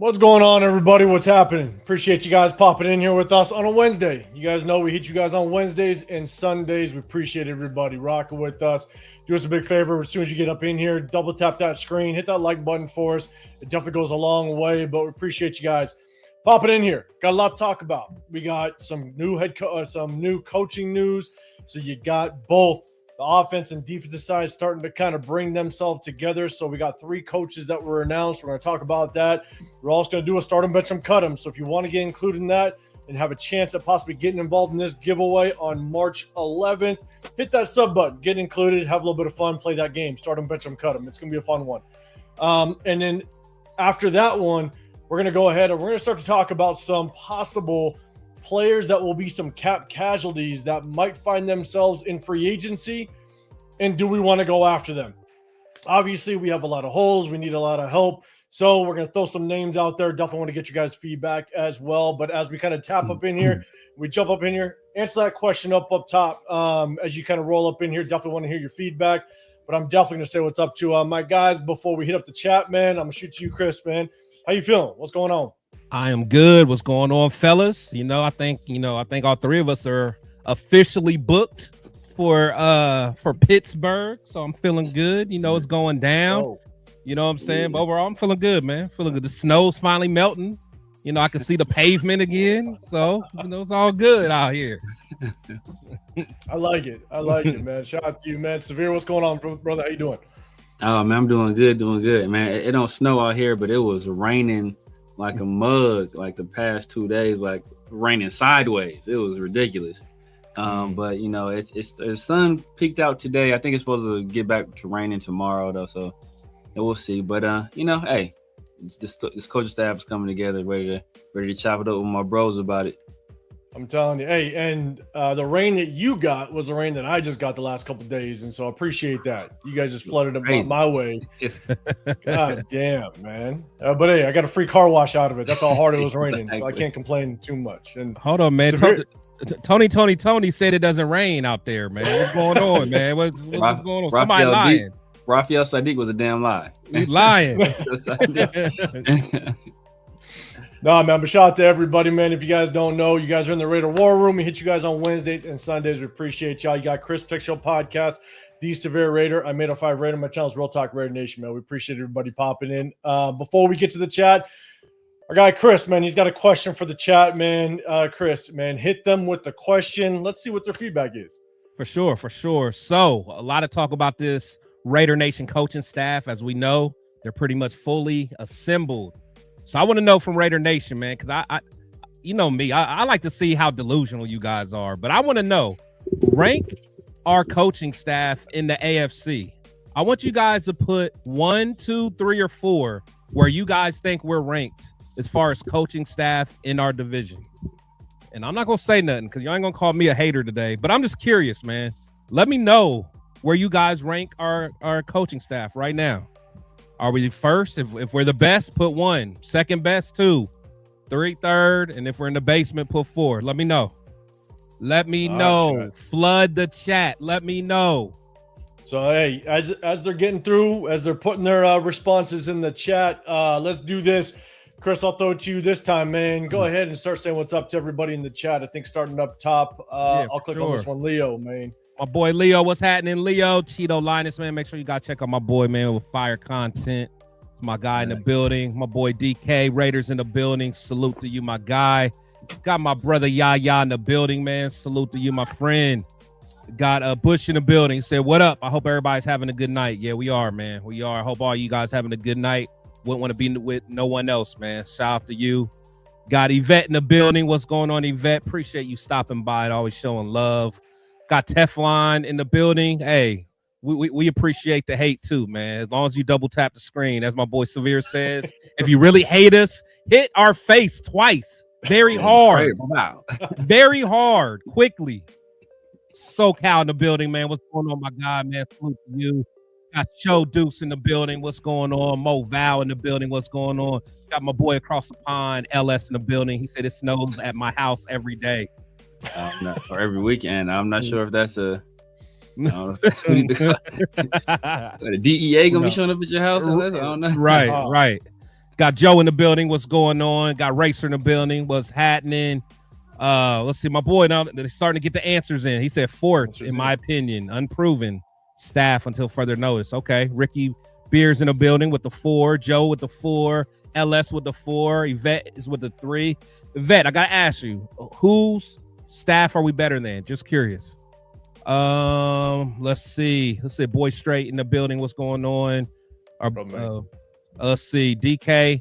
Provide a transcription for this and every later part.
What's going on, everybody? What's happening? Appreciate you guys popping in here with us on a Wednesday. You guys know we hit you guys on Wednesdays and Sundays. We appreciate everybody rocking with us. Do us a big favor. As soon as you get up in here, double tap that screen, hit that like button for us. It definitely goes a long way, but we appreciate you guys popping in here. Got a lot to talk about. We got some new coaching news. So you got both the offense and defensive side starting to kind of bring themselves together. So we got 3 coaches that were announced. We're going to talk about that. We're also going to do a start 'em, bench 'em, cut 'em. So if you want to get included in that and have a chance at possibly getting involved in this giveaway on March 11th, hit that sub button, get included, have a little bit of fun, play that game, start 'em, bench 'em, cut 'em. It's going to be a fun one. And then after that one, we're going to go ahead and we're going to start to talk about some possible players that will be some cap casualties that might find themselves in free agency, and do we want to go after them? Obviously, we have a lot of holes. We need a lot of help. So we're going to throw some names out there. Definitely want to get you guys feedback as well. But as we kind of tap up in here, we jump up in here, answer that question up top. As you kind of roll up in here, definitely want to hear your feedback. But I'm definitely going to say what's up to my guys before we hit up the chat, man. I'm going to shoot to you, Chris, man. How you feeling? What's going on? I am good. What's going on, fellas? I think all 3 of us are officially booked for Pittsburgh. So I'm feeling good. It's going down. Oh. You know what I'm saying? But overall, I'm feeling good, man. Feeling good. The snow's finally melting. I can see the pavement again. So, it's all good out here. I like it, man. Shout out to you, man. Severe, what's going on, brother? How you doing? Oh, man, I'm doing good, man. It don't snow out here, but it was raining like a mug like the past 2 days, like raining sideways. It was ridiculous. But it's the sun peaked out today. I think it's supposed to get back to raining tomorrow though, so we'll see. But hey, this coaching staff is coming together, ready to chop it up with my bros about it. I'm telling you, hey, and the rain that you got was the rain that I just got the last couple of days, and so I appreciate that. You guys just flooded it my way. God damn, man. But hey, I got a free car wash out of it. That's how hard it was raining, so I can't complain too much. And hold on, man. Tony said it doesn't rain out there, man. What's going on, man? What's going on? Somebody lying. Raphael Sadiq was a damn lie. He's lying. No, man, but shout out to everybody, man. If you guys don't know, you guys are in the Raider War Room. We hit you guys on Wednesdays and Sundays. We appreciate y'all. You got Chris Tech Show Podcast, The Severe Raider. I made a 5 Raider. My channel is Real Talk Raider Nation, man. We appreciate everybody popping in. Before we get to the chat, our guy Chris, man, he's got a question for the chat, man. Chris, man, hit them with the question. Let's see what their feedback is. For sure. So a lot of talk about this Raider Nation coaching staff. As we know, they're pretty much fully assembled. So I want to know from Raider Nation, man, because I you know me, I like to see how delusional you guys are. But I want to know, rank our coaching staff in the AFC. I want you guys to put 1, 2, 3, or 4 where you guys think we're ranked as far as coaching staff in our division. And I'm not going to say nothing because you ain't going to call me a hater today. But I'm just curious, man. Let me know where you guys rank our coaching staff right now. Are we first? If we're the best, put 1. Second best, 2. 3, third. And if we're in the basement, put 4. Let me know. Let me know. Right. Flood the chat. Let me know. So, hey, as they're getting through, as they're putting their responses in the chat, let's do this. Chris, I'll throw it to you this time, man. Go ahead and start saying what's up to everybody in the chat. I think starting up top, I'll click on this one. Leo, man. My boy Leo, what's happening, Leo? Cheeto Linus, man. Make sure you got to check out my boy, man, with fire content. My guy in the building. My boy DK, Raiders in the building. Salute to you, my guy. Got my brother Yaya in the building, man. Salute to you, my friend. Got Bush in the building. He said, what up? I hope everybody's having a good night. Yeah, we are, man. We are. I hope all you guys having a good night. Wouldn't want to be with no one else, man. Shout out to you. Got Yvette in the building. What's going on, Yvette? Appreciate you stopping by and always showing love. Got Teflon in the building. Hey, we appreciate the hate too, man. As long as you double tap the screen, as my boy Severe says. If you really hate us, hit our face twice. Very hard. Wow. Very hard. Quickly. SoCal in the building, man. What's going on, my guy, man? Salute to you. Got Joe Deuce in the building. What's going on? Mo Val in the building. What's going on? Got my boy across the pond, LS in the building. He said it snows at my house every day. Or every weekend. I'm not sure if that's a the DEA gonna be showing up at your house. I don't know. Right. Got Joe in the building. What's going on? Got Racer in the building. What's happening? Let's see. My boy, now they're starting to get the answers in. He said fourth, in my opinion, unproven staff until further notice. Okay. Ricky Beers in the building with the 4. Joe with the 4. LS with the 4. Yvette is with the 3. Yvette, I gotta ask you, whose staff are we better than? Just curious. Let's see. Boy Straight in the building. What's going on? Let's see. DK,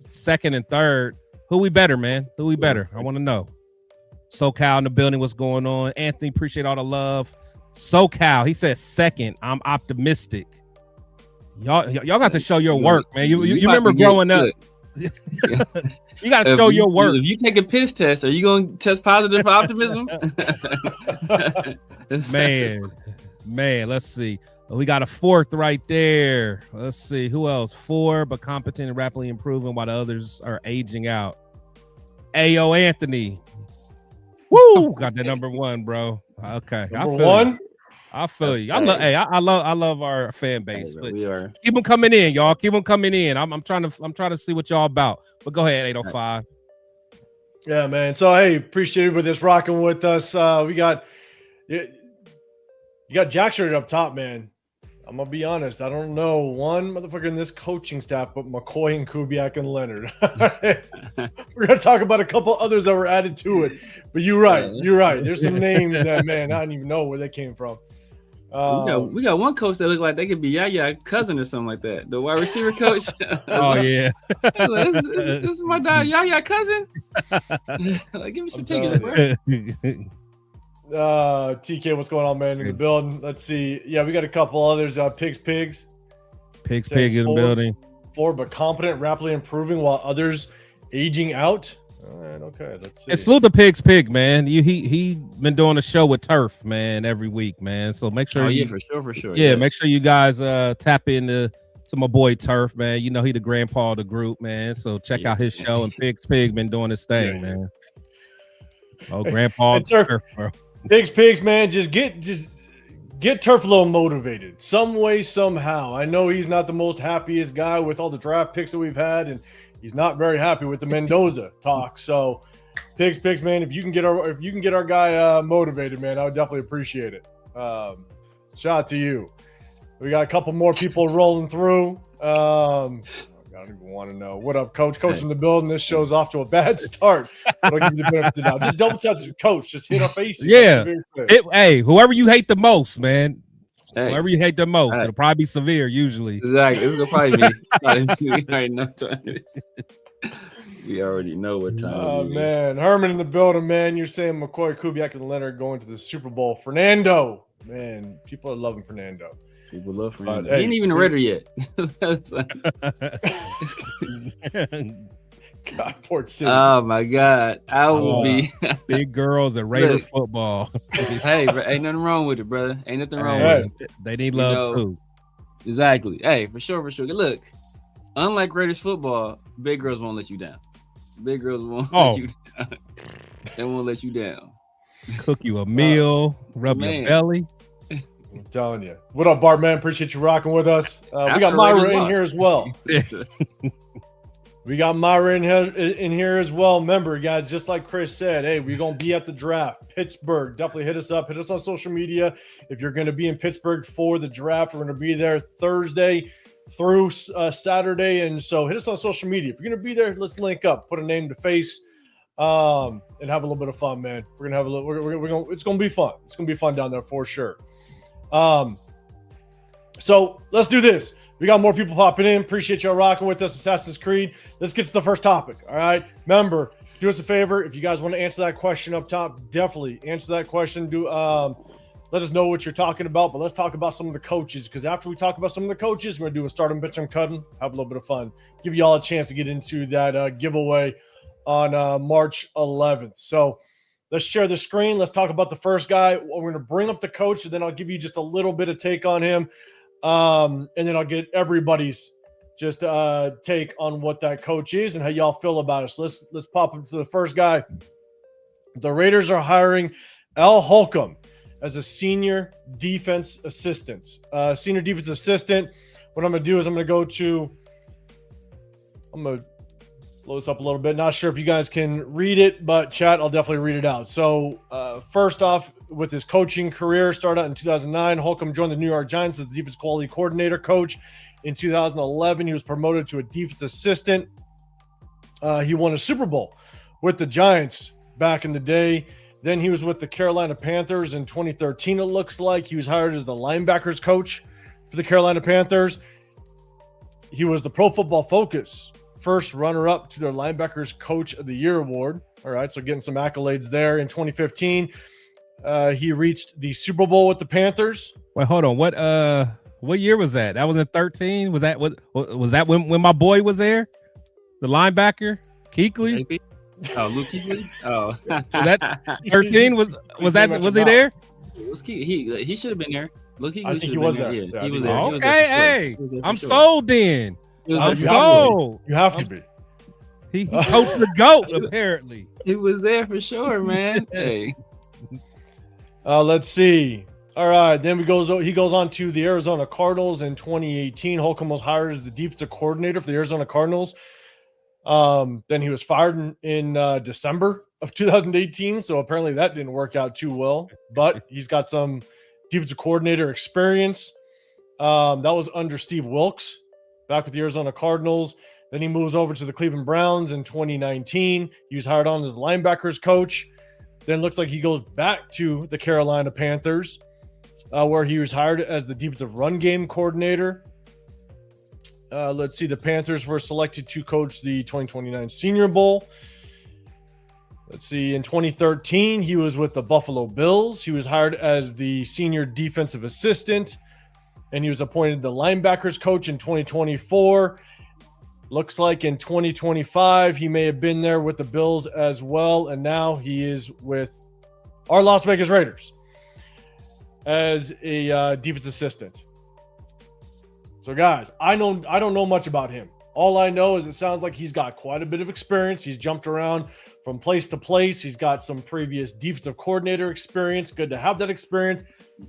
2nd and 3rd. Who we better, man? Who we better? I want to know. SoCal in the building. What's going on? Anthony, appreciate all the love. SoCal, he says 2nd. I'm optimistic. Y'all got to show your work, man. You remember growing up. You got to show your work. If you take a piss test, are you going to test positive for optimism? man, let's see. We got a 4th right there. Let's see. Who else? 4, but competent and rapidly improving while the others are aging out. Ayo, Anthony. Woo! Got the number 1, bro. Okay. Number 1? I feel you. I love our fan base. But we are. Keep them coming in, y'all. Keep them coming in. I'm trying to see what y'all about. But go ahead, 805. Yeah, man. So hey, appreciate it with this rocking with us. We got you got Jackson up top, man. I'm gonna be honest. I don't know one motherfucker in this coaching staff, but McCoy and Kubiak and Leonard. We're gonna talk about a couple others that were added to it. But you're right. There's some names that, man, I don't even know where they came from. We got one coach that looked like they could be Yaya cousin or something like that. The wide receiver coach. Oh yeah, this is my dad Yaya cousin. Like, give me some tickets, bro. TK, what's going on, man? In the building. Let's see. Yeah, we got a couple others. Pigs in the building. 4, but competent, rapidly improving while others aging out. All right, okay. Let's see. And salute the Pig, man. He been doing a show with Turf, man, every week, man. So make sure. For sure. Yeah, make sure you guys tap into to my boy Turf, man. You know he the grandpa of the group, man. So check out his show. And Pig been doing his thing, man. Oh, grandpa Turf, bro. Pigs, man. Just get Turf a little motivated, some way, somehow. I know he's not the most happiest guy with all the draft picks that we've had, and he's not very happy with the Mendoza talk. So, Pigs, man, if you can get our guy motivated, man, I would definitely appreciate it. Shout out to you. We got a couple more people rolling through. I don't even want to know. What up, Coach? Coach in the building. This show's off to a bad start. I'll give you the benefit of the doubt. Just double touch it, Coach. Just hit our faces. Yeah. Hey, whoever you hate the most, man. Hey. Whoever you hate the most, it'll probably be severe usually. Exactly. It'll probably be. We already know what time. Oh, man. Herman in the building, man. You're saying McCoy, Kubiak, and Leonard going to the Super Bowl. Fernando. Man, people are loving Fernando. People love Fernando. He ain't even a Raider yet. God, Port City. Oh, my God. I will be. Big girls at Raider football. Hey, ain't nothing wrong with it, brother. Ain't nothing wrong with it. They need love, too. Exactly. Hey, for sure. Look, unlike Raiders football, big girls won't let you down. Big girls won't let you down. They won't let you down. Cook you a meal, rub your belly. I'm telling you. What up, Bart, man? Appreciate you rocking with us. We got Myra in here as well. We got Myra in here as well. Remember, guys, just like Chris said, hey, we're going to be at the draft. Pittsburgh, definitely hit us up. Hit us on social media. If you're going to be in Pittsburgh for the draft, we're going to be there Thursday through Saturday. And so hit us on social media. If you're going to be there, let's link up, put a name to face, and have a little bit of fun, man. We're going to have a little, we're going to, it's going to be fun. It's going to be fun down there for sure. So let's do this. We got more people popping in. Appreciate y'all rocking with us. Assassin's Creed. Let's get to the first topic. All right. Remember, do us a favor. If you guys want to answer that question up top, definitely answer that question. Let us know what you're talking about. But let's talk about some of the coaches, because after we talk about some of the coaches, we're going to do a start and bench and cutting, have a little bit of fun, give y'all a chance to get into that giveaway on March 11th. So let's share the screen. Let's talk about the first guy. We're going to bring up the coach, and then I'll give you just a little bit of take on him. And then I'll get everybody's just take on what that coach is and how y'all feel about it. So let's pop up to the first guy. The Raiders are hiring Al Holcomb as a senior defense assistant. What I'm going to do is I'm going to I'm going to blow this up a little bit. Not sure if you guys can read it, but chat, I'll definitely read it out. So first off, with his coaching career, started out in 2009. Holcomb joined the New York Giants as the defense quality coordinator coach. In 2011, he was promoted to a defense assistant. He won a Super Bowl with the Giants back in the day. Then he was with the Carolina Panthers in 2013, it looks like. He was hired as the linebackers coach for the Carolina Panthers. He was the Pro Football Focus first runner-up to their Linebackers Coach of the Year award. All right, so getting some accolades there. In 2015, he reached the Super Bowl with the Panthers. Wait, hold on. What year was that? That was in 13. Was that when my boy was there? The linebacker, Kuechly? Oh, Luke Kuechly? Oh. So that 13 was he there? He should have been there. Luke Kuechly, I think he was there. Yeah, He was there. Okay, hey, I'm sold then. I'm sold. You have to be. He coached the GOAT, apparently. He was there for sure, man. Hey. Let's see. All right, then he goes on to the Arizona Cardinals in 2018. Holcomb was hired as the defensive coordinator for the Arizona Cardinals. Then he was fired in December of 2018, so apparently that didn't work out too well. But he's got some defensive coordinator experience. That was under Steve Wilkes back with the Arizona Cardinals. Then he moves over to the Cleveland Browns in 2019. He was hired on as the linebackers coach. Then looks like he goes back to the Carolina Panthers, where he was hired as the defensive run game coordinator. Let's see. The Panthers were selected to coach the 2029 Senior Bowl. Let's see. In 2013, he was with the Buffalo Bills. He was hired as the senior defensive assistant, and he was appointed the linebackers coach in 2024. Looks like in 2025, he may have been there with the Bills as well, and now he is with our Las Vegas Raiders as a defense assistant. So, guys, I don't know much about him. All I know is it sounds like he's got quite a bit of experience. He's jumped around from place to place. He's got some previous defensive coordinator experience. Good to have that experience.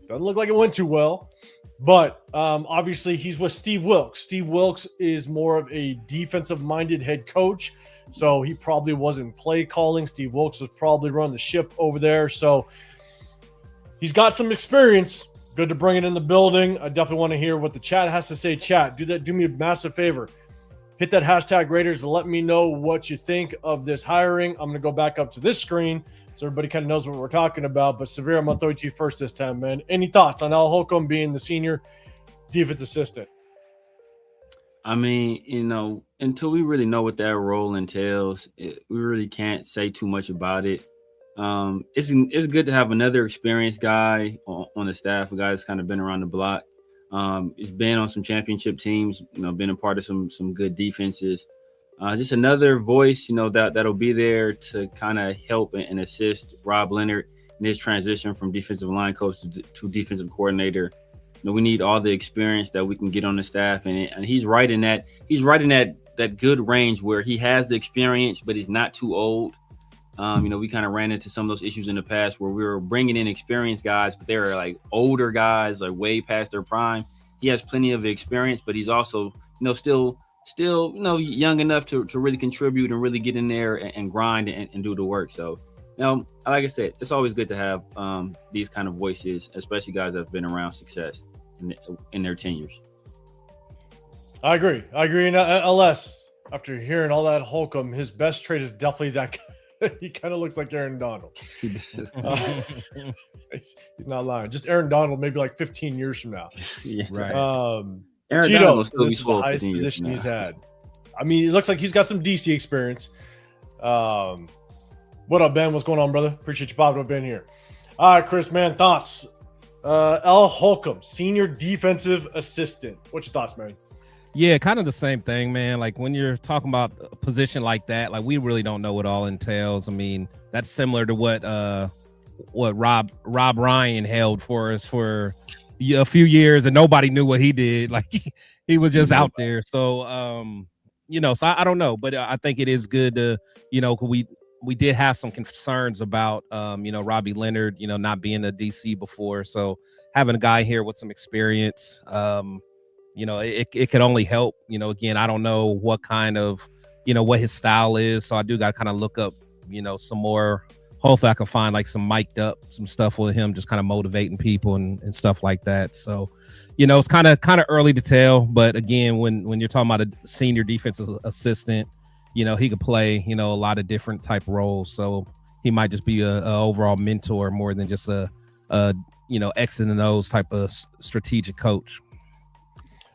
Doesn't look like it went too well. But obviously, he's with Steve Wilkes. Steve Wilkes is more of a defensive-minded head coach. So he probably wasn't play calling. Steve Wilkes was probably running the ship over there. So he's got some experience. Good to bring it in the building. I definitely want to hear what the chat has to say. Chat, do me a massive favor. Hit that hashtag Raiders and let me know what you think of this hiring. I'm going to go back up to this screen so everybody kind of knows what we're talking about. But Severe, I'm going to throw it to you first this time, man. Any thoughts on Al Holcomb being the senior defense assistant? I mean, until we really know what that role entails, we really can't say too much about it. It's good to have another experienced guy on the staff, a guy that's kind of been around the block. He's been on some championship teams, been a part of some good defenses. Just another voice, that'll be there to kind of help and assist Rob Leonard in his transition from defensive line coach to defensive coordinator. We need all the experience that we can get on the staff, and he's right in that good range where he has the experience, but he's not too old. We kind of ran into some of those issues in the past where we were bringing in experienced guys, but they were like older guys, like way past their prime. He has plenty of experience, but he's also, still, young enough to really contribute and really get in there and grind and do the work. So, like I said, it's always good to have these kind of voices, especially guys that have been around success in their tenures. I agree. And LS, after hearing all that Holcomb, his best trait is definitely that guy. He kind of looks like Aaron Donald. He's not lying. Just Aaron Donald, maybe like 15 years from now. Yeah, right. Aaron Cheeto, Donald still this is the highest position he's had. I mean, it looks like he's got some DC experience. What up, Ben? What's going on, brother? Appreciate you popping up in here. All right, Chris, man, thoughts? Al Holcomb, senior defensive assistant. What's your thoughts, man? Yeah, kind of the same thing, man. Like when you're talking about a position like that, like we really don't know what all entails. I mean, that's similar to what Rob Ryan held for us for a few years, and nobody knew what he did. Like he was just out there. So so I don't know, but I think it is good to, we did have some concerns about Robbie Leonard, not being a DC before. So having a guy here with some experience, it could only help. Again, I don't know what kind of what his style is. So I do got to kind of look up, some more. Hopefully I can find like some mic'd up, some stuff with him, just kind of motivating people and stuff like that. So, it's kind of early to tell. But again, when you're talking about a senior defensive assistant, he could play, a lot of different type roles. So he might just be a overall mentor more than just a X and O's type of strategic coach.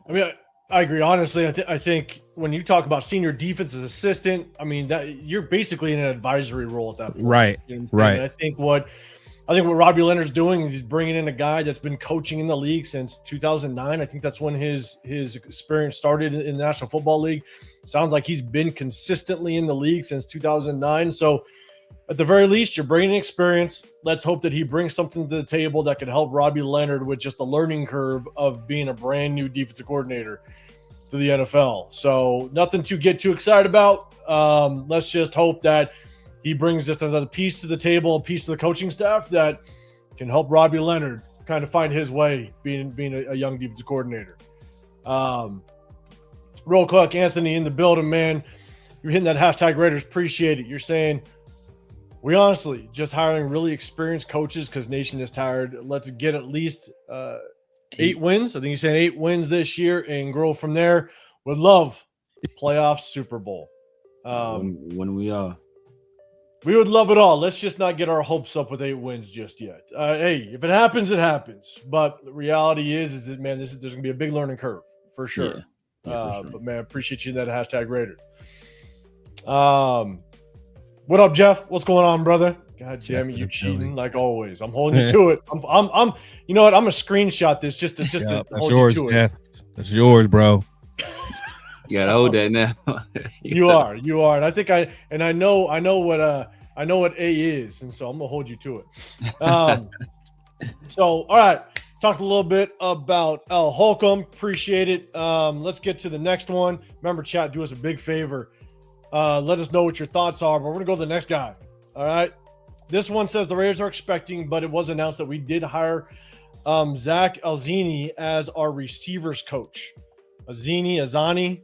I mean, I agree. Honestly, I think when you talk about senior defensive assistant, I mean that you're basically in an advisory role at that point. Right. Right. I think what Robbie Leonard's doing is he's bringing in a guy that's been coaching in the league since 2009. I think that's when his experience started in the National Football League. Sounds like he's been consistently in the league since 2009. So at the very least, you're bringing experience. Let's hope that he brings something to the table that could help Robbie Leonard with just the learning curve of being a brand new defensive coordinator to the NFL. So nothing to get too excited about. Let's just hope that he brings just another piece to the table, a piece of the coaching staff that can help Robbie Leonard kind of find his way being a young defensive coordinator. Real quick, Anthony in the building, man. You're hitting that hashtag Raiders. Appreciate it. You're saying, we honestly just hiring really experienced coaches because Nation is tired. Let's get at least 8 wins. I think you're saying 8 wins this year and grow from there. Would love playoff Super Bowl. When we are. We would love it all. Let's just not get our hopes up with 8 wins just yet. Hey, if it happens, it happens. But the reality is that, man, there's going to be a big learning curve for sure. Yeah, for sure. But, man, I appreciate you in that hashtag Raiders. What up, Jeff? What's going on, brother? God damn it, you cheating like always. I'm holding you to it. I'm you know what? I'm gonna scrotshot this just to hold yours, you to Jeff. it. That's yours, bro. You gotta hold that now. You are. And I think I know what A is, and so I'm gonna hold you to it. So all right. Talked a little bit about Holcomb. Appreciate it. Let's get to the next one. Remember, chat, do us a big favor. Let us know what your thoughts are, but we're going to go to the next guy. All right. This one says the Raiders are expecting, but it was announced that we did hire Zach Azzanni as our receivers coach. Azzanni.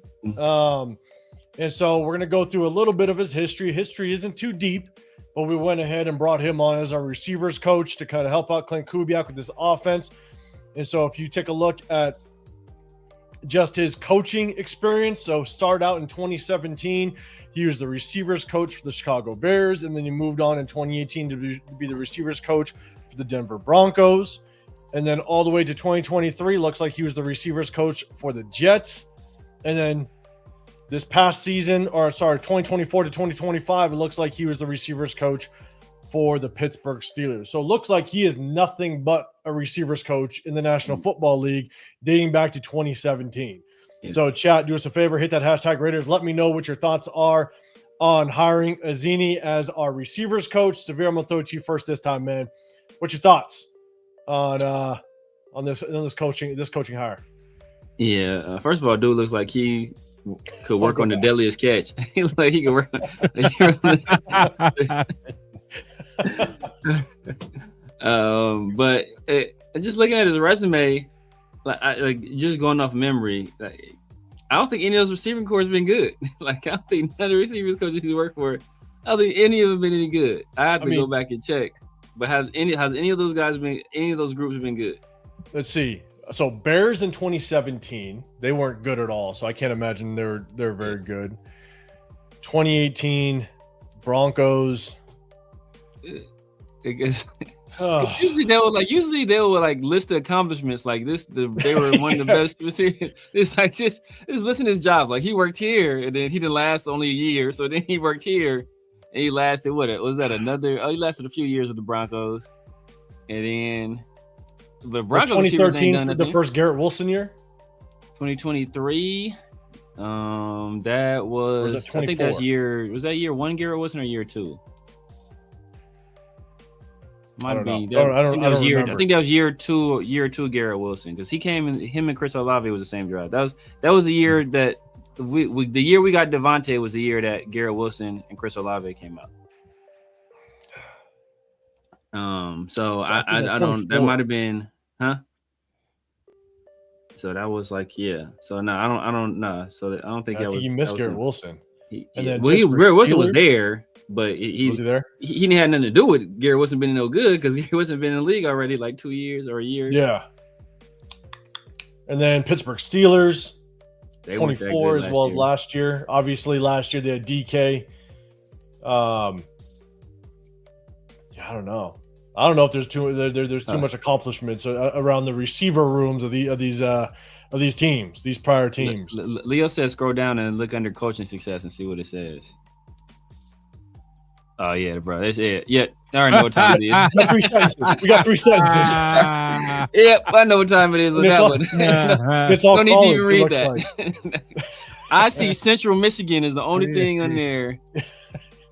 And so we're going to go through a little bit of his history. History isn't too deep, but we went ahead and brought him on as our receivers coach to kind of help out Clint Kubiak with this offense. And so if you take a look at just his coaching experience. So start out in 2017, he was the receivers coach for the Chicago Bears, and then he moved on in 2018 to be the receivers coach for the Denver Broncos. And then all the way to 2023, looks like he was the receivers coach for the Jets. And then this past season, 2024 to 2025, it looks like he was the receivers coach for the Pittsburgh Steelers. So it looks like he is nothing but a receivers coach in the National Football League dating back to 2017. Yeah. So chat, do us a favor, hit that hashtag Raiders. Let me know what your thoughts are on hiring Azzanni as our receivers coach. Severe, I'm going to throw it to you first this time, man. What's your thoughts on this coaching hire? Yeah, first of all, dude looks like he could work on the deadliest catch. He looks like he could work on but just looking at his resume, like just going off memory, I don't think any of those receiving corps has been good. I don't think none of the receivers coaches he worked for, I don't think any of them been any good. I have to go back and check. But has any of those guys been, any of those groups been good? Let's see. So Bears in 2017, they weren't good at all. So I can't imagine they're very good. 2018 Broncos. I guess usually they would list the accomplishments like this. They were one of the best receivers. It's like just listen to his job. Like he worked here and then he didn't last only a year. So then he worked here and he lasted he lasted a few years with the Broncos. And then the Broncos 2013 the first Garrett Wilson year. 2023. That was I think that's year. Was that year 1 Garrett Wilson or year 2? Might be. I think that was year two Garrett Wilson, because he came in. Him and Chris Olave was the same draft. That was the year that the year we got Devontae was the year that Garrett Wilson and Chris Olave came out. So I don't. That might have been, huh? So that was like, yeah. So no, I don't know. So I don't think that was. You missed Garrett Wilson. Garrett Wilson was there, but was he there? He didn't have nothing to do with Garrett Wilson being no good because Garrett Wilson been in the league already like 2 years or a year. Yeah. And then Pittsburgh Steelers, 24 as well as last year. Obviously, last year they had DK. I don't know. I don't know if there's too much accomplishments around the receiver rooms of these teams, these prior teams. Leo says scroll down and look under coaching success and see what it says. Oh yeah, bro, that's it. Yeah, I already know what time it is. We got three sentences. Yep, I know what time it is on that one. It's all don't college, need to even read that. Like. I see Central Michigan is the only thing on there.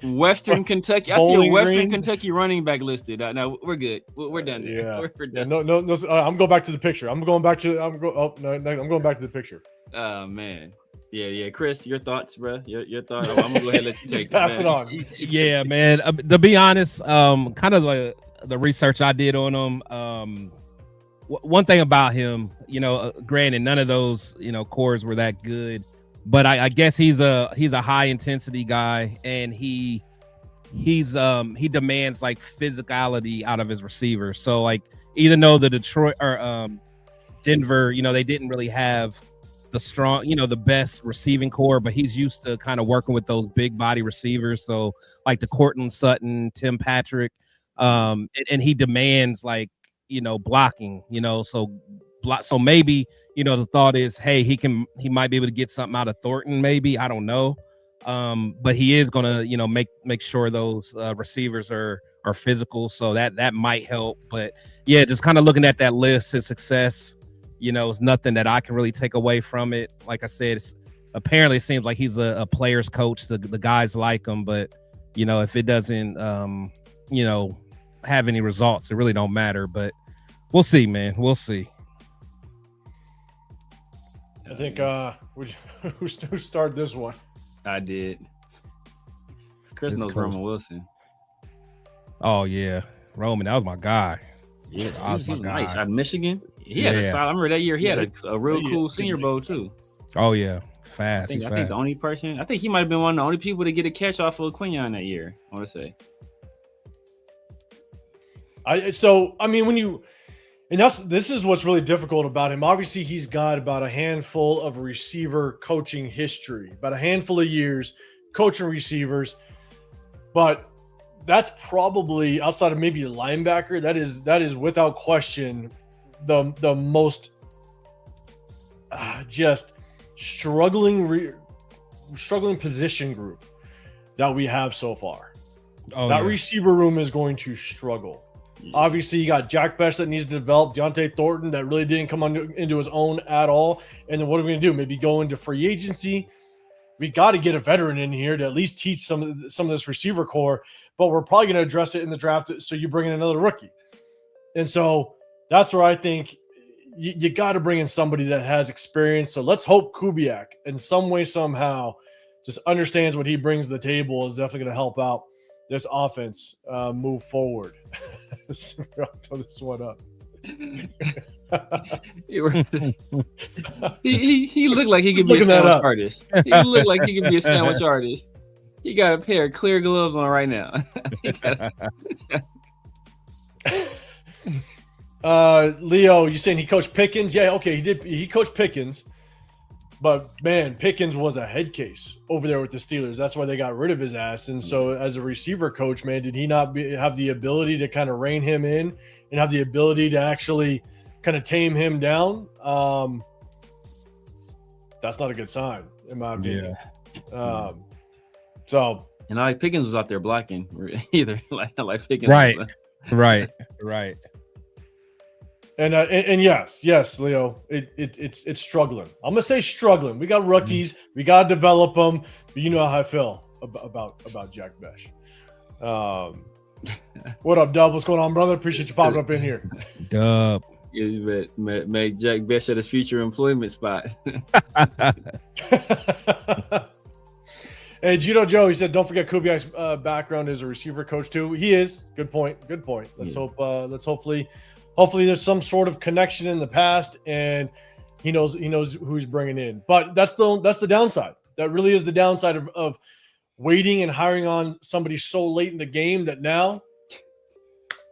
Western Kentucky. I see a Western Kentucky running back listed. No, we're good. We're done. Yeah. We're done. No. I'm going back to the picture. I'm going back to the picture. Oh man. Yeah. Chris, your thoughts, bro. Your thoughts. I'm gonna go ahead and let you take pass it on. Yeah, man. To be honest, kind of the research I did on him. One thing about him, granted, none of those cores were that good. But I guess he's a high intensity guy, and he demands like physicality out of his receivers. So like, even though the Detroit or Denver, they didn't really have the strong, the best receiving core, but he's used to kind of working with those big body receivers. So like the Cortland Sutton, Tim Patrick, and he demands like blocking. So maybe. The thought is, hey, he might be able to get something out of Thornton, maybe. I don't know. But he is gonna, make sure those receivers are physical. So that might help. But yeah, just kind of looking at that list, his success, is nothing that I can really take away from it. Like I said, apparently it seems like he's a player's coach. The guys like him, but if it doesn't have any results, it really don't matter. But we'll see, man. We'll see. I think who started this one? I did. Chris knows Roman Wilson. Oh yeah, Roman, that was my guy. Yeah, he was nice. Out of Michigan, he had a solid. I remember that year he had a real cool Senior Bowl too. Oh yeah, fast. I think the only person. I think he might have been one of the only people to get a catch off of Quinion that year. I want to say. This is what's really difficult about him. Obviously, he's got about a handful of receiver coaching history, about a handful of years coaching receivers. But that's probably, outside of maybe a linebacker, that is without question the most just struggling position group that we have so far. Receiver room is going to struggle. Obviously, you got Jack Bech that needs to develop, Deontay Thornton that really didn't come into his own at all. And then what are we going to do? Maybe go into free agency. We got to get a veteran in here to at least teach some of this receiver core, but we're probably going to address it in the draft. So you bring in another rookie. And so that's where I think you got to bring in somebody that has experience. So let's hope Kubiak in some way, somehow just understands what he brings to the table is definitely going to help out this offense move forward. I'll throw this one up. he looked like he could be a sandwich artist. He looked like he could be a sandwich artist. He got a pair of clear gloves on right now. Leo, you saying he coached Pickens? Yeah, okay, he did. He coached Pickens. But, man, Pickens was a head case over there with the Steelers. That's why they got rid of his ass. And so as a receiver coach, man, did he not have the ability to kind of rein him in and have the ability to actually kind of tame him down? That's not a good sign, in my opinion. Yeah. And like Pickens was out there blocking either. like Pickens. Right. And yes, Leo, it's struggling. I'm gonna say struggling. We got rookies, we gotta develop them. But you know how I feel about Jack Bech. What up, Dub? What's going on, brother? Appreciate you popping up in here. Dub. You make Jack Bech at his future employment spot. Hey, Judo Joe, he said, don't forget Kubiak's background as a receiver coach too. He is. Good point. Let's hope. Hopefully there's some sort of connection in the past and he knows who he's bringing in. But that's the downside. That really is the downside of waiting and hiring on somebody so late in the game that now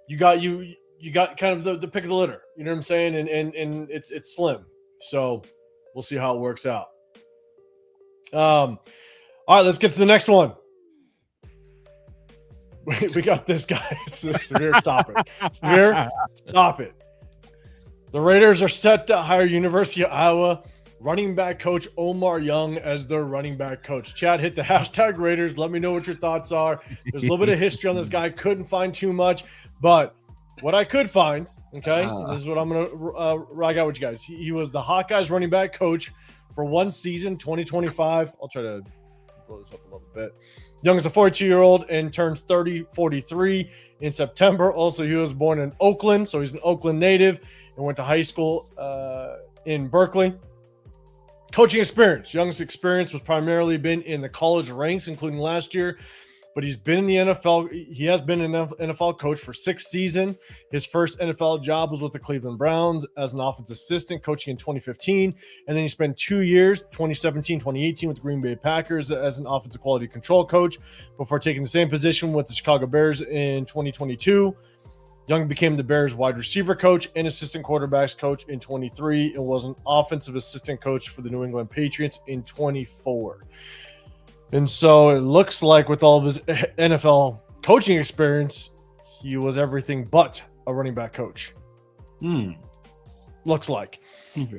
you got kind of the pick of the litter. You know what I'm saying? And it's slim. So we'll see how it works out. All right, let's get to the next one. We got this guy. Severe, stop it. Severe, stop it. The Raiders are set to hire University of Iowa running back coach Omar Young as their running back coach. Chad, hit the hashtag Raiders. Let me know what your thoughts are. There's a little bit of history on this guy. Couldn't find too much, but what I could find, okay, this is what I'm going to rock out with you guys. He was the Hawkeyes running back coach for one season, 2025. I'll try to blow this up a little bit. Young is a 42-year-old and turns 43 in September. Also, he was born in Oakland, so he's an Oakland native and went to high school in Berkeley. Coaching experience. Young's experience was primarily been in the college ranks, including last year, but he's been in the NFL. He has been an NFL coach for 6 seasons. His first NFL job was with the Cleveland Browns as an offensive assistant, coaching in 2015. And then he spent 2 years, 2017, 2018, with the Green Bay Packers as an offensive quality control coach before taking the same position with the Chicago Bears in 2022. Young became the Bears wide receiver coach and assistant quarterbacks coach in 23 and was an offensive assistant coach for the New England Patriots in 24. And so it looks like with all of his NFL coaching experience, he was everything but a running back coach. Looks like.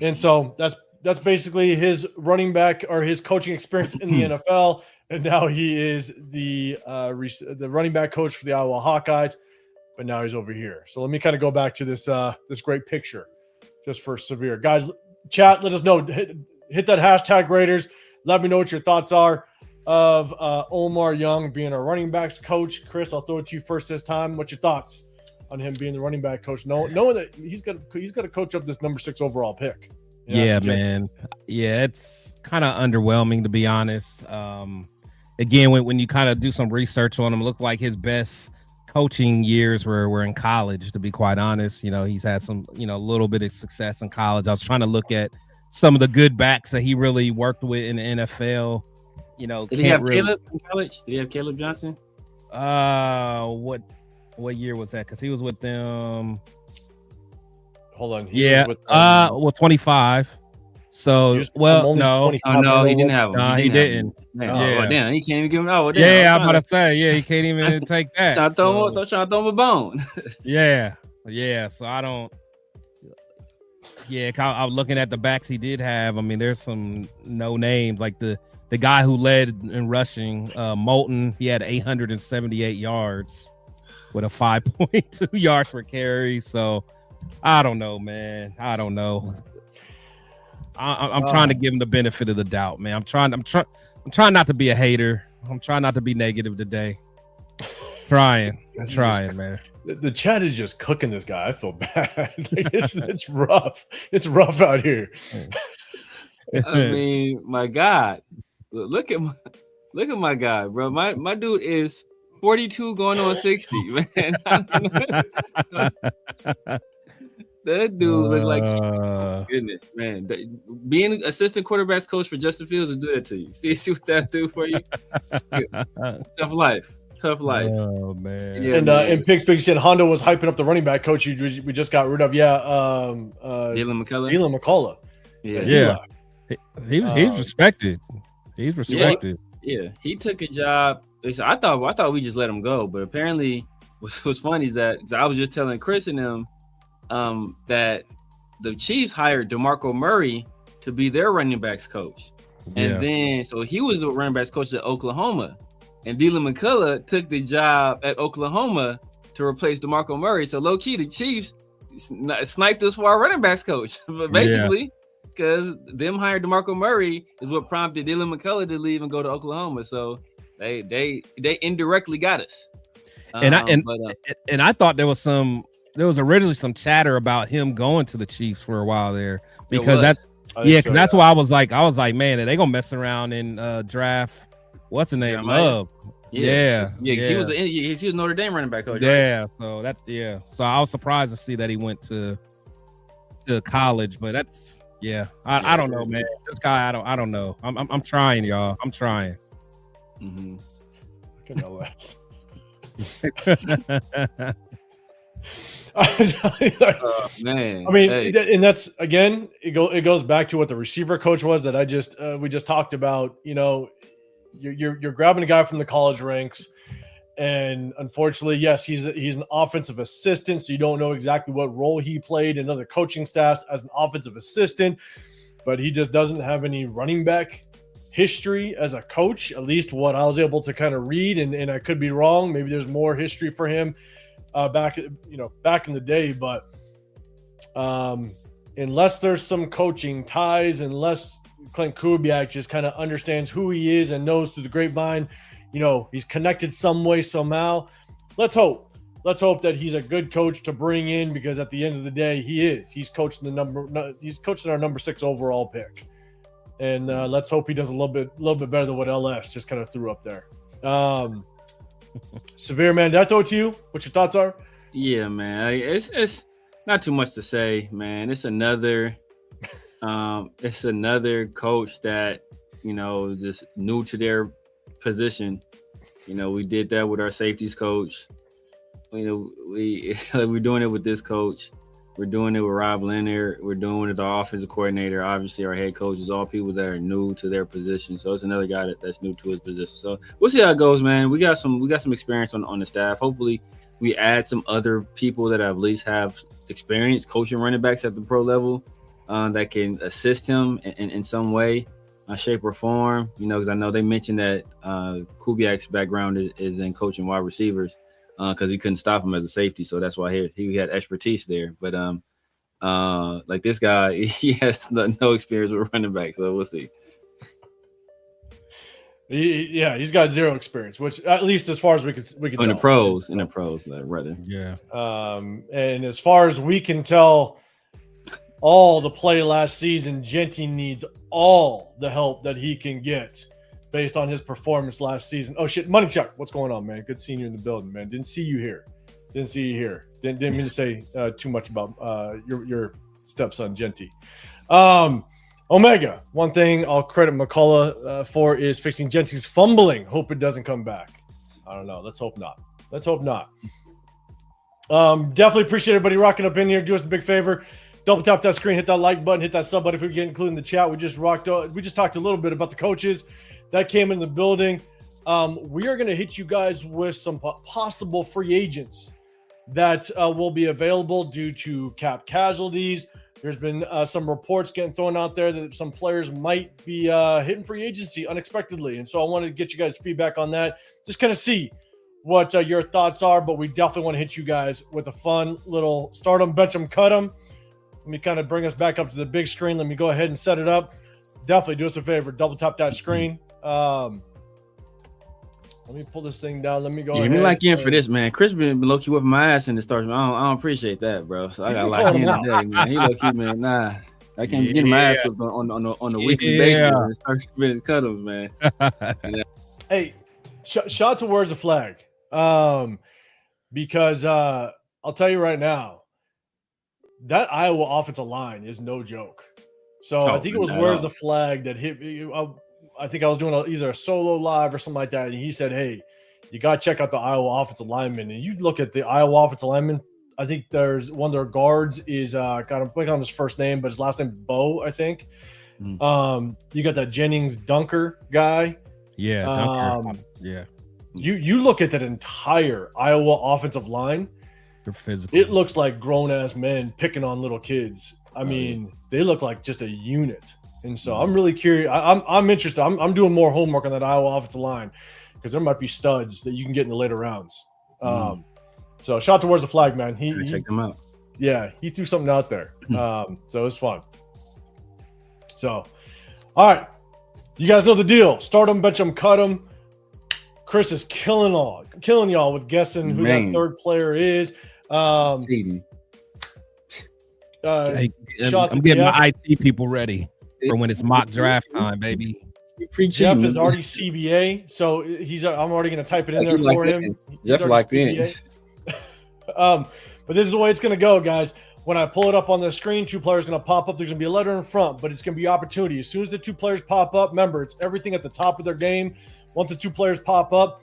And so that's basically his running back or his coaching experience in the NFL. And now he is the running back coach for the Iowa Hawkeyes. But now he's over here. So let me kind of go back to this great picture just for Severe. Guys, chat, let us know. Hit that hashtag Raiders. Let me know what your thoughts are of Omar Young being a running backs coach. Chris, I'll throw it to you first this time. What's your thoughts on him being the running back coach? Knowing that he's got to coach up this number 6 overall pick. Yeah, man. Yeah, it's kind of underwhelming, to be honest. Again, when you kind of do some research on him, it looked like his best coaching years were in college, to be quite honest. You know, he's had some, a little bit of success in college. I was trying to look at some of the good backs that he really worked with in the NFL. Did he have Caleb in college? Did he have Caleb Johnson? What year was that? Because he was with them. Hold on. He was 25. So, no, he didn't have him. No, he didn't. Damn, he can't even give him. I'm about to say, he can't even take that. Trying to throw him a bone. Yeah. So I don't. Yeah, I was looking at the backs he did have. I mean, there's some no names like the guy who led in rushing, Moulton. He had 878 yards with a 5.2 yards per carry. So I don't know, man. I don't know. I'm trying to give him the benefit of the doubt, man. I'm trying not to be a hater. I'm trying not to be negative today. Trying, man. The chat is just cooking this guy. I feel bad. It's rough. It's rough out here. I mean, my God, look at my guy, bro. My dude is 42 going on 60, man. That dude looked like goodness, man. Being assistant quarterbacks coach for Justin Fields will do that to you. See what that do for you? Tough life. Oh man. Yeah, and Pig's said Hondo was hyping up the running back coach we just got rid of. Yeah, Dylan McCullough. Yeah. He's respected. He's respected. Yeah, he took a job. I thought we just let him go, but apparently, what's funny is that I was just telling Chris and them that the Chiefs hired DeMarco Murray to be their running backs coach, and then so he was the running backs coach at Oklahoma, and Dylan McCullough took the job at Oklahoma to replace DeMarco Murray. So low key, the Chiefs sniped us for our running backs coach, but basically. Because them hired DeMarco Murray is what prompted Dylan McCullough to leave and go to Oklahoma. So they indirectly got us. And I thought there was originally some chatter about him going to the Chiefs for a while there because that's why I was like, man, are they gonna mess around and draft what's the name? Love. Yeah. He was Notre Dame running back coach. Yeah. Right? So I was surprised to see that he went to college, but Yeah, I don't know, man. This guy, I don't know. I'm trying, y'all. I'm trying. Mm-hmm. Man, I mean, hey. and that's again, it goes back to what the receiver coach was that we just talked about. You know, you're grabbing a guy from the college ranks, and unfortunately, yes, he's an offensive assistant, so you don't know exactly what role he played in other coaching staffs as an offensive assistant, but he just doesn't have any running back history as a coach, at least what I was able to kind of read, and I could be wrong. Maybe there's more history for him back in the day, but unless there's some coaching ties, unless Clint Kubiak just kind of understands who he is and knows through the grapevine, you know, he's connected some way, somehow. Let's hope that he's a good coach to bring in, because at the end of the day, he's coaching our number 6 overall pick. And let's hope he does a little bit better than what LS just kind of threw up there. Severe, man, did I throw it to you? What your thoughts are? Yeah, man. It's not too much to say, man. It's another coach that, you know, just new to their position. You know, we did that with our safeties coach. You know, we're doing it with this coach. We're doing it with Rob Leonard. We're doing it with our offensive coordinator. Obviously, our head coach is all people that are new to their position. So it's another guy that's new to his position. So we'll see how it goes, man. We got some experience on the staff. Hopefully, we add some other people that at least have experience coaching running backs at the pro level that can assist him in some way, shape, or form. You know, because I know they mentioned that Kubiak's background is in coaching wide receivers. Because he couldn't stop him as a safety, so that's why he had expertise there. But like this guy, he has no experience with running back, so we'll see. He's got zero experience, which at least as far as we can tell. In the pros, rather. Yeah. And as far as we can tell, all the play last season, Genty needs all the help that he can get, based on his performance last season. Oh shit, Money Chuck, what's going on, man? Good seeing you in the building, man. Didn't see you here. Didn't mean to say too much about your stepson Genty. Omega, one thing I'll credit McCullough for is fixing Genty's fumbling. Hope it doesn't come back. I don't know. Let's hope not. Definitely appreciate everybody rocking up in here. Do us a big favor. Double tap that screen, hit that like button, hit that sub button if we get included in the chat. We just talked a little bit about the coaches that came in the building. We are going to hit you guys with some possible free agents that will be available due to cap casualties. There's been some reports getting thrown out there that some players might be hitting free agency unexpectedly. And so I wanted to get you guys feedback on that. Just kind of see what your thoughts are. But we definitely want to hit you guys with a fun little start them, bench them, cut them. Let me kind of bring us back up to the big screen. Let me go ahead and set it up. Definitely do us a favor. Double tap that screen. Let me pull this thing down. Let me go ahead. You like in for this, man. Chris been low-key whipping my ass in the start. I don't appreciate that, bro. So I got like in today, man. He low-key, man. Nah. I can't get my ass whipped on a weekly basis. And start getting cut him, man. Hey, shout to Where's the Flag? Because I'll tell you right now, that Iowa offensive line is no joke. So I think it was Where's the Flag that hit me. I think I was doing either a solo live or something like that. And he said, hey, you got to check out the Iowa offensive lineman. And you look at the Iowa offensive lineman, I think there's one of their guards is got him blank on his first name, but his last name is Bo, I think. You got that Jennings Dunker guy. Yeah. Dunker. Yeah. You look at that entire Iowa offensive line. They're physical. It looks like grown-ass men picking on little kids. I mean, they look like just a unit. And so I'm really curious. I'm interested. I'm doing more homework on that Iowa offensive line because there might be studs that you can get in the later rounds. So shout out to Where's the Flag, man. He check them out. Yeah, he threw something out there. So it was fun. So, all right. You guys know the deal. Start them, bench them, cut them. Chris is killing y'all with guessing who that third player is. I'm getting my IT people ready for when it's mock draft time, baby. Jeff is already CBA, so I'm already going to type it in there for him. Just like that. But this is the way it's going to go, guys. When I pull it up on the screen, 2 players going to pop up. There's going to be a letter in front, but it's going to be opportunity. As soon as the 2 players pop up, remember, it's everything at the top of their game. Once the 2 players pop up,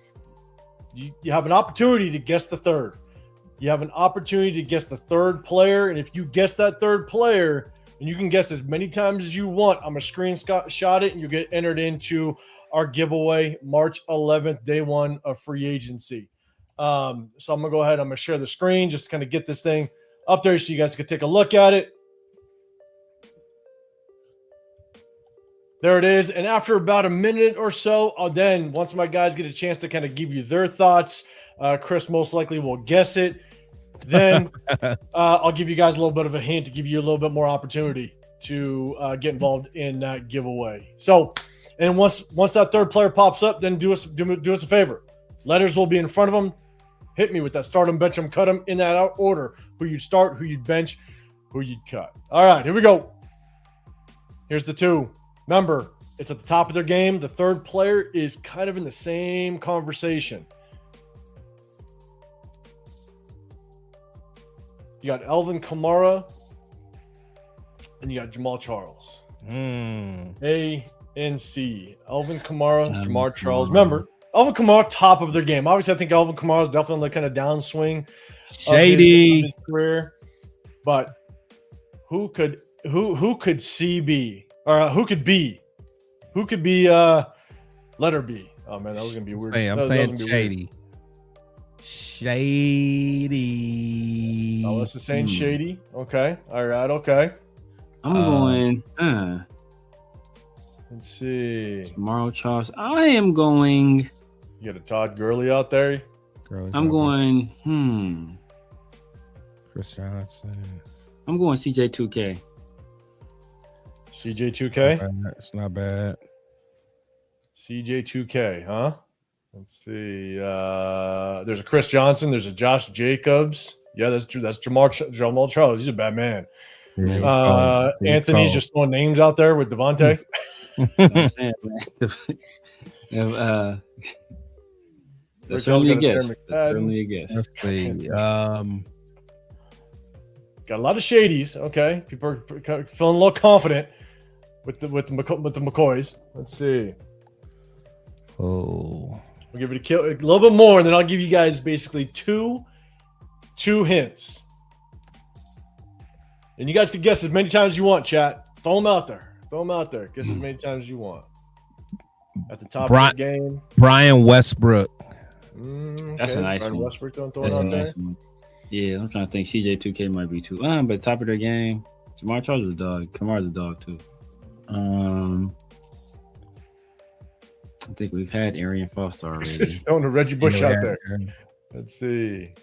you have an opportunity to guess the third. You have an opportunity to guess the third player, and if you guess that third player, and you can guess as many times as you want, I'm going to screenshot it, and you'll get entered into our giveaway March 11th, day 1 of free agency. So I'm going to go ahead. I'm going to share the screen just to kind of get this thing up there so you guys can take a look at it. There it is. And after about a minute or so, then once my guys get a chance to kind of give you their thoughts, Chris most likely will guess it. Then I'll give you guys a little bit of a hint to give you a little bit more opportunity to get involved in that giveaway. So, and once that third player pops up, then do us a favor. Letters will be in front of them. Hit me with that. Start them, bench them, cut them in that order. Who you'd start, who you'd bench, who you'd cut. All right, here we go. Here's the 2. Remember, it's at the top of their game. The third player is kind of in the same conversation. You got Alvin Kamara and you got Jamal Charles. A and C. Alvin Kamara, Jamar Charles. Remember, Alvin Kamara, top of their game. Obviously, I think Alvin Kamara is definitely on the kind of downswing Shady of his career. But who could C be? Or who could B? Who could be letter B? Oh man, that was gonna be weird. I'm saying shady. Shady. Oh, this is saying shady. Okay. All right. Okay. I'm going. Let's see. Tomorrow, Charles. I am going. You got a Todd Gurley out there. I'm going. Chris Johnson. I'm going CJ2K. CJ2K. It's not bad. CJ2K, huh? Let's see. There's a Chris Johnson. There's a Josh Jacobs. Yeah, that's true. That's Jamal Charles. He's a bad man. Yeah, Anthony's just throwing names out there with Devontae. That's certainly a guess. Let's see. Got a lot of shadies. Okay, people are feeling a little confident with the McCoys. Let's see. Oh, We'll give it a little bit more, and then I'll give you guys basically two hints. And you guys can guess as many times as you want, chat. Throw them out there. Guess as many times as you want. At the top of the game. Brian Westbrook. That's a nice Brian one. Westbrook That's a nice one. Yeah, I'm trying to think. CJ2K might be too. But top of their game. Jamar Charles is a dog. Kamara's a dog too. I think we've had Arian Foster already. Just throwing a Reggie Bush out there. Let's see.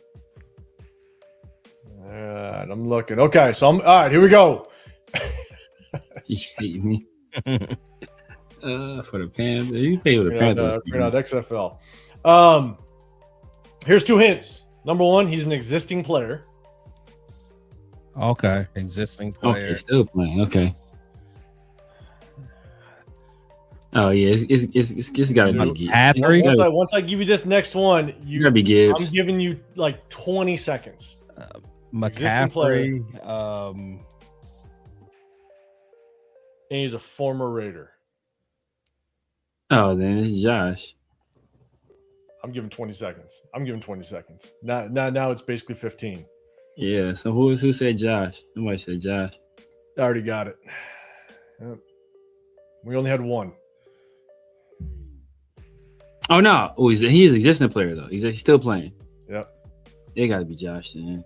All right, I'm looking. Okay, so all right, here we go. You hate me. For the Panthers. You pay with the Panthers. XFL. Here's two hints. Number one, he's an existing player. Okay, existing player. Okay, still playing. Okay. Oh yeah, it's got to be Gibbs. Once I give you this next one, you gotta be Gibbs. I'm giving you like 20 seconds. McCaffrey. And he's a former Raider. Oh, then it's Josh. I'm giving 20 seconds. Now it's basically 15. Yeah. So who said Josh? Somebody said Josh. I already got it. Yep. We only had one. Oh no! Oh, he's an existing player though. He's still playing. Yep. It got to be Josh then.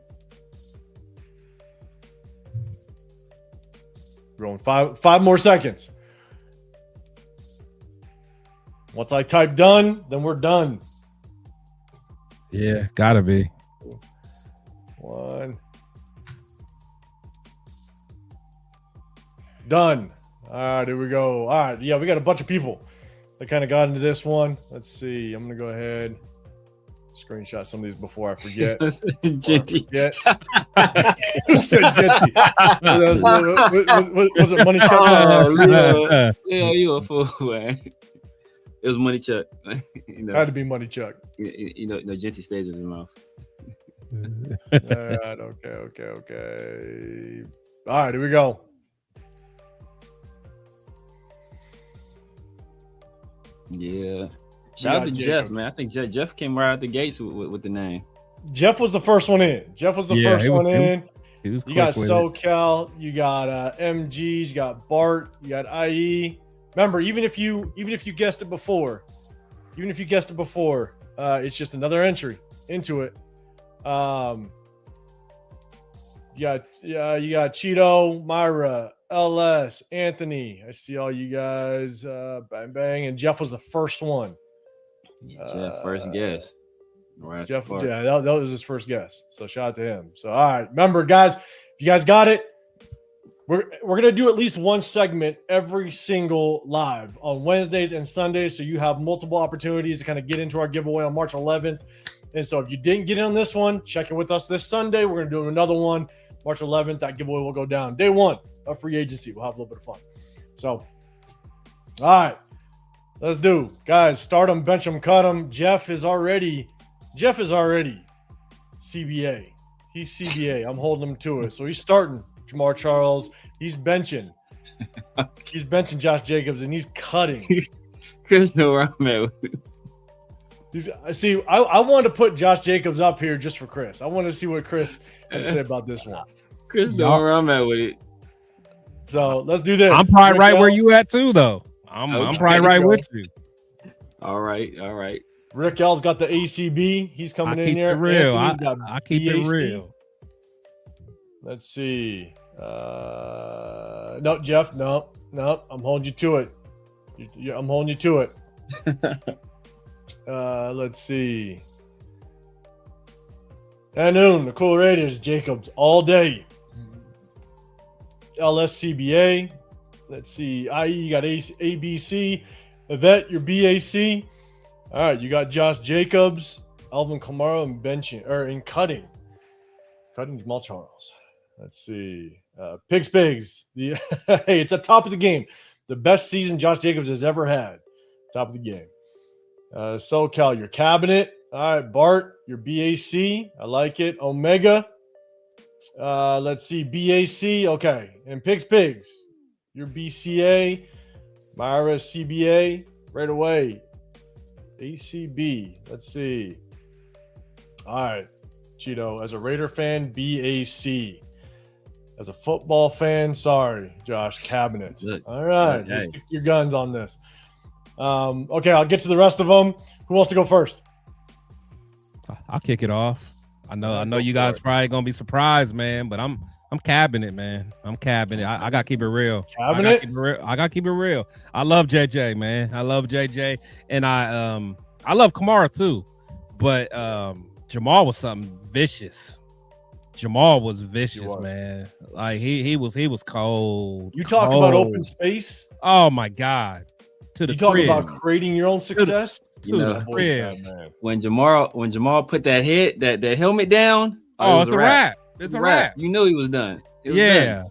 Rolling five more seconds. Once I type done, then we're done. Yeah, gotta be. 1. Done. All right, here we go. All right, yeah, we got a bunch of people that kind of got into this one. Let's see. I'm gonna go ahead, screenshot some of these before I forget. Genty. Who said Genty? Was it Money Chuck? Oh, yeah, you a fool, man. It was Money Chuck. Had to be Money Chuck. You know, Genty stays in his mouth. right. Okay. All right, here we go. Yeah. Shout out to Jeff, man. I think Jeff came right out the gates with the name. Jeff was the first one in. He was You got SoCal, you got MGs, you got Bart, you got IE. Remember, even if you guessed it before, it's just another entry into it. You got Cheeto, Myra, LS, Anthony. I see all you guys. Bang bang, and Jeff was the first one. Jeff, first guess. Right, Jeff, yeah, that was his first guess. So shout out to him. So all right, remember, guys, if you guys got it, we're gonna do at least one segment every single live on Wednesdays and Sundays. So you have multiple opportunities to kind of get into our giveaway on March 11th. And so if you didn't get in on this one, check in with us this Sunday. We're gonna do another one March 11th. That giveaway will go down day one of free agency. We'll have a little bit of fun. So, all right, let's do, guys. Start them, bench them, cut them. Jeff is already CBA. He's CBA. I'm holding him to it. So he's starting Jamar Charles. He's benching. He's benching Josh Jacobs, and he's cutting. Chris, know where I'm at. See, I wanted to put Josh Jacobs up here just for Chris. I wanted to see what Chris had to say about this one. Chris, know where I'm at with it. So let's do this. I'm probably right where you at too, though. I'm probably right with you. All right. Rick L's got the ACB. He's coming in here. I keep it real. Let's see. No, Jeff. No. I'm holding you to it. I'm holding you to it. Let's see. At noon, the Cool Raiders, Jacobs all day. LSCBA. Let's see. IE, you got ABC. Yvette, your BAC. All right, you got Josh Jacobs, Alvin Kamara, and benching or cutting Jamal Charles. Let's see. Pigs. Hey, it's at top of the game. The best season Josh Jacobs has ever had. Top of the game. SoCal, your cabinet. All right, Bart, your BAC. I like it. Omega. Let's see. BAC. Okay. And Pigs. Your BCA. Myra, CBA. Right away. ACB. Let's see. All right. Cheeto, as a Raider fan, BAC. As a football fan, sorry, Josh, cabinet. All right. Let's stick your guns on this. Okay, I'll get to the rest of them. Who wants to go first? I'll kick it off. I know you guys probably gonna be surprised, man, but I'm cabinet, man. I'm cabinet. I gotta keep it real. Cabinet? I gotta keep it real. I love JJ, man. I love JJ, and I love Kamara too, but Jamal was something vicious. Jamal was vicious, man. Like he was cold. You talk about open space. Oh my God. To the you talk crib. About creating your own success. When Jamal put that helmet down, it's a wrap. It's a wrap. You knew he was done. Done.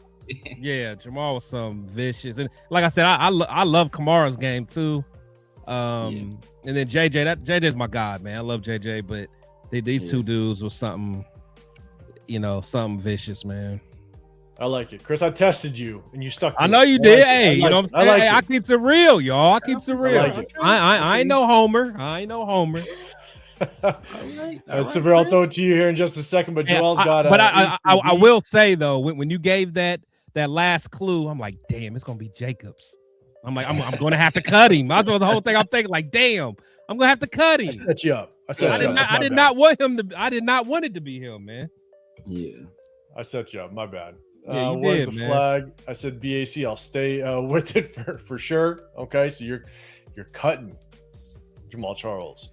Yeah. Jamal was some vicious, and like I said, I love Kamara's game too. And then JJ's my god, man. I love JJ, but these two dudes was something, something vicious, man. I like it, Chris. I tested you, and you stuck to I know you did. Hey, you know what I'm saying? I keeps it real, y'all. I keeps it real. I ain't no homer. All right, Severe, I'll throw it to you here in just a second. But Joel's got. But I will say though, when you gave that last clue, I'm like, damn, it's gonna be Jacobs. I'm like, I'm gonna have to cut him. I was the whole thing. I'm thinking like, damn, I'm gonna have to cut him. I set you up. I did not want him to. I did not want it to be him, man. Yeah, I set you up. My bad. Yeah, where's the flag? I said BAC. I'll stay with it for sure. Okay, so you're cutting Jamal Charles.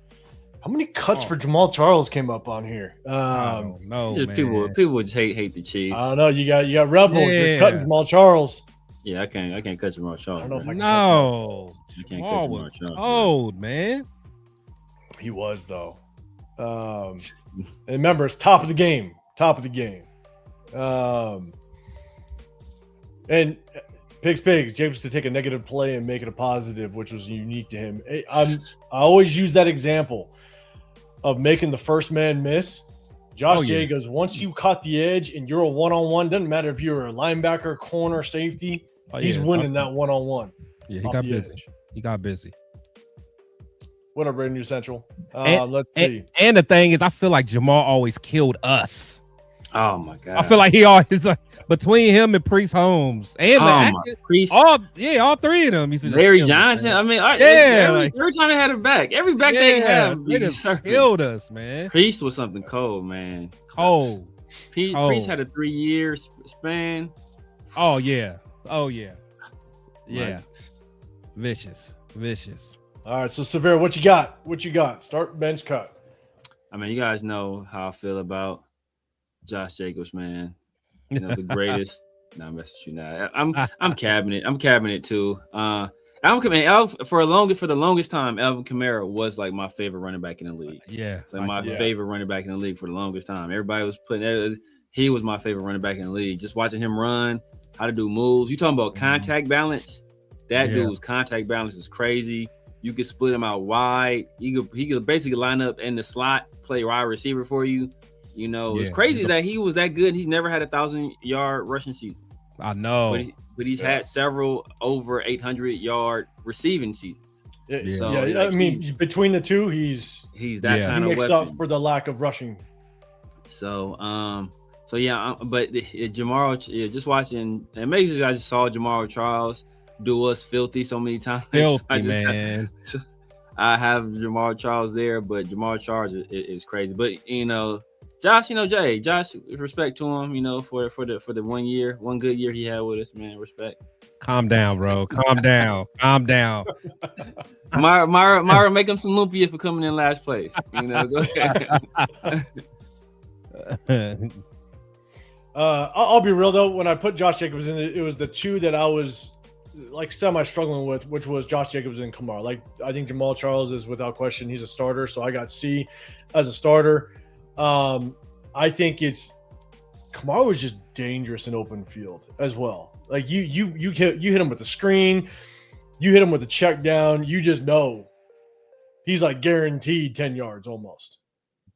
How many cuts for Jamal Charles came up on here? No, man. People just hate the Chiefs. I don't know. You got Rebel. Yeah. You're cutting Jamal Charles. Yeah, I can't cut Jamal Charles. I don't know if I can You can't cut Jamal Charles. Old man. He was though. And remember, it's top of the game. And Pigs, James to take a negative play and make it a positive, which was unique to him. I always use that example of making the first man miss Josh Jacobs, once you caught the edge and you're a one-on-one, doesn't matter if you're a linebacker, corner, safety, he's winning that one-on-one. Yeah, he got busy. He got busy. What up, Raider News Central? Let's see. And the thing is, I feel like Jamal always killed us. Oh my god! I feel like he always between him and Priest Holmes and Priest. All three of them. Larry Johnson. I mean, every time they had a back, every back they have, they just killed us, man. Priest was something cold, man. Cold. Priest had a 3-year span. Oh yeah. Vicious. All right, so Severe, what you got? Start, bench, cut. I mean, you guys know how I feel about Josh Jacobs, man. You know, the greatest. No, I'm messing with you now. I'm cabinet. I'm cabinet too. For the longest time, Alvin Kamara was like my favorite running back in the league. Yeah, it's like my favorite running back in the league for the longest time. Everybody was he was my favorite running back in the league. Just watching him run, how to do moves. You talking about contact balance? That dude's contact balance is crazy. You could split him out wide. He could basically line up in the slot, play wide receiver for you. You know, it's crazy that he was that good. He's never had 1,000-yard rushing season. I know, but he's had several over 800-yard receiving seasons. I mean, between the two, he's that kind of makes weapon. up for the lack of rushing. So, but Jamar, just watching, it makes I just saw Jamar Charles do us filthy so many times. Man. I have Jamar Charles there, but Jamar Charles is crazy. But you know, Josh, Josh, respect to him, you know, for the 1 year, one good year he had with us, man. Respect. Calm down, bro. Calm down. Myra, make him some lumpia for coming in last place. You know, go ahead. I'll be real though. When I put Josh Jacobs in, it was the two that I was like semi struggling with, which was Josh Jacobs and Kamara. Like, I think Jamal Charles is without question, he's a starter. So I got C as a starter. I think Kamara was just dangerous in open field as well. Like you hit him with the screen, you hit him with the check down. You just know he's like guaranteed 10 yards almost.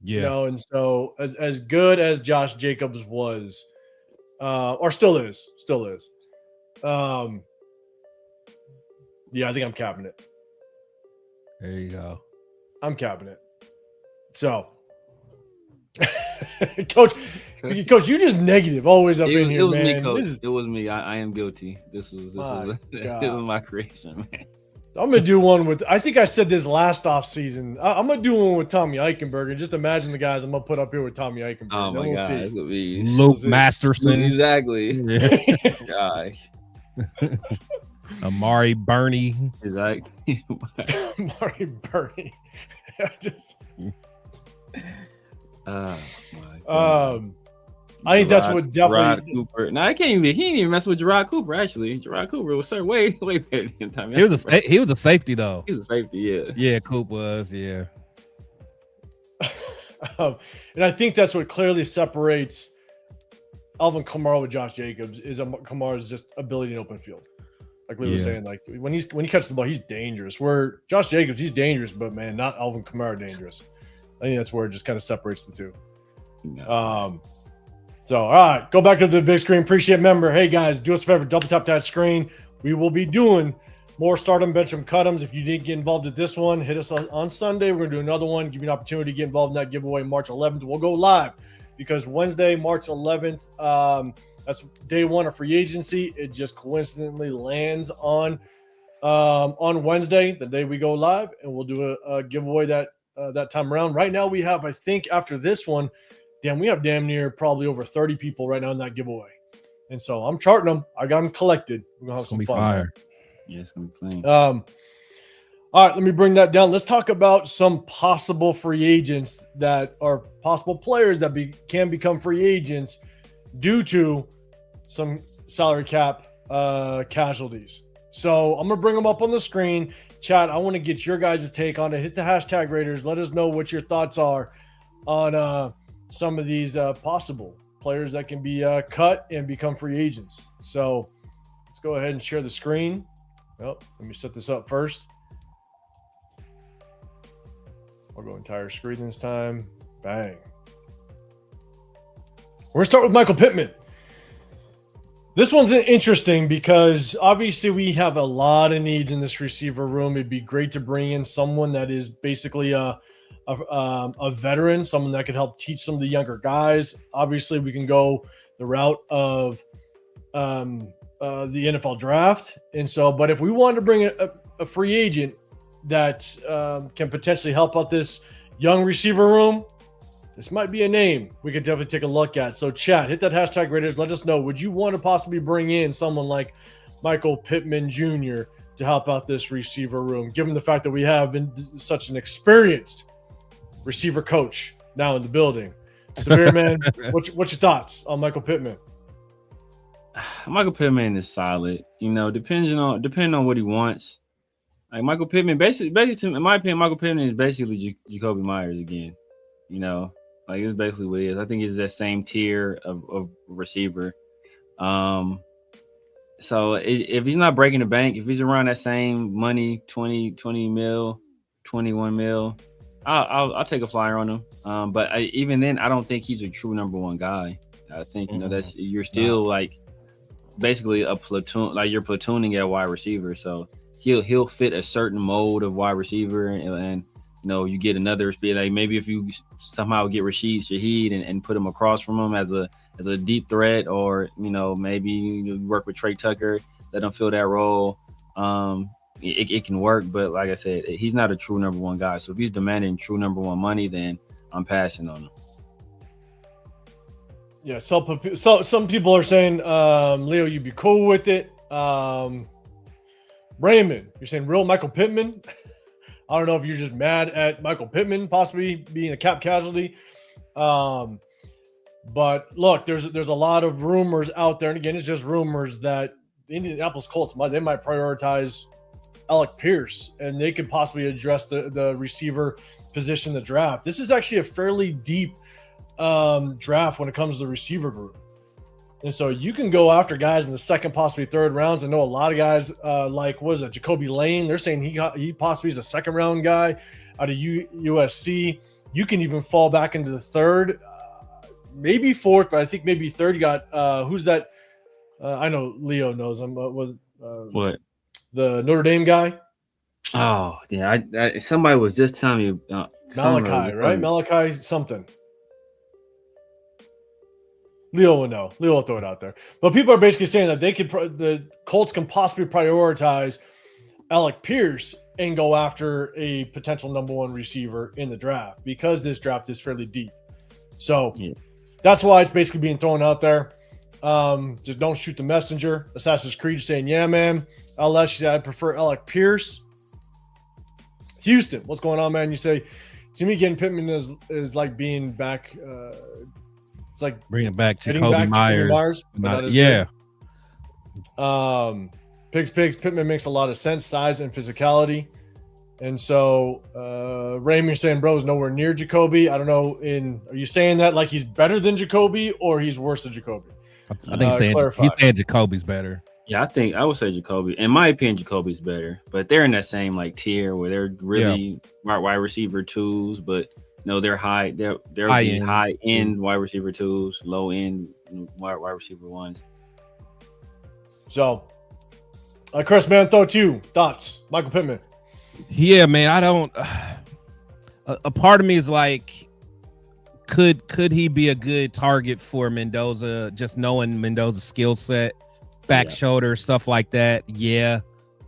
Yeah. You know, and so as good as Josh Jacobs was, or still is. Yeah, I think I'm cabinet. There you go. I'm cabinet. So, Coach, you just negative always up in here, it was man. Me, Coach. It was me. I am guilty. This was my creation, man. I'm gonna do one with. I think I said this last off season. I'm gonna do one with Tommy Eichenberg. Just imagine the guys I'm gonna put up here with Tommy Eichenberg. Oh my God, it's gonna be Luke Masterson. Exactly. Gosh. Amari Burney. Exactly. Amari Burney. I think that's what definitely. Gerard Cooper. No, he didn't even mess with Gerard Cooper. Actually, Gerard Cooper was way better than Tommy. He was a safety though. He was a safety, yeah. Yeah, Cooper was, yeah. And I think that's what clearly separates Alvin Kamara with Josh Jacobs is Kamara's just ability in open field. Like we were saying, like when he catches the ball, he's dangerous. Where Josh Jacobs, he's dangerous, but man, not Alvin Kamara dangerous. I think that's where it just kind of separates the two. No. So, all right, go back to the big screen. Appreciate member. Hey, guys, do us a favor, double tap that screen. We will be doing more stardom, benchum, cut'ems. If you didn't get involved with this one, hit us on Sunday. We're going to do another one, give you an opportunity to get involved in that giveaway March 11th. We'll go live because Wednesday, March 11th, that's day one of free agency. It just coincidentally lands on Wednesday, the day we go live, and we'll do a giveaway that time around. Right now, we have, I think, after this one, we have damn near probably over 30 people right now in that giveaway. And so I'm charting them. I got them collected. We're going to have some fun. Fire. Yeah, it's going to be clean. All right, let me bring that down. Let's talk about some possible free agents that are possible players that can become free agents due to some salary cap casualties. So I'm going to bring them up on the screen. Chat, I want to get your guys' take on it. Hit the hashtag Raiders. Let us know what your thoughts are on some of these possible players that can be cut and become free agents. So let's go ahead and share the screen. Oh, let me set this up first. I'll go entire screen this time. Bang. We're going to start with Michael Pittman. This one's interesting because obviously we have a lot of needs in this receiver room. It'd be great to bring in someone that is basically a veteran, someone that could help teach some of the younger guys. Obviously, we can go the route of the NFL draft. And so, but if we wanted to bring a free agent that can potentially help out this young receiver room, this might be a name we could definitely take a look at. So chat, hit that hashtag Raiders. Let us know. Would you want to possibly bring in someone like Michael Pittman Jr. to help out this receiver room, given the fact that we have such an experienced receiver coach now in the building? Severe man, what's your thoughts on Michael Pittman? Michael Pittman is solid. Depending on what he wants. Like Michael Pittman, basically, in my opinion, Michael Pittman is basically Jacoby Myers again. Like it's basically what it is. I think it's that same tier of receiver. So if he's not breaking the bank, if he's around that same money, 20 mil, 21 mil, I'll take a flyer on him. But even then, I don't think he's a true number one guy. I think that's you're still like basically a platoon, like you're platooning at wide receiver. So he'll fit a certain mold of wide receiver, and you get another speed. Like maybe if you somehow get Rashid Shaheed and put him across from him as a deep threat, or maybe you work with Trey Tucker, let him fill that role. It can work, but like I said, he's not a true number one guy. So if he's demanding true number one money, then I'm passing on him. Yeah, so some people are saying, Leo, you'd be cool with it. Raymond, you're saying real Michael Pittman. I don't know if you're just mad at Michael Pittman possibly being a cap casualty. But look, there's a lot of rumors out there, and again, it's just rumors that the Indianapolis Colts might prioritize Alec Pierce, and they could possibly address the receiver position in the draft. This is actually a fairly deep draft when it comes to the receiver group. And so you can go after guys in the second, possibly third rounds. I know a lot of guys like, what is it, Jacoby Lane? They're saying he possibly is a second round guy out of USC. You can even fall back into the third, maybe fourth, but I think maybe third. You got who's that? I know Leo knows him. What? The Notre Dame guy? Oh, yeah. Somebody was just telling me. Malachi, right? Malachi something. Leo will know. Leo will throw it out there. But people are basically saying that the Colts can possibly prioritize Alec Pierce and go after a potential number one receiver in the draft because this draft is fairly deep. So that's why it's basically being thrown out there. Just don't shoot the messenger. Assassin's Creed saying, yeah, man. LS, she said, I prefer Alec Pierce. Houston, what's going on, man? You say, to me, getting Pittman is like being back. It's like bringing back Jacoby Myers. Yeah. Pigs. Pittman makes a lot of sense, size and physicality. And so Raymond, you're saying bro is nowhere near Jacoby. I don't know. Are you saying that like he's better than Jacoby or he's worse than Jacoby? I think he's saying Jacoby's better. Yeah, I would say Jacoby. In my opinion, Jacoby's better, but they're in that same like tier where they're really wide receiver twos, but they're high. They're high end wide receiver twos, low end wide receiver ones. So, Chris, man, thoughts, Michael Pittman. Yeah, man, I don't. A part of me is like, could he be a good target for Mendoza? Just knowing Mendoza's skill set, back shoulder, stuff like that. Yeah,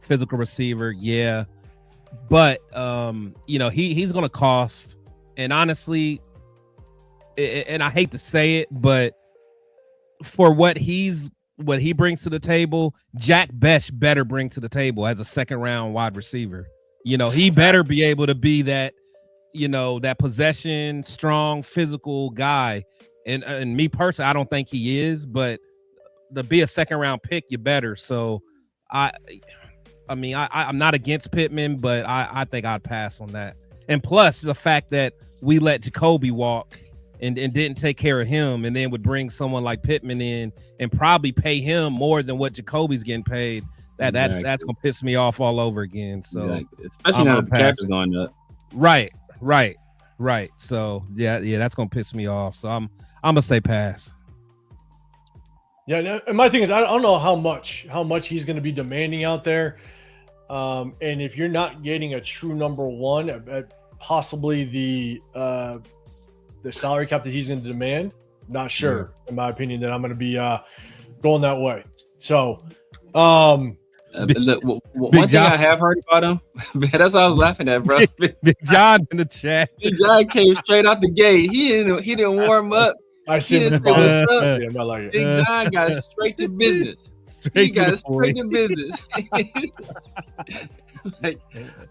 physical receiver. Yeah, but he's gonna cost. And honestly, and I hate to say it, but for what he brings to the table, Jack Bech better bring to the table as a second round wide receiver. He better be able to be that, that possession, strong, physical guy. And me personally, I don't think he is, but to be a second round pick, you better. So I'm not against Pittman, but I think I'd pass on that. And plus the fact that we let Jacoby walk and didn't take care of him, and then would bring someone like Pittman in and probably pay him more than what Jacoby's getting paid. That's gonna piss me off all over again. So especially now the cap is going up. Right. So yeah, that's gonna piss me off. So I'm gonna say pass. Yeah, no, and my thing is, I don't know how much he's going to be demanding out there, and if you're not getting a true number one, at possibly the salary cap that he's going to demand, not sure, in my opinion, that I'm going to be going that way. So, look, one thing I have heard about him, that's what I was laughing at, bro. Big John in the chat. Big John came straight out the gate. He didn't warm up. I see him. Big John got straight to business. He got straight to business. Like,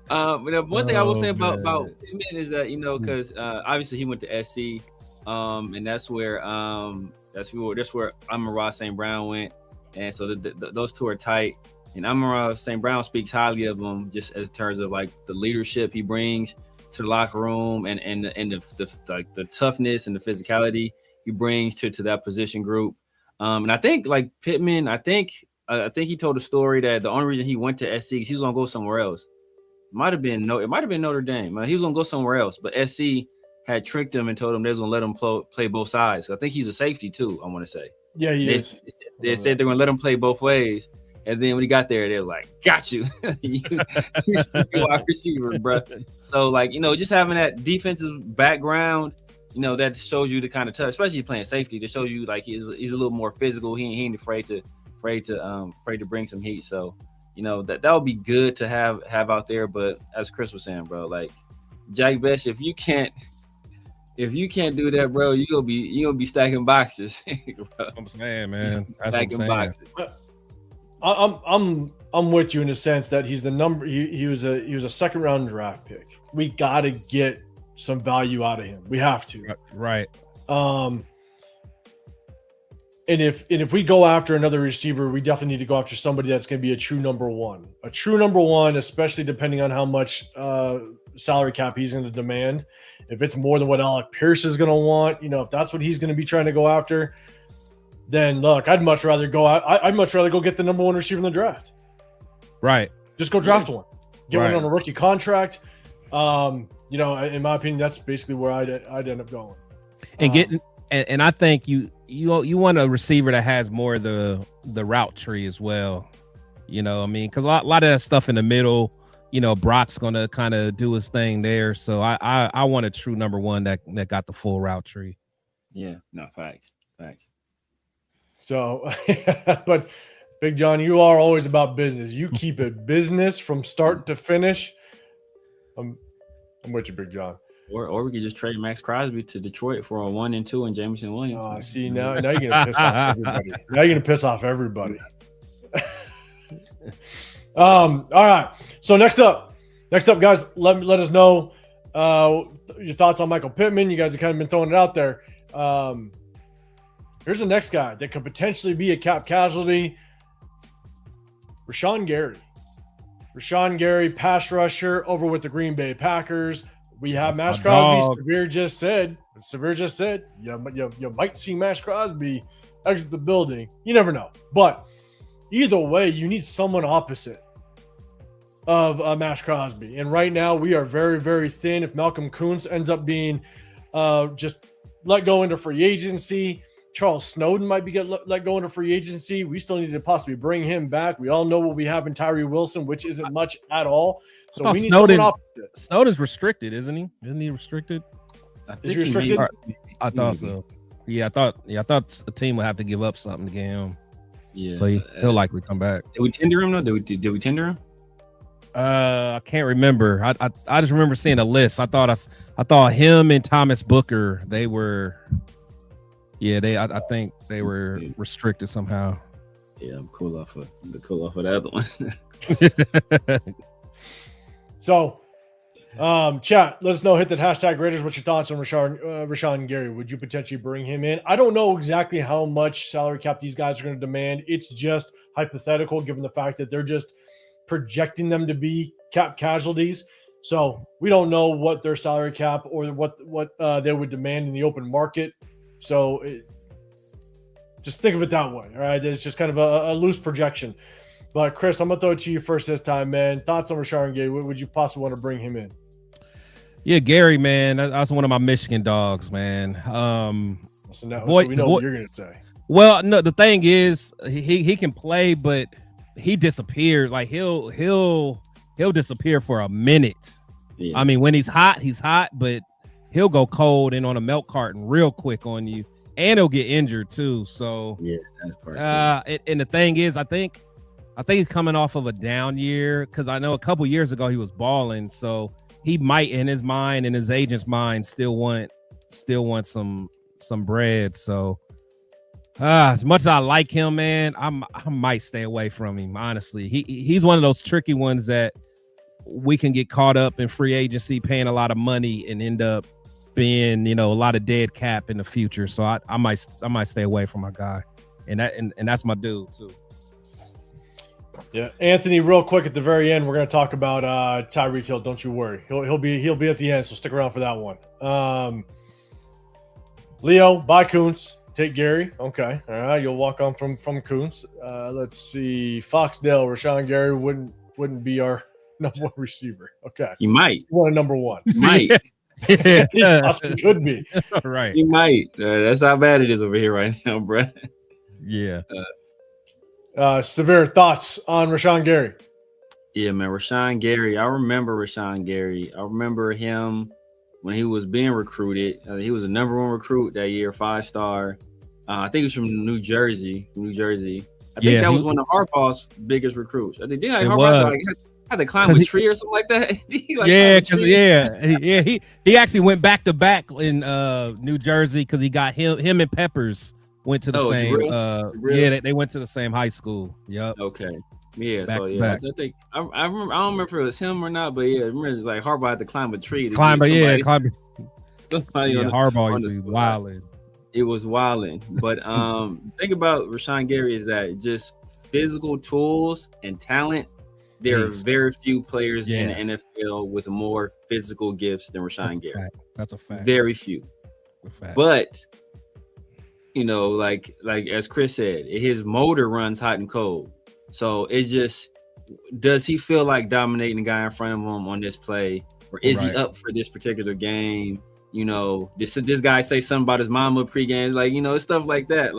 but one thing I will say about Pittman is that, you know, because obviously he went to SC, and that's where Amon-Ra St. Brown went, and so those two are tight. And Amon-Ra St. Brown speaks highly of him, just in terms of like the leadership he brings to the locker room, and the toughness and the physicality he brings to that position group. And I think like Pittman, I think he told a story that the only reason he went to SC is he was gonna go somewhere else. It might have been Notre Dame. He was gonna go somewhere else, but SC had tricked him and told him they was gonna let him play both sides. So I think he's a safety too, I want to say. Yeah, he is. They said they're gonna let him play both ways. And then when he got there, they were like, got you. you wide receiver, bro. So, like, you know, just having that defensive background, you know, that shows you the kind of tough, especially playing safety, that shows you like he's a little more physical. He ain't afraid to bring some heat. So, you know, that would be good to have out there. But as Chris was saying, bro, like Jack Best, if you can't do that, bro, you gonna be stacking boxes. I'm saying, man, stacking boxes. I'm with you in the sense that he's the number. He was a second round draft pick. We got to get some value out of him. We have to. Right. And if we go after another receiver, we definitely need to go after somebody that's going to be a true number one. A true number one, especially depending on how much salary cap he's going to demand. If it's more than what Alec Pierce is going to want, you know, if that's what he's going to be trying to go after, then look, I'd much rather go get the number one receiver in the draft. Right. Just go draft one. Get one on a rookie contract. You know, in my opinion, that's basically where I'd end up going. And and I think you want a receiver that has more of the route tree as well. You know, I mean, because a lot of that stuff in the middle, you know, Brock's gonna kind of do his thing there. So I want a true number one that got the full route tree. Yeah, no, facts. So, but Big John, you are always about business. You keep it business from start to finish. I'm with you, Big John. Or we could just trade maxxcrosby to Detroit for a 1 and 2 and Jameson Williams. Oh, see, now you're gonna piss off everybody. Now you're gonna piss off everybody. All right. So next up, guys, let us know your thoughts on Michael Pittman. You guys have kind of been throwing it out there. Here's the next guy that could potentially be a cap casualty. Rashan Gary, pass rusher over with the Green Bay Packers. We have maxxcrosby. Severe just said, you might see maxxcrosby exit the building. You never know. But either way, you need someone opposite of maxxcrosby. And right now, we are very, very thin. If Malcolm Kuntz ends up being just let go into free agency, Charles Snowden might be let go into free agency. We still need to possibly bring him back. We all know what we have in Tyree Wilson, which isn't much at all. So we need someone opposite. Snowden's restricted, isn't he? Isn't he restricted? Is he restricted? I thought so. Yeah, I thought the team would have to give up something to get him. Yeah. So he'll likely come back. Did we tender him though? Did we tender him? I can't remember. I just remember seeing a list. I thought him and Thomas Booker, they were. Yeah, I think they were restricted somehow. Yeah, I'm cool off of that one. So, chat, let us know. Hit that hashtag Raiders. What's your thoughts on Rashan Gary? Would you potentially bring him in? I don't know exactly how much salary cap these guys are going to demand. It's just hypothetical, given the fact that they're just projecting them to be cap casualties. So we don't know what their salary cap or what they would demand in the open market. So just think of it that way. All right. It's just kind of a loose projection. But Chris, I'm going to throw it to you first this time, man. Thoughts on Rashan Gary? Would you possibly want to bring him in? Yeah, Gary, man. That's one of my Michigan dogs, man. So we know what you're going to say. Well, no, the thing is, he can play, but he disappears. Like he'll disappear for a minute. Yeah. I mean, when he's hot, but he'll go cold and on a milk carton real quick on you, and he'll get injured too. So yeah, that's part and the thing is, I think he's coming off of a down year because I know a couple years ago he was balling, so he might, in his mind and his agent's mind, still want some bread. So as much as I like him, man, I might stay away from him. Honestly, he's one of those tricky ones that we can get caught up in free agency, paying a lot of money, and end up being, a lot of dead cap in the future. So I might stay away from my guy, and that's my dude too. Yeah, Anthony, real quick at the very end, we're going to talk about Tyreek Hill. Don't you worry, he'll be at the end, so stick around for that one. Leo, bye Coons. Take Gary. Okay, all right, you'll walk on from Coons. Let's see, Foxdale, Rashan Gary wouldn't be our number one receiver. Okay, he might. You want a number one? He might. He possibly could be. Right. He might. That's how bad it is over here right now, bro. Yeah. Severe thoughts on Rashan Gary? Yeah, man, Rashan Gary. I remember Rashan Gary. I remember him when he was being recruited. He was a number one recruit that year, 5-star. I think he was from New Jersey. I think that was one of Harbaugh's biggest recruits. I think Harbaugh had to climb a tree or something like that. He actually went back to back in New Jersey because he got him and Peppers went to the same. Jabril? They went to the same high school. Yep. Okay. Yeah. Back so to yeah, back. I think I remember. I don't remember if it was him or not, but yeah, I remember like Harbaugh had to climb a tree. Harbaugh on used to be wilding. It was wilding. But the thing about Rashan Gary is that just physical tools and talent. There are very few players in the NFL with more physical gifts than Rashan Gary. That's a fact. Very few. But like as Chris said, his motor runs hot and cold. So it just, does he feel like dominating the guy in front of him on this play, or is he up for this particular game? This guy say something about his mama pregame, like it's stuff like that,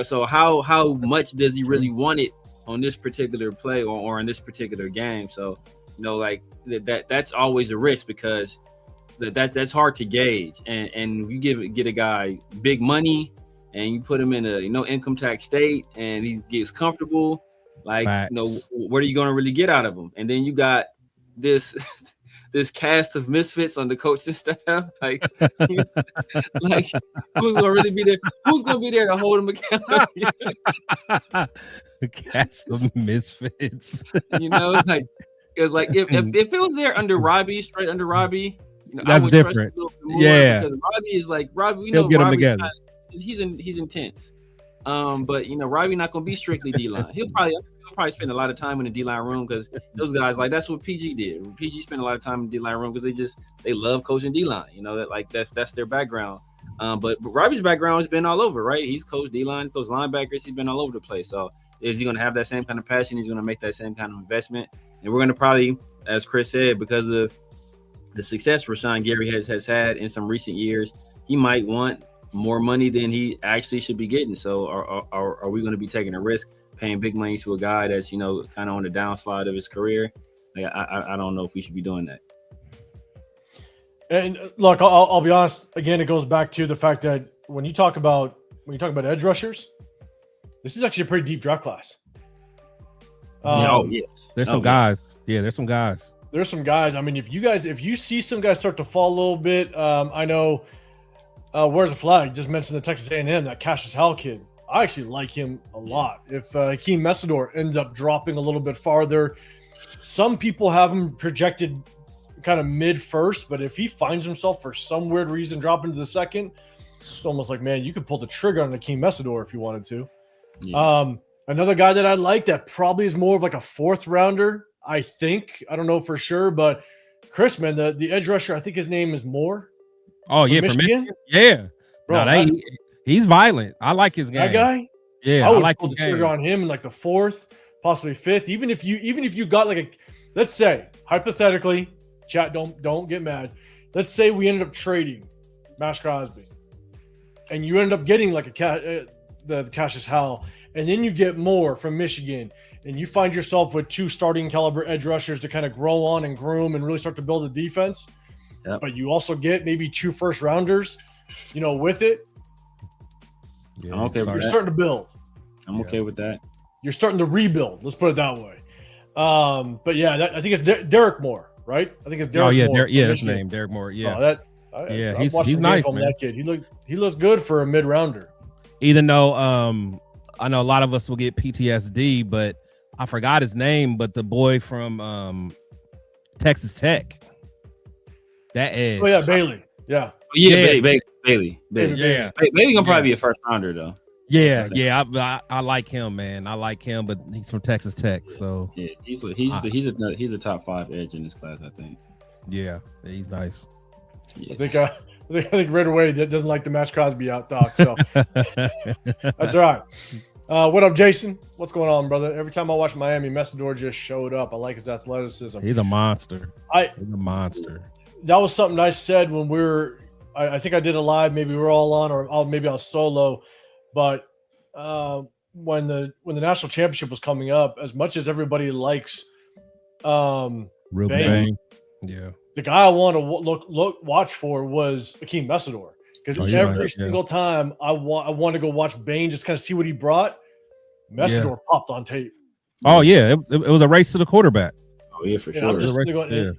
so how much does he really want it on this particular play or in this particular game? So that's always a risk, because that's hard to gauge, and you get a guy big money and you put him in a income tax state and he gets comfortable, what are you going to really get out of him? And then you got this cast of misfits on the coaching staff, like who's going to really be there? Who's going to be there to hold him accountable? The cast of misfits. Because if it was there under Robbie, straight under Robbie, that's different. Yeah, because Robbie is like Robbie. He'll get them together. He's intense. But Robbie not gonna be strictly D-line. He'll probably spend a lot of time in the D-line room, because those guys, that's what PG did. PG spent a lot of time in the D-line room because they love coaching D-line. That's their background. But Robbie's background has been all over, right? He's coached D-line, coached linebackers. He's been all over the place. So is he going to have that same kind of passion? He's going to make that same kind of investment. And we're going to probably, as Chris said, because of the success Rashan Gary has had in some recent years, he might want more money than he actually should be getting. So are we going to be taking a risk, paying big money to a guy that's, kind of on the downslide of his career? I don't know if we should be doing that. And look, I'll be honest. Again, it goes back to the fact that when you talk about edge rushers, this is actually a pretty deep draft class. Yes. There's some guys. Yeah, there's some guys. There's some guys. I mean, if you see some guys start to fall a little bit, I know. Where's the flag? Just mentioned the Texas A&M, that Cassius Howell kid. I actually like him a lot. If Hakeem Messidor ends up dropping a little bit farther, some people have him projected kind of mid first, but if he finds himself for some weird reason dropping to the second, it's almost like, man, you could pull the trigger on Hakeem Messidor if you wanted to. Yeah. Another guy that I like that probably is more of like a fourth rounder, I think. I don't know for sure, but Chris, man, the edge rusher, I think his name is Moore. Oh, yeah, from Michigan? Yeah. Bro, he's violent. I like his game. That guy? Yeah, I would pull the trigger on him in like the fourth, possibly fifth. Even if you got like let's say, hypothetically, chat, don't get mad. Let's say we ended up trading maxxcrosby. and you end up getting like the Cassius Howell, and then you get more from Michigan, and you find yourself with 2 starting caliber edge rushers to kind of grow on and groom and really start to build a defense. Yep. But you also get maybe 2 first rounders, with it. Yeah, I'm okay with You're that. starting to build. I'm okay with that. You're starting to rebuild. Let's put it that way. But yeah, I think it's Derek Moore, right? I think it's Derek. Oh yeah, Moore. That's his name, Derek Moore. Yeah, He's nice, from man. that kid. He looks good for a mid rounder. Even though I know a lot of us will get PTSD, but I forgot his name. But the boy from Texas Tech, that edge. Oh yeah, Bailey. Yeah. Bailey. Yeah. Bailey gonna probably be a first rounder though. Yeah. I like him, man. I like him, but he's from Texas Tech, so yeah, he's a top 5 edge in this class, I think. Yeah, he's nice. Yeah. I think right away that doesn't like the maxxcrosby out talk, so that's all right. What up, Jason? What's going on, brother? Every time I watch Miami, Messidor just showed up. I like his athleticism. He's a monster. He's a monster. That was something I said when we were. I think I did a live. Maybe we were all on, or maybe I was solo. But when the national championship was coming up, as much as everybody likes Real Bang, yeah, the guy I want to watch for was Akeem Messidor, because every single time I want to go watch Bane, just kind of see what he brought. Messidor popped on tape. Oh yeah, it was a race to the quarterback. Oh yeah, for And sure. I'm just going,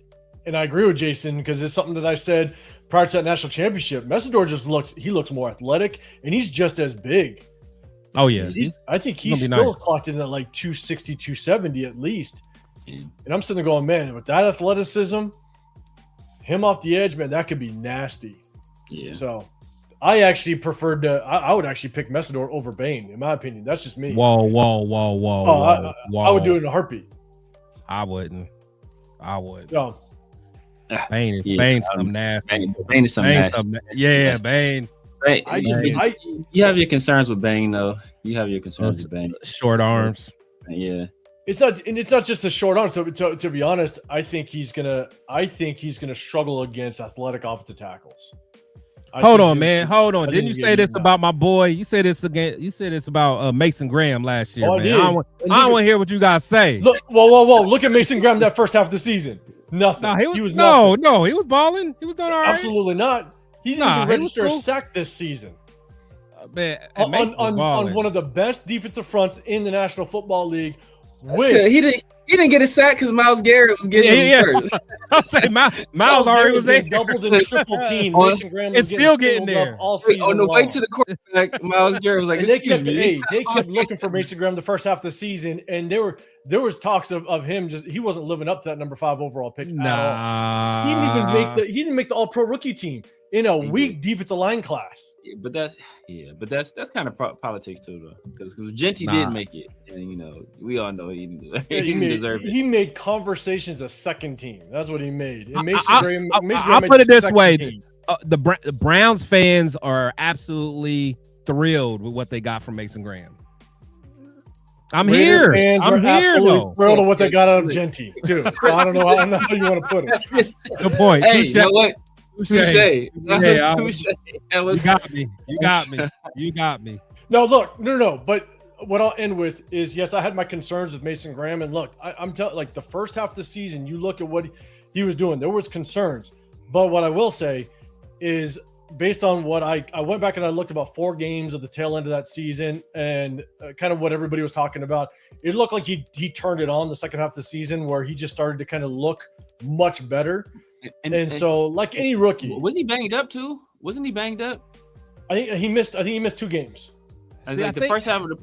and I agree with Jason, because it's something that I said prior to that national championship. Messidor just looks more athletic, and he's just as big. Oh yeah, I think he's still clocked in at like 260, 270 at least. Yeah. And I'm sitting there going, man, with that athleticism, him off the edge, man, that could be nasty. Yeah. So I actually preferred to. I would actually pick Messidor over Bane, in my opinion. That's just me. Whoa. I would do it in a heartbeat. I wouldn't. No. Bane's something nasty. Bane is something nasty. Yeah, Bane. You have your concerns with Bane, though. You have your concerns with Bane. Short arms. Yeah. It's not just a short arm. To be honest, I think he's gonna struggle against athletic offensive tackles. Hold on. Didn't you say this about my boy? You said this about Mason Graham last year, man. I don't want to hear what you guys say. Look, whoa. Look at Mason Graham that first half of the season. Nothing. No, he was balling. He was doing all right. Absolutely not. He didn't even register a sack this season. Man, on one of the best defensive fronts in the National Football League. He didn't get a sack because Myles Garrett was getting him first. I'm saying Myles already was there. Doubled and triple team. Mason Graham was still getting there all season on the long. way to the quarterback. Myles Garrett was like, they kept looking for Mason Graham the first half of the season, and there was talks of him he wasn't living up to that number 5 overall pick at all. He didn't make the All-Pro rookie team in a weak defensive line class. But that's kind of politics too, though, because Genty did make it, and we all know he didn't deserve it. He made Conversations a second team. That's what he made. And I'll put it this way: the Browns fans are absolutely thrilled with what they got from Mason Graham. I'm here. Fans are absolutely thrilled with what they got out of Genty too. So I don't know how you want to put it. Good point. Hey, you know what? Touche. You got me. No, look, no. But what I'll end with is, yes, I had my concerns with Mason Graham, and look, I'm telling, like, the first half of the season, you look at what he was doing, there was concerns. But what I will say is, based on what I went back and I looked about 4 games of the tail end of that season, and kind of what everybody was talking about, it looked like he turned it on the second half of the season, where he just started to kind of look much better. And so, like any rookie, was he banged up too? Wasn't he banged up? I think he missed 2 games. The first part of the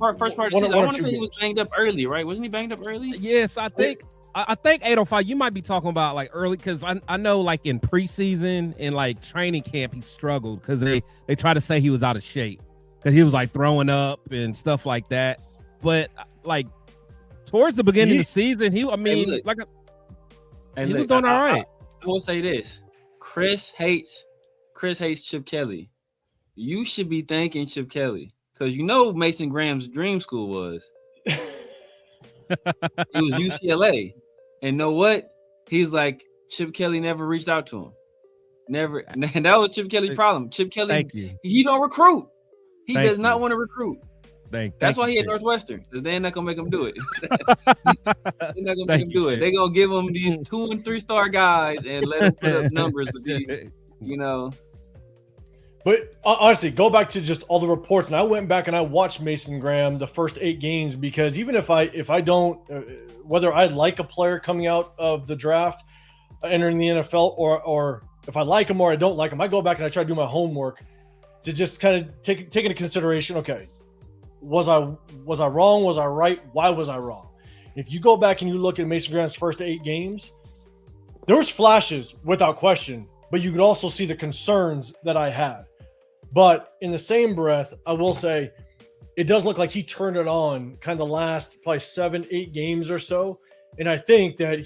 season. I want to say he was banged up early, right? Wasn't he banged up early? Yes, I think 805. You might be talking about like early, because I know like in preseason and like training camp he struggled because they try to say he was out of shape because he was like throwing up and stuff like that. But like towards the beginning of the season, he was doing all right. I will say this: Chris hates Chip Kelly. You should be thanking Chip Kelly, because Mason Graham's dream school was. It was UCLA, and know what? He's like, Chip Kelly never reached out to him. Never, and that was Chip Kelly's problem. Chip Kelly, he don't recruit. He does not want to recruit. That's why he at Northwestern. They're not gonna make him do it. They're not gonna make him do it. They're gonna give him these 2 and 3 star guys and let him put up numbers with these, But honestly, go back to just all the reports, and I went back and I watched Mason Graham the first 8 games, because even if I don't, whether I like a player coming out of the draft, entering the NFL, or if I like him or I don't like him, I go back and I try to do my homework to just kind of take into consideration. Okay, was I wrong? Was I right? Why was I wrong? If you go back and you look at Mason Graham's first 8 games, there was flashes without question, but you could also see the concerns that I had. But in the same breath, I will say it does look like he turned it on kind of last probably 7-8 games or so. And I think that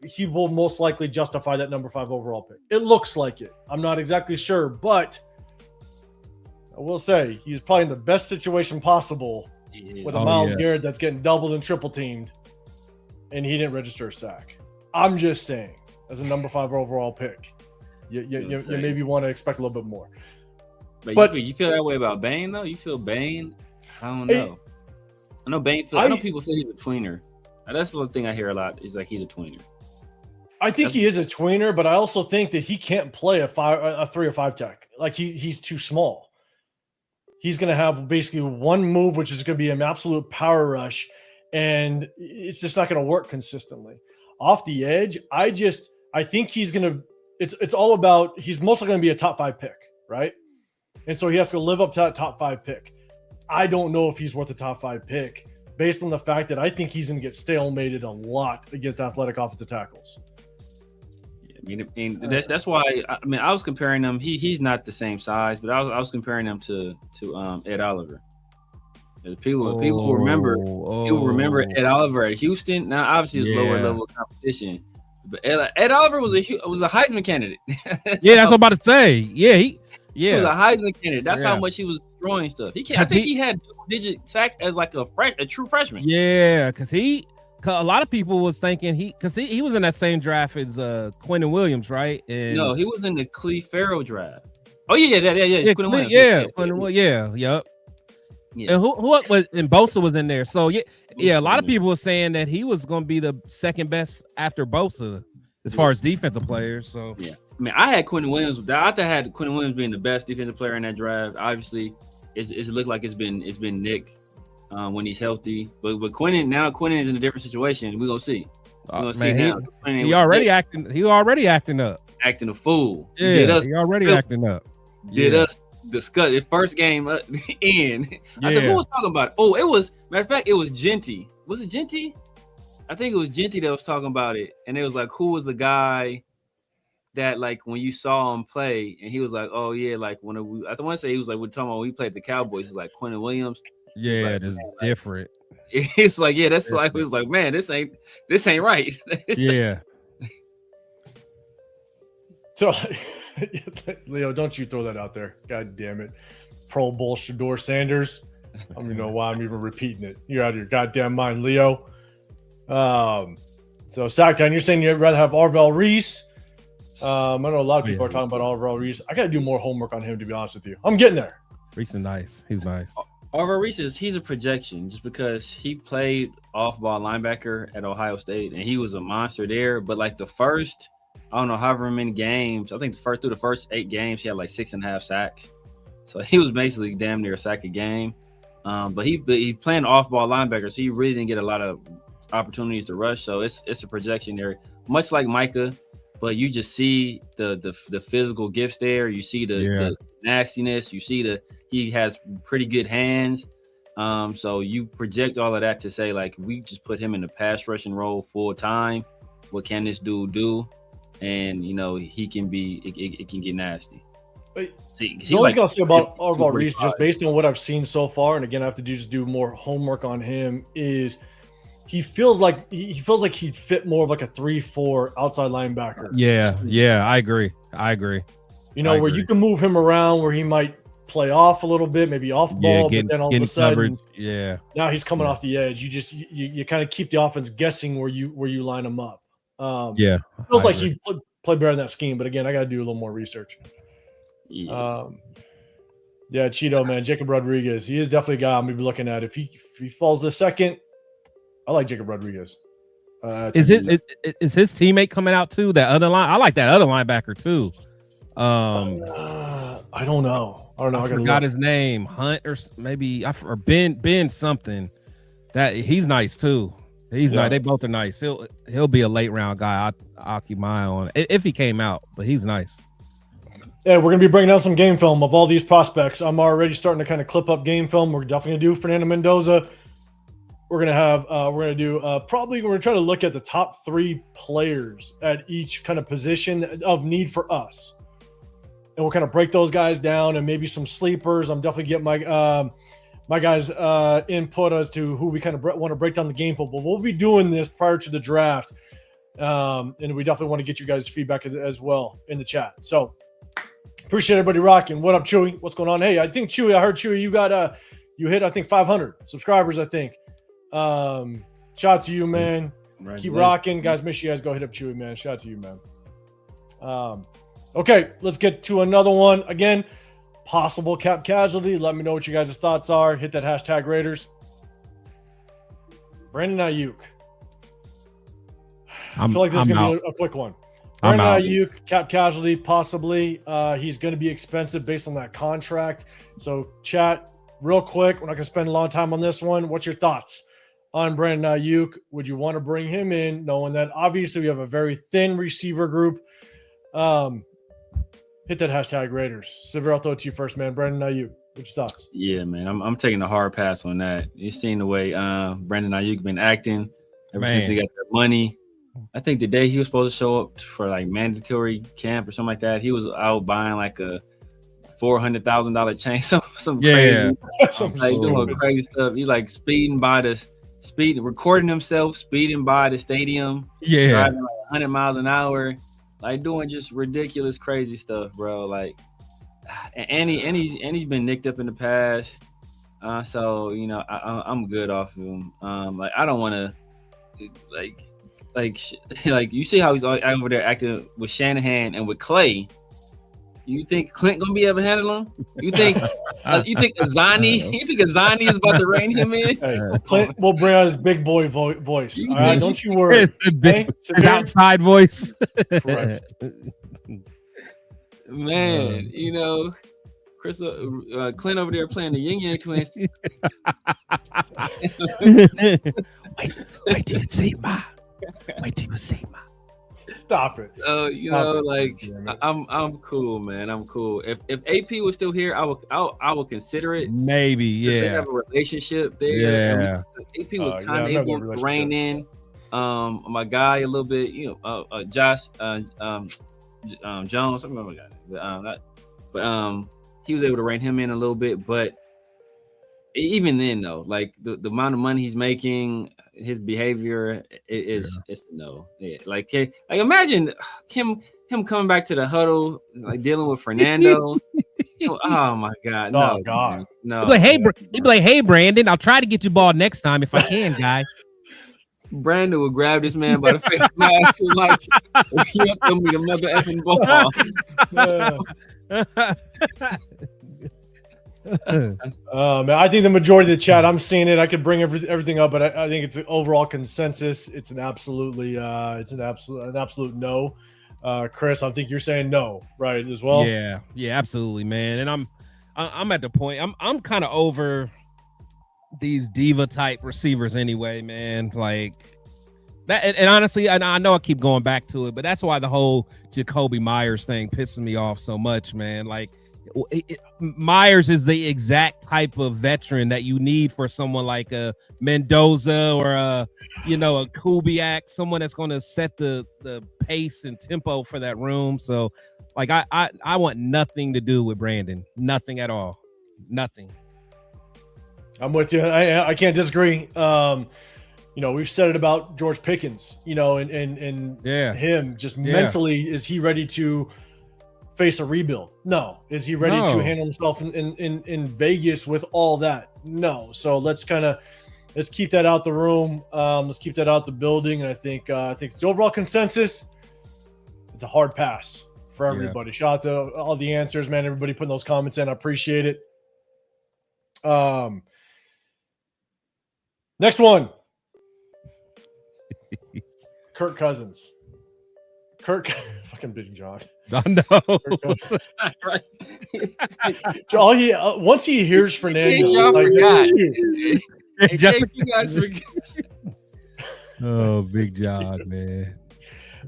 he will most likely justify that number 5 overall pick. It looks like it. I'm not exactly sure, but I will say he's probably in the best situation possible with a Myles Garrett that's getting doubled and triple teamed, and he didn't register a sack. I'm just saying, as a number 5 overall pick, you maybe want to expect a little bit more. But you feel that way about Bane, though? You feel Bane? I don't know. I know Bane. I know people say he's a tweener. That's the thing I hear a lot. Is like he's a tweener. I think he is a tweener, but I also think that he can't play a 3 or 5 tech. Like he's too small. He's going to have basically one move, which is going to be an absolute power rush, and it's just not going to work consistently. Off the edge, I think he's going to. It's all about. He's mostly going to be a top 5 pick, right? And so he has to live up to that top 5 pick. I don't know if he's worth a top 5 pick based on the fact that I think he's going to get stalemated a lot against athletic offensive tackles. Yeah, I mean that's why. I mean, I was comparing him. He's not the same size, but I was comparing him to Ed Oliver. People will remember Ed Oliver at Houston. Now, obviously, it's lower level competition. But Ed Oliver was a Heisman candidate. That's what I'm about to say. He was a Heisman candidate. That's how much he was throwing stuff. I think he had double-digit sacks as like a true freshman. Yeah, because a lot of people was thinking he was in that same draft as Quinnen Williams, right? And no, he was in the Cleve Farrell draft. Oh yeah. Quinnen Williams. Yep. Yeah. And who was and Bosa was in there. So a lot of people were saying that he was going to be the second best after Bosa as far as defensive players. So I mean, I had Quinnen Williams. I had Quinnen Williams being the best defensive player in that draft. Obviously, it looked like it's been Nick when he's healthy. But Quinnen is in a different situation. We're gonna see. He already acting up. Acting a fool. Yeah, he already acting up. Did us discuss the first game in. I think who was talking about it? Oh, it was, matter of fact, it was Genty. Was it Genty? I think it was Genty that was talking about it. And it was like, who was the guy that, like, when you saw him play, and he was like, oh yeah, like I want to say he was like, we're talking about when we played the Cowboys, it's like Quinnen Williams. Yeah, it is different. It's like, that's different. Like, it was like, man, this ain't right. So, Leo, don't you throw that out there. God damn it. Pro Bowl Shador Sanders. I don't even know why I'm even repeating it. You're out of your goddamn mind, Leo. So, Sacktown, you're saying you'd rather have Arvell Reese. I know a lot of people are talking about Arvell Reese. I got to do more homework on him, to be honest with you. I'm getting there. Reese is nice. He's nice. Arvell Reese he's a projection just because he played off-ball linebacker at Ohio State, and he was a monster there. But, like, the first – I don't know, however many games. I think through the first 8 games, he had like 6.5 sacks. So he was basically damn near a sack a game. But he's playing off-ball linebacker, so he really didn't get a lot of opportunities to rush. So it's a projection there, much like Micah. But you just see the physical gifts there. You see the nastiness. You see he has pretty good hands. So you project all of that to say, like, we just put him in the pass rushing role full time. What can this dude do? And he can be. It can get nasty. The only thing I'll say about Arvell Reese, just based on what I've seen so far, and again, I have to do more homework on him, is he feels like he'd fit more of like a 3-4 outside linebacker. Yeah, I agree. Where you can move him around, where he might play off a little bit, maybe off ball, but then all of a sudden, now he's coming off the edge. You kind of keep the offense guessing where you line him up. It feels like he played better in that scheme, but again, I got to do a little more research. Yeah, Cheeto, man. Jacob Rodriguez. He is definitely a guy I'm going to be looking at. If he falls to second, I like Jacob Rodriguez. Is his teammate coming out too? That other line? I like that other linebacker too. I don't know. I forgot his name. Hunt or maybe or Ben something. That he's nice too. He's nice. They both are nice. He'll be a late round guy. I'll keep my eye on if he came out, but he's nice. Yeah, we're gonna be bringing out some game film of all these prospects. I'm already starting to kind of clip up game film. We're definitely gonna do Fernando Mendoza. We're gonna have we're gonna try to look at the top 3 players at each kind of position of need for us, and we'll kind of break those guys down and maybe some sleepers. I'm definitely getting my guys' input as to who we kind of want to break down the game for. But we'll be doing this prior to the draft, and we definitely want to get you guys' feedback as well in the chat. So appreciate everybody rocking. What up, Chewy? What's going on? Hey, I think Chewy, I heard Chewy, you got you hit I think 500 subscribers. I think. Shout out to you, man. Keep rocking, guys. Make sure you guys go hit up Chewy, man. Shout out to you, man. Okay, let's get to another one. Again, possible cap casualty. Let me know what you guys' thoughts are. Hit that hashtag Raiders. Brandon Aiyuk. I feel like this is going to be a quick one. Brandon Aiyuk, cap casualty, possibly. He's going to be expensive based on that contract. So, chat, real quick. We're not going to spend a long time on this one. What's your thoughts on Brandon Aiyuk? Would you want to bring him in, knowing that obviously we have a very thin receiver group? Hit that hashtag Raiders. Severe, I'll throw it to you first, man. Brandon Aiyuk, what's your thoughts? Yeah, man, I'm taking a hard pass on that. You've seen the way Brandon Aiyuk been acting ever since he got that money. I think the day he was supposed to show up for like mandatory camp or something like that, he was out buying like a $400,000 chain, some crazy, like doing crazy stuff. He like recording himself speeding by the stadium, driving like 100 miles an hour, like doing just ridiculous, crazy stuff, bro. Like, and he's been nicked up in the past, so you know I'm good off of him. Like I don't want to like you see how he's over there acting with Shanahan and with Clay. You think Clint gonna be able to handle him? You think Azzanni? You think Azzanni is about to rein him in? Hey, Clint will bring out his big boy voice. All right, don't you worry. His outside voice. Correct. Man, you know, Clint over there playing the Yin Yang Twins. Wait till you see ma. Wait till you see ma. Stop it. You know, like I'm cool, man. I'm cool. If AP was still here, I would consider it. Maybe, yeah. They have a relationship there. Yeah. AP was kind of able to rein in my guy a little bit. You know, Josh Jones. I remember that. But he was able to rein him in a little bit. But even then, though, like the amount of money he's making. His behavior it's no. Yeah. Like imagine him coming back to the huddle, like dealing with Fernando. Oh my God. No, God. No. He'd be like, hey, Brandon, I'll try to get you ball next time if I can, guy. Brandon would grab this man by the face mask and like he up me the mother effing ball. Man, I think the majority of the chat, I'm seeing it. I could bring everything up, but I think it's an overall consensus. It's an absolute no. Chris, I think you're saying no, right, as well. Yeah, absolutely, man. And I'm at the point. I'm kind of over these diva type receivers anyway, man. Like that, and honestly, I know I keep going back to it, but that's why the whole Jacoby Myers thing pisses me off so much, man. Like. Myers is the exact type of veteran that you need for someone like a Mendoza or a Kubiak, someone that's going to set the pace and tempo for that room. So like I want nothing to do with Brandon, nothing at all, nothing. I'm with you. I can't disagree. We've said it about George Pickens, and him just mentally, is he ready to face a rebuild? No. Is he ready to handle himself in Vegas with all that? No. So let's keep that out the room. Let's keep that out the building. And I think it's the overall consensus. It's a hard pass for everybody. Shout out to all the answers, man. Everybody putting those comments in. I appreciate it. Next one. Kirk Cousins. Fucking Big John. I know. All he once he hears Fernando, like, this is cute. You guys forget. Oh, Big John, man.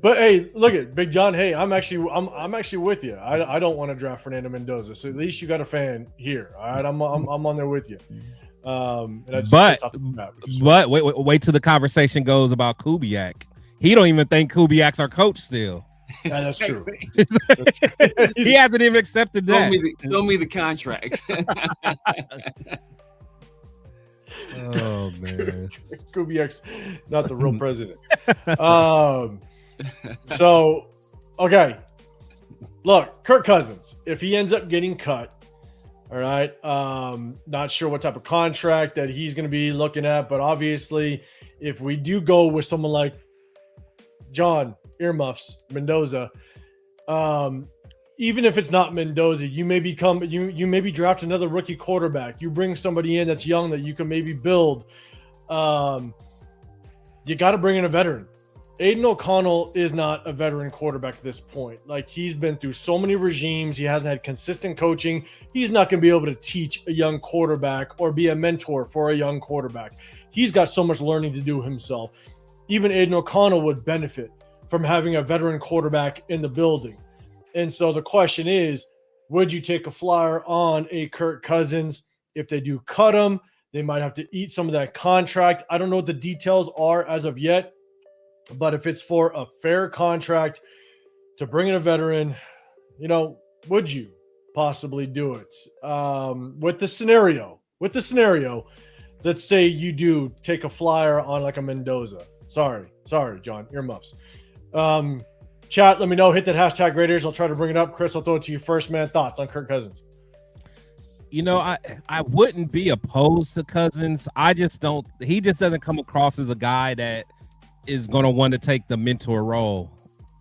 But hey, look at Big John. Hey, I'm actually with you. I don't want to draft Fernando Mendoza, so at least you got a fan here. All right, I'm on there with you. But wait till the conversation goes about Kubiak. He don't even think Kubiak's our coach still. Yeah, that's true. He hasn't even accepted that. Show me the contract. Oh man, Kubiak's not the real president. So, okay. Look, Kirk Cousins, if he ends up getting cut, all right, not sure what type of contract that he's going to be looking at, but obviously, if we do go with someone like John Earmuffs Mendoza, even if it's not Mendoza, you maybe draft another rookie quarterback. You bring somebody in that's young that you can maybe build. You got to bring in a veteran. Aiden O'Connell is not a veteran quarterback at this point. Like, he's been through so many regimes. He hasn't had consistent coaching. He's not going to be able to teach a young quarterback or be a mentor for a young quarterback. He's got so much learning to do himself. Even Aiden O'Connell would benefit from having a veteran quarterback in the building. And so the question is, would you take a flyer on a Kirk Cousins? If they do cut him, they might have to eat some of that contract. I don't know what the details are as of yet. But if it's for a fair contract to bring in a veteran, would you possibly do it? With the scenario, let's say you do take a flyer on like a Mendoza. Sorry, John, earmuffs. Chat, let me know. Hit that hashtag Raiders. I'll try to bring it up. Chris, I'll throw it to you first, man. Thoughts on Kirk Cousins? I wouldn't be opposed to Cousins. He just doesn't come across as a guy that is going to want to take the mentor role.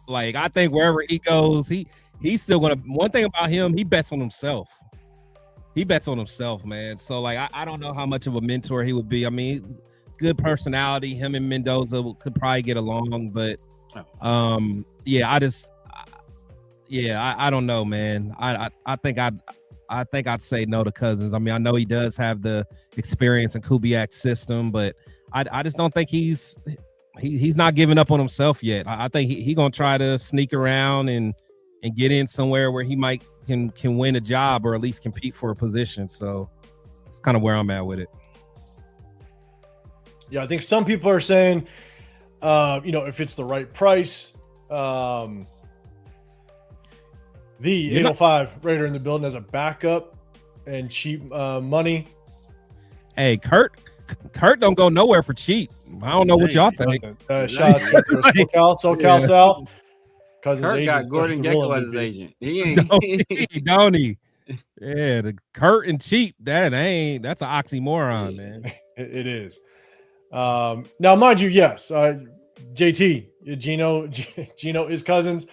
Like, I think wherever he goes, he's still going to, one thing about him, he bets on himself. Man. So like, I don't know how much of a mentor he would be. I mean, good personality. Him and Mendoza could probably get along, but I don't know, man. I think I'd say no to Cousins. I mean, I know he does have the experience in Kubiak's system, but I just don't think he's not giving up on himself yet. I think he gonna try to sneak around and get in somewhere where he can win a job or at least compete for a position. So it's kind of where I'm at with it. Yeah, I think some people are saying, if it's the right price, the 805 Raider in the building as a backup and cheap money. Hey, Kurt don't go nowhere for cheap. I don't know what y'all think. Shots SoCal South. Kurt got Gordon Gekko as his agent. He ain't. Don't he? Yeah, the Kurt and cheap. That's an oxymoron, man. It is. Now, mind you, yes, JT Gino is Cousins.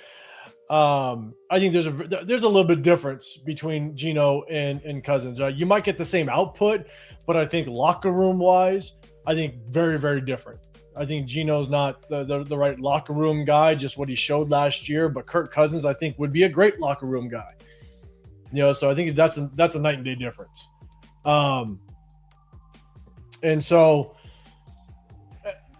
I think there's a little bit difference between Gino and Cousins. You might get the same output, but I think locker room wise, I think very, very different. I think Gino's not the right locker room guy, just what he showed last year. But Kirk Cousins, I think, would be a great locker room guy. So I think that's a night and day difference. And so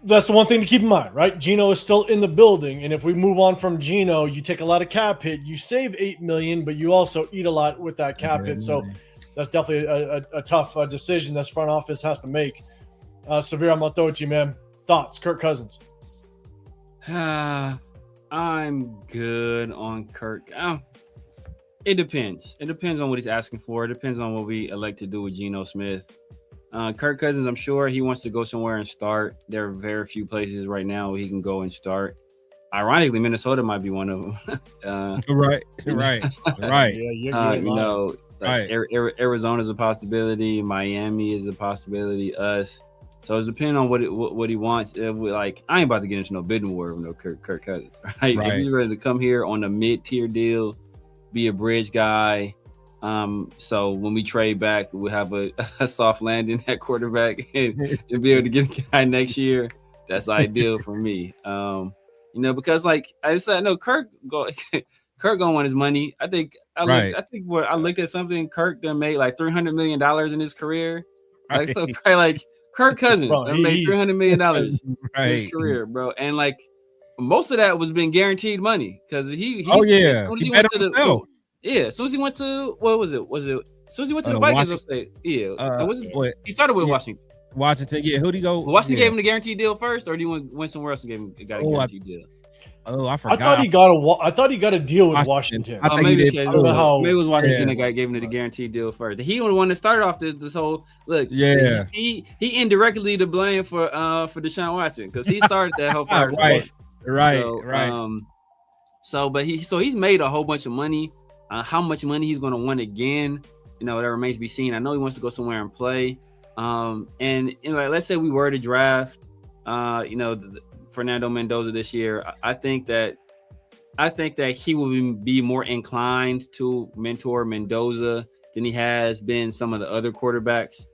that's the one thing to keep in mind, right? Gino is still in the building, and if we move on from Gino, you take a lot of cap hit. You save $8 million, but you also eat a lot with that cap hit. So that's definitely a tough decision this front office has to make. Severe, I'm gonna throw it to you, man. Thoughts, Kirk Cousins? I'm good on Kirk. It depends. It depends on what he's asking for. It depends on what we elect to do with Geno Smith. Kirk Cousins, I'm sure he wants to go somewhere and start. There are very few places right now where he can go and start. Ironically, Minnesota might be one of them. Right. Yeah, Arizona's a possibility. Miami is a possibility. Us. So it's depending on what he wants. I ain't about to get into no bidding war with no Kirk Cousins. Right? If he's ready to come here on a mid-tier deal, be a bridge guy, So when we trade back, we'll have a soft landing at quarterback and be able to get a guy next year. That's ideal for me. Because like I said, I know Kirk gonna want his money. I think I looked at something. Kirk done made like $300 million in his career. Like so, probably like Kirk Cousins made $300 million in his career, bro. And like most of that was been guaranteed money because as soon as he went to as soon as he went to what was it? As soon as he went to the Vikings, I'll say he started with Washington. Washington, who'd he go? Washington gave him the guaranteed deal first, or do you went somewhere else and got a guaranteed deal? Oh, I forgot. I thought he got a deal with Washington. Maybe it was Washington that gave him the guaranteed deal first. He was the one that started off this whole look. Yeah, he indirectly to blame for Deshaun Watson because he started that whole fire. Right. But he's made a whole bunch of money. How much money he's going to want again, that remains to be seen. I know he wants to go somewhere and play. And let's say we were to draft, Fernando Mendoza this year. I think that he will be more inclined to mentor Mendoza than he has been some of the other quarterbacks,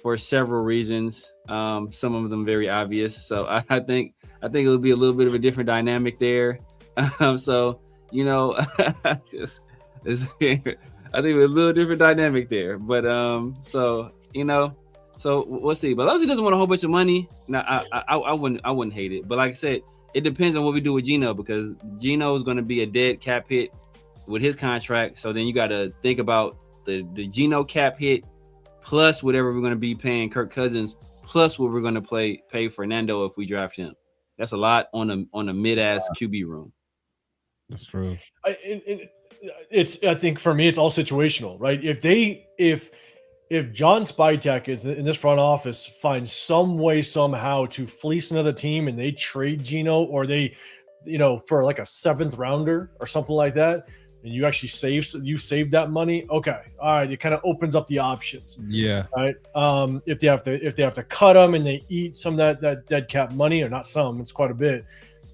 for several reasons. Some of them very obvious. So I think it'll be a little bit of a different dynamic there. I think a little different dynamic there, but so we'll see. But as long as he doesn't want a whole bunch of money, I wouldn't hate it. But like I said, it depends on what we do with Geno because Geno is going to be a dead cap hit with his contract. So then you got to think about the Geno cap hit plus whatever we're going to be paying Kirk Cousins plus what we're going to pay Fernando if we draft him. That's a lot on a mid-ass QB room. That's true. I think for me, it's all situational, right? If John Spytek is in this front office finds some way somehow to fleece another team and they trade Geno or they, for like a 7th rounder or something like that, and you actually save that money. Okay. All right. It kind of opens up the options. Yeah. Right. If they have to cut them and they eat some of that dead cap money or not some, it's quite a bit.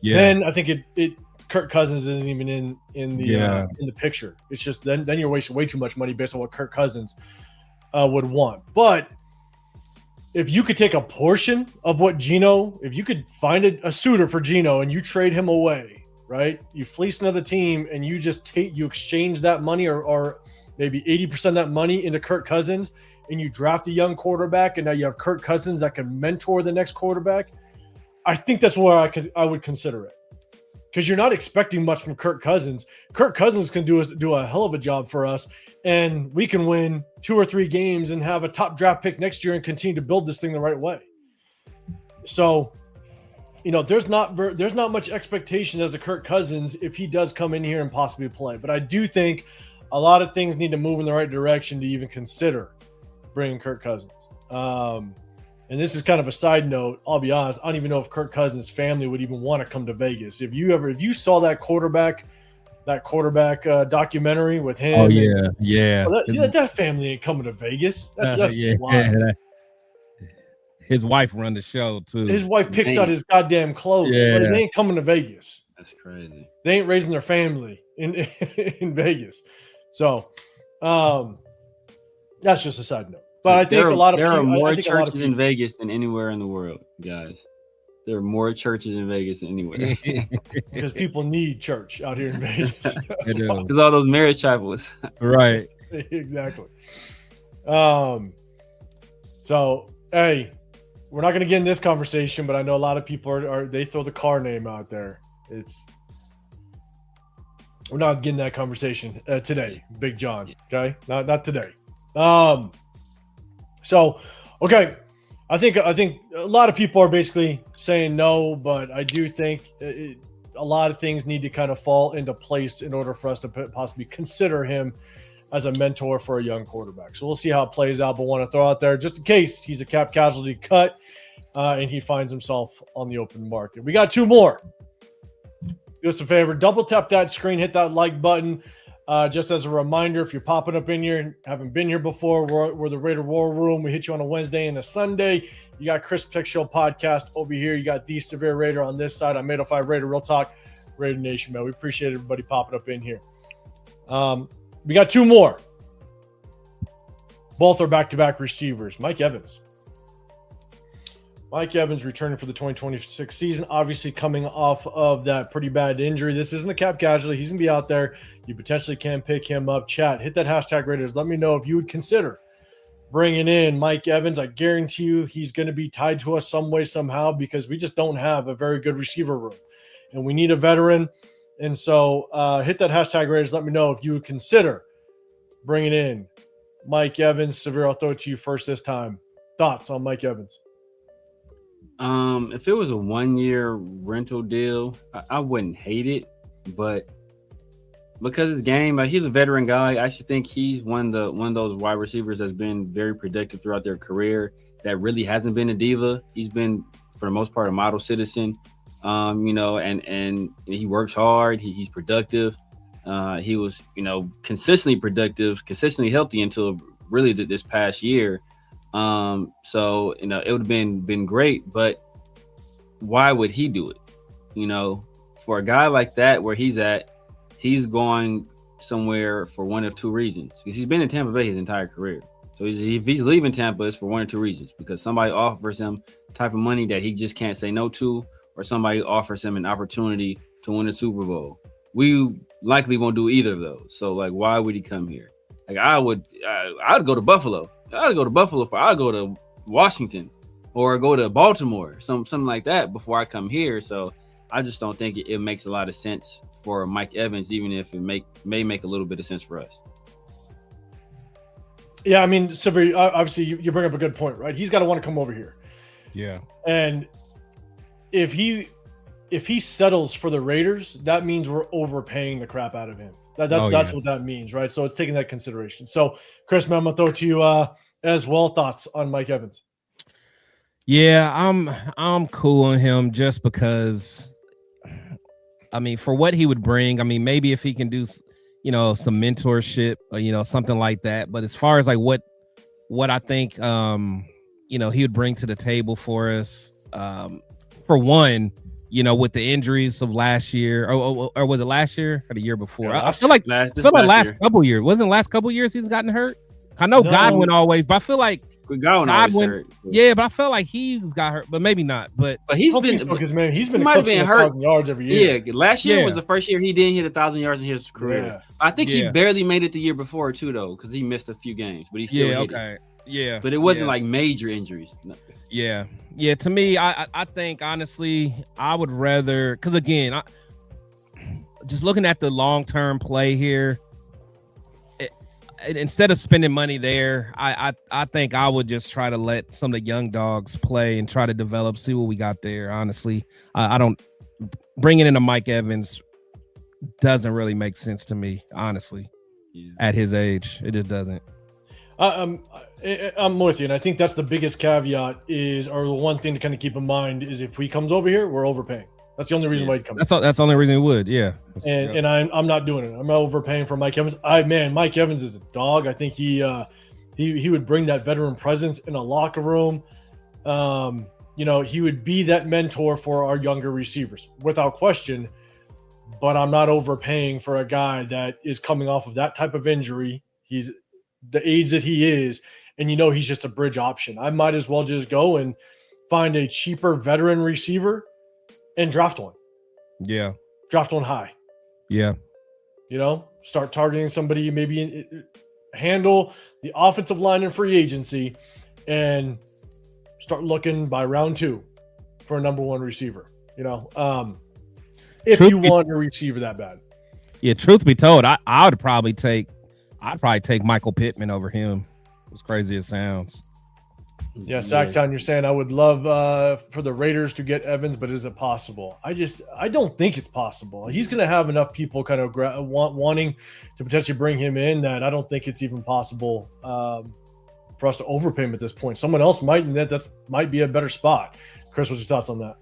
Yeah. Then I think it Kirk Cousins isn't even in the picture. It's just then you're wasting way too much money based on what Kirk Cousins would want. But if you could take a portion of what Geno, if you could find a suitor for Geno and you trade him away, right? You fleece another team and you just you exchange that money or maybe 80% of that money into Kirk Cousins and you draft a young quarterback and now you have Kirk Cousins that can mentor the next quarterback. I think that's where I would consider it. Because you're not expecting much from Kirk Cousins. Kirk Cousins can do a hell of a job for us, and we can win 2 or 3 games and have a top draft pick next year and continue to build this thing the right way. So, there's not much expectation as a Kirk Cousins if he does come in here and possibly play. But I do think a lot of things need to move in the right direction to even consider bringing Kirk Cousins. And this is kind of a side note. I'll be honest. I don't even know if Kirk Cousins' family would even want to come to Vegas. If you saw that quarterback documentary with him. Oh yeah. That family ain't coming to Vegas. That's wild. His wife run the show too. His wife picks out his goddamn clothes. Yeah. They ain't coming to Vegas. That's crazy. They ain't raising their family in Vegas. So, that's just a side note. But I think there are more churches in Vegas than anywhere in the world, guys. There are more churches in Vegas than anywhere. Because people need church out here in Vegas. Because all those marriage chapels. Right. Exactly. So, hey, we're not going to get in this conversation, but I know a lot of people they throw the car name out there. We're not getting that conversation today, Big John. Okay, not today. So, okay, I think a lot of people are basically saying no, but I do think a lot of things need to kind of fall into place in order for us to possibly consider him as a mentor for a young quarterback. So we'll see how it plays out, but want to throw out there just in case he's a cap casualty cut and he finds himself on the open market. We got 2 more. Do us a favor, double tap that screen, hit that like button. Just as a reminder, if you're popping up in here and haven't been here before, we're the Raider War Room. We hit you on a Wednesday and a Sunday. You got Chris Tech Show podcast over here. You got the Severe Raider on this side. I'm 805 Raider Real Talk, Raider Nation, man. We appreciate everybody popping up in here. We got two more. Both are back-to-back receivers. Mike Evans. Mike Evans returning for the 2026 season, obviously coming off of that pretty bad injury. This isn't a cap casualty. He's going to be out there. You potentially can pick him up. Chat, hit that hashtag Raiders. Let me know if you would consider bringing in Mike Evans. I guarantee you he's going to be tied to us some way, somehow, because we just don't have a very good receiver room. And we need a veteran. And so hit that hashtag Raiders. Let me know if you would consider bringing in Mike Evans. Severe, I'll throw it to you first this time. Thoughts on Mike Evans? If it was a 1-year rental deal, I wouldn't hate it, but because it's game, like he's a veteran guy. I actually think he's one of those wide receivers that's been very productive throughout their career. That really hasn't been a diva. He's been, for the most part, a model citizen. And he works hard. He's productive. He was, consistently productive, consistently healthy until really this past year. So it would have been great, but why would he do it? For a guy like that, where he's at, he's going somewhere for one of two reasons. Because he's been in Tampa Bay his entire career. So if he's leaving Tampa, it's for one or two reasons. Because somebody offers him the type of money that he just can't say no to, or somebody offers him an opportunity to win a Super Bowl. We likely won't do either of those. So why would he come here? I'd go to Buffalo. I'd go to Washington or go to Baltimore, something like that before I come here. So I just don't think it makes a lot of sense for Mike Evans, even if it may make a little bit of sense for us. Yeah, I mean, Silver, obviously you bring up a good point, right? He's got to want to come over here. Yeah. And if he settles for the Raiders, that means we're overpaying the crap out of him. That's what that means, right? So it's taking that consideration. So, Chris, man, I'm gonna throw it to you as well. Thoughts on Mike Evans? Yeah, I'm cool on him just because, for what he would bring. Maybe if he can do, some mentorship or something like that. But as far as what I think, he would bring to the table for us, for one. With the injuries of last year, or was it last year or the year before? Yeah, I feel like last couple years. Wasn't the last couple years he's gotten hurt? I know Godwin always, but I feel like Godwin hurt. Yeah, but I feel like he's got hurt, but maybe not. But he's been eclipsing 1,000 yards every year. Yeah, last year was the first year he didn't hit 1,000 yards in his career. Yeah. I think he barely made it the year before too, though, because he missed a few games, but he still hit it. Yeah, but it wasn't major injuries. No. Yeah. To me, I think honestly, I would rather, because again, just looking at the long-term play here, instead of spending money there, I think I would just try to let some of the young dogs play and try to develop, see what we got there. Honestly, I don't bringing in a Mike Evans doesn't really make sense to me. Honestly, at his age, it just doesn't. I'm with you, and I think that's the biggest caveat or the one thing to kind of keep in mind is if he comes over here, we're overpaying. That's the only reason why he comes. That's the only reason he would. Yeah. And I'm not doing it. I'm not overpaying for Mike Evans. Mike Evans is a dog. I think he would bring that veteran presence in a locker room. He would be that mentor for our younger receivers without question. But I'm not overpaying for a guy that is coming off of that type of injury. He's the age that he is, and he's just a bridge option. I might as well just go and find a cheaper veteran receiver and draft one. Yeah. Draft one high. Yeah. Start targeting somebody, maybe handle the offensive line in free agency and start looking by round 2 for a number 1 receiver. If you want a receiver that bad. Yeah, truth be told, I'd probably take Michael Pittman over him. As crazy as it sounds. Yeah, Sacktown, you're saying I would love for the Raiders to get Evans, but is it possible? I don't think it's possible. He's going to have enough people kind of wanting to potentially bring him in that I don't think it's even possible for us to overpay him at this point. Someone else might, and that might be a better spot. Chris, what's your thoughts on that?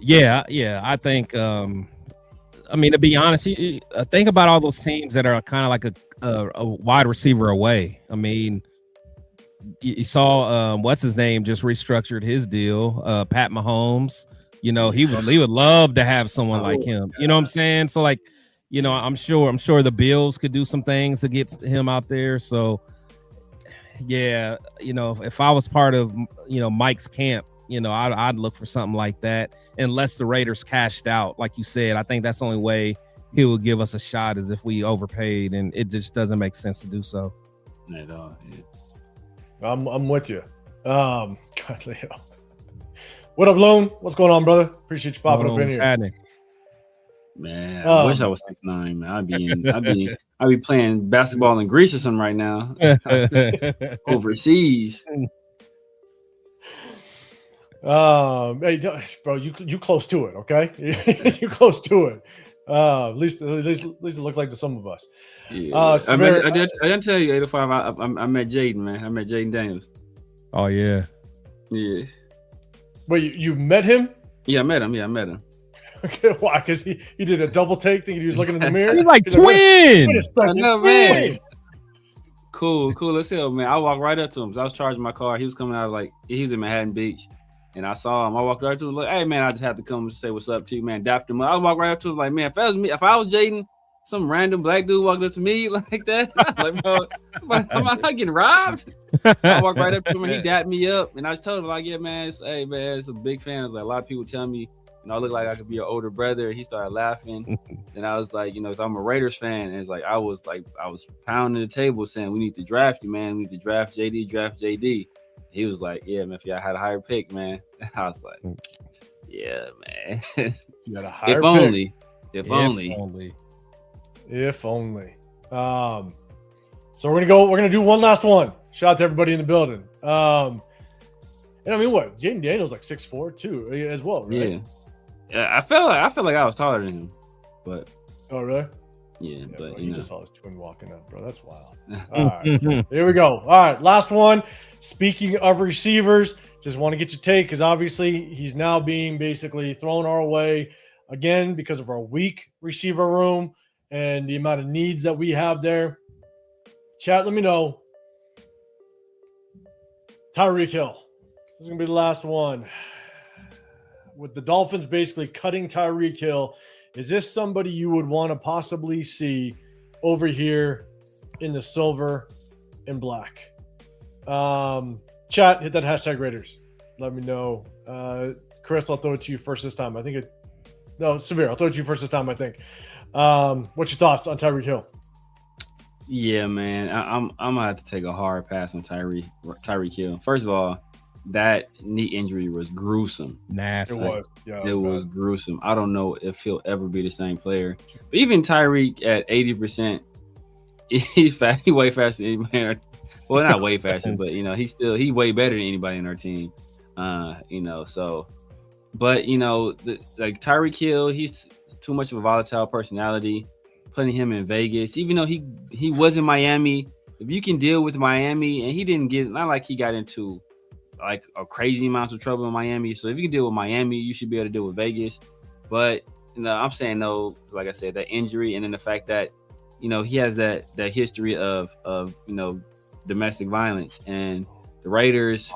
Yeah, I think. To be honest, think about all those teams that are kind of like a wide receiver away. You saw what's his name just restructured his deal. Pat Mahomes. He would love to have someone like him. You know what I'm saying? So I'm sure the Bills could do some things to get him out there. So yeah, if I was part of Mike's camp, I'd look for something like that, unless the Raiders cashed out. Like you said, I think that's the only way he would give us a shot is if we overpaid, and it just doesn't make sense to do so. At all. Yeah. I'm with you. God, Leo. What up, Loon? What's going on, brother? Appreciate you popping up in here. Man, I wish I was 6'9", man. I'd be playing basketball in Greece or something right now. Overseas. Hey, bro, you close to it, okay? You close to it. At least it looks like to some of us. Yeah. I didn't tell you 805. I met Jaden, man. I met Jaden Daniels. Oh yeah. Yeah. Wait, you met him? Yeah, I met him. Okay, why? Because he did a double take, thinking he was looking in the mirror. He's like twin. I know, man. Cool as hell, man. I walked right up to him. I was charging my car. He was coming out he was in Manhattan Beach, and I saw him. I walked right to him, like, hey man, I just have to come and say what's up to you, man. Dapped him up. I walked right up to him, like, man, if I was Jaden, some random black dude walked up to me like that, like, bro, am I getting robbed? I walked right up to him and he dapped me up, and I just told him, like, yeah, man, it's a big fan. It's like a lot of people tell me, I look like I could be your older brother. He started laughing. And I was like, so I'm a Raiders fan. And it's like, I was pounding the table saying, we need to draft you, man. We need to draft JD. He was like, yeah, man, if y'all had a higher pick, man. I was like, yeah, man. You got a higher pick. If only. So we're gonna do one last one. Shout out to everybody in the building. And I mean, what? Jaden Daniels like 6'4" too, as well, right? Yeah, I feel like I was taller than him, but oh really? Yeah, but bro, you just saw his twin walking up, bro. That's wild. All right, here we go. All right, last one. Speaking of receivers, just want to get your take because obviously he's now being basically thrown our way again because of our weak receiver room and the amount of needs that we have there. Chat, let me know. Tyreek Hill. This is gonna be the last one. With the Dolphins basically cutting Tyreek Hill, is this somebody you would want to possibly see over here in the silver and black? Chat, hit that hashtag Raiders. Let me know. Chris, I'll throw it to you first this time. Severe, I'll throw it to you first this time, I think. What's your thoughts on Tyreek Hill? Yeah, man. I'm gonna have to take a hard pass on Tyreek Hill. First of all, that knee injury was gruesome. Nasty. It was. Yeah, it was gruesome. I don't know if he'll ever be the same player. But even Tyreek at 80%, he's fast. He way faster than anybody. Well, not way faster, but he way better than anybody in our team. So, but like Tyreek Hill, he's too much of a volatile personality. Putting him in Vegas, even though he was in Miami, if you can deal with Miami, and he didn't not like he got into like a crazy amount of trouble in Miami. So if you can deal with Miami, you should be able to deal with Vegas. But I'm saying no, like I said, that injury, and then the fact that he has that history of domestic violence, and the Raiders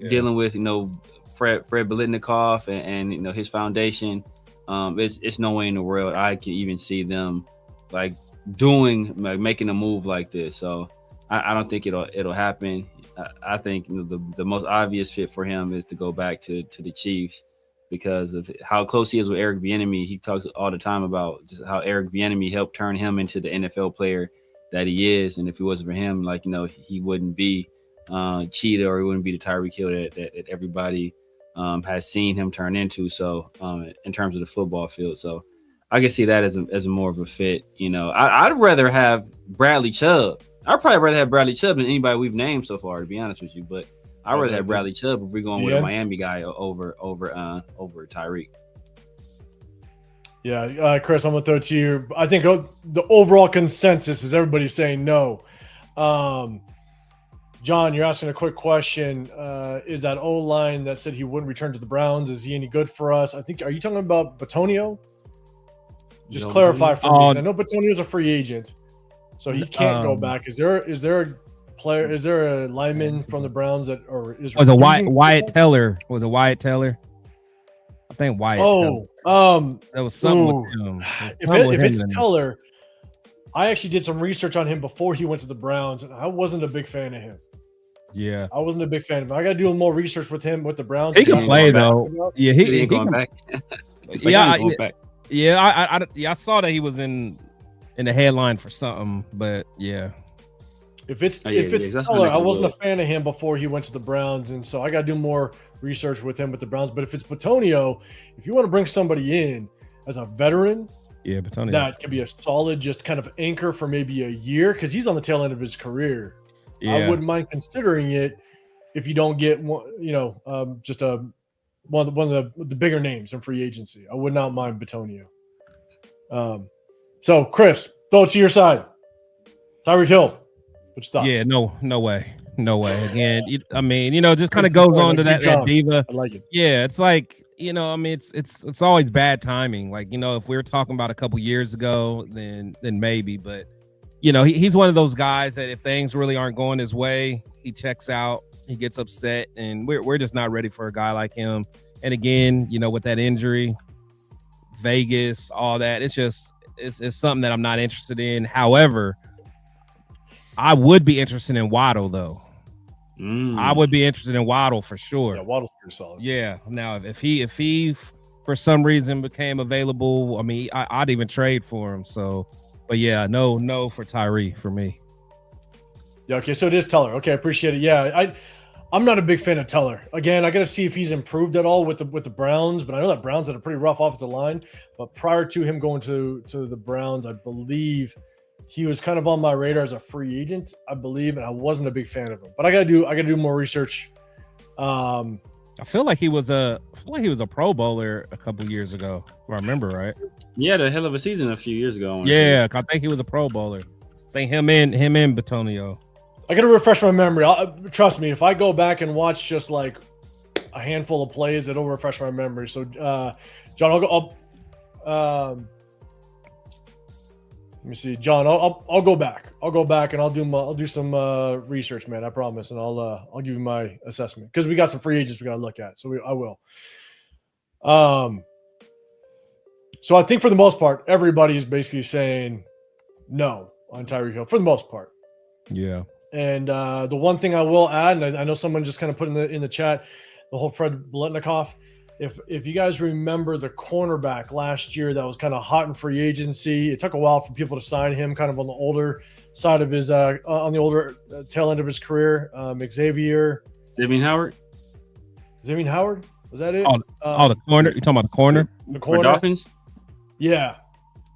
dealing with Fred Biletnikoff and his foundation. It's no way in the world I can even see them like making a move like this. So I don't think it'll happen. I think the most obvious fit for him is to go back to the Chiefs because of how close he is with Eric Bieniemy. He talks all the time about just how Eric Bieniemy helped turn him into the NFL player that he is. And if it wasn't for him, he wouldn't be Cheetah, or he wouldn't be the Tyreek Hill that everybody has seen him turn into. So in terms of the football field, so I can see that as a more of a fit. I'd rather have Bradley Chubb. I'd probably rather have Bradley Chubb than anybody we've named so far, to be honest with you. But I'd rather have Bradley Chubb if we're going with a Miami guy over Tyreek. Yeah, Chris, I'm gonna throw it to you. I think the overall consensus is everybody saying no. John, you're asking a quick question. Is that O-line that said he wouldn't return to the Browns, is he any good for us? Are you talking about Batonio? Just clarify for me. I know Batonio's a free agent, so he can't go back. Is there a player? Is there a lineman from the Browns that was a Wyatt Teller? Was a Wyatt Teller? I think Wyatt. There was something with him. If it's Teller, I actually did some research on him before he went to the Browns, and I wasn't a big fan of him. Yeah, I wasn't a big fan of him. I got to do more research with him with the Browns. He can play though. Yeah, he ain't going can, back. I saw that he was in the headline for something, but yeah. If it's Teller, I wasn't a fan of him before he went to the Browns, and so I got to do more research with him with the Browns. But if it's Bitonio, if you want to bring somebody in as a veteran, Bitonio, that can be a solid just kind of anchor for maybe a year because he's on the tail end of his career. Yeah. I wouldn't mind considering it if you don't get one, just one of the bigger names in free agency. I would not mind Bitonio. So Chris, throw it to your side. Tyreek Hill. Yeah, no way. Again, just kind of goes on to that diva. I like it. Yeah, it's like, it's always bad timing. Like, if we were talking about a couple years ago, then maybe. But, he's one of those guys that if things really aren't going his way, he checks out, he gets upset, and we're just not ready for a guy like him. And again, with that injury, Vegas, all that, it's something that I'm not interested in. However, I would be interested in Waddle, though. I would be interested in Waddle for sure. Yeah, Waddle's pretty solid. Yeah. Now, if he for some reason became available, I'd even trade for him. So, but yeah, no for Tyree for me. Yeah. Okay. So it is Teller. Okay, I appreciate it. Yeah, I'm not a big fan of Teller. Again, I got to see if he's improved at all with the Browns. But I know that Browns had a pretty rough offensive line. But prior to him going to the Browns, I believe he was kind of on my radar as a free agent, I believe, and I wasn't a big fan of him. But I gotta do more research. I feel like he was a Pro Bowler a couple years ago, if I remember right. He had a hell of a season a few years ago. Yeah, I think he was a Pro Bowler. I think him and Bitonio. I gotta refresh my memory. Trust me, if I go back and watch just like a handful of plays, it'll refresh my memory. So, John, let me see, John. I'll go back. I'll go back and I'll do some research, man. I promise, and I'll give you my assessment because we got some free agents we got to look at. So I will. So I think for the most part, everybody is basically saying no on Tyreek Hill for the most part. Yeah. And the one thing I will add, and I know someone just kind of put in the chat, the whole Fred Biletnikoff. If you guys remember the cornerback last year that was kind of hot in free agency, it took a while for people to sign him kind of on the older side of his on the older tail end of his career. Xavier Howard? Was that it? The corner? You talking about the corner? The corner. For Dolphins? Yeah.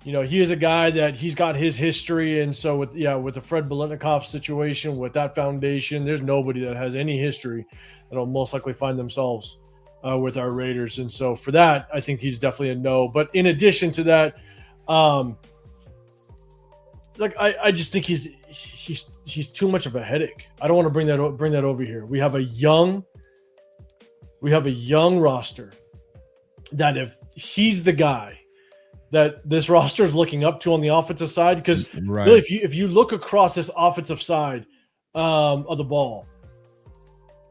He is a guy that he's got his history. And so with the Fred Biletnikoff situation, with that foundation, there's nobody that has any history that'll most likely find themselves with our Raiders. And so for that, I think he's definitely a no. But in addition to that, I just think he's too much of a headache. I don't want to bring that over here. We have a young roster that if he's the guy that this roster is looking up to on the offensive side, because really, if you look across this offensive side of the ball,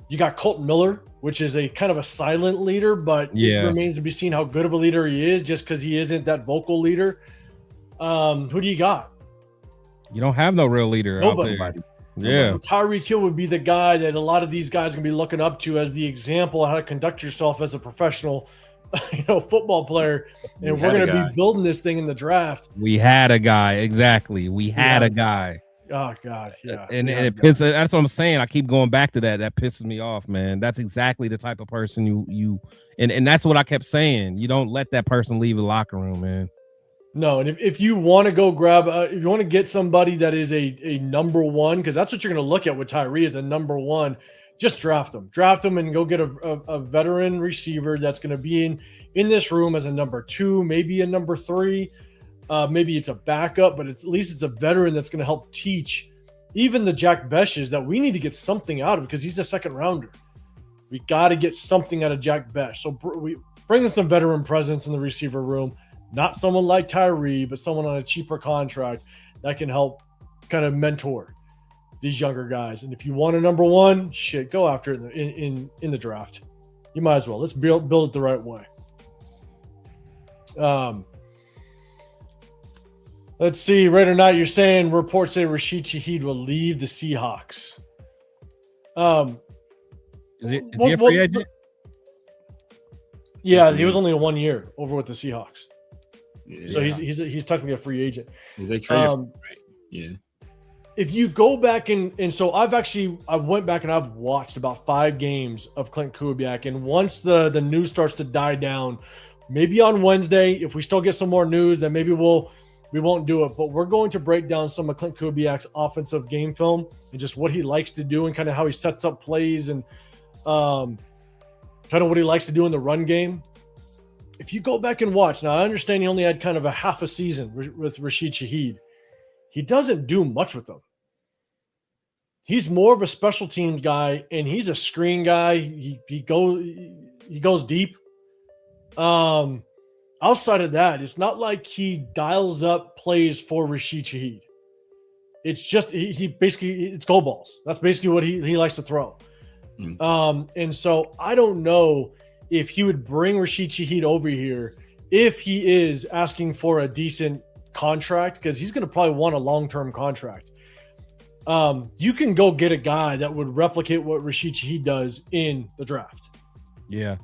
you got Colton Miller, which is a kind of a silent leader, but it remains to be seen how good of a leader he is just because he isn't that vocal leader. Who do you got? You don't have no real leader. Nobody. Yeah. Tyreek Hill would be the guy that a lot of these guys can be looking up to as the example of how to conduct yourself as a professional football player. And we're going to be building this thing in the draft. We had a guy. Exactly. We had a guy. Oh God, yeah, and it pisses. That's what I'm saying. I keep going back to that. That pisses me off, man. That's exactly the type of person you and that's what I kept saying. You don't let that person leave the locker room, man. No, and if you want to go grab, if you want to get somebody that is a number one, because that's what you're going to look at with Tyree as a number one, just draft them and go get a veteran receiver that's going to be in this room as a number two, maybe a number three. Maybe it's a backup, but at least it's a veteran that's going to help teach even the Jack Beshes that we need to get something out of because he's a second rounder. We got to get something out of Jack Besh. So we bring in some veteran presence in the receiver room, not someone like Tyree, but someone on a cheaper contract that can help kind of mentor these younger guys. And if you want a number one, go after it in the draft. You might as well. Let's build it the right way. Let's see, Raider Knight, you're saying reports say Rashid Shaheed will leave the Seahawks. Is he a free agent? Yeah, he was only a 1 year over with the Seahawks. Yeah. So he's technically a free agent. They traded him, right? Yeah. If you go back and so I went back and I've watched about 5 games of Clint Kubiak, and once the news starts to die down, maybe on Wednesday, if we still get some more news, then maybe we won't do it. But we're going to break down some of Clint Kubiak's offensive game film and just what he likes to do and kind of how he sets up plays and kind of what he likes to do in the run game. If you go back and watch, now I understand he only had kind of a half a season with Rashid Shaheed. He doesn't do much with them. He's more of a special teams guy, and he's a screen guy. He goes deep. Outside of that, it's not like he dials up plays for Rashid Shaheed. It's just he basically, it's go balls. That's basically what he likes to throw. And so I don't know if he would bring Rashid Shaheed over here if he is asking for a decent contract, because he's going to probably want a long-term contract. You can go get a guy that would replicate what Rashid Shaheed does in the draft. Yeah.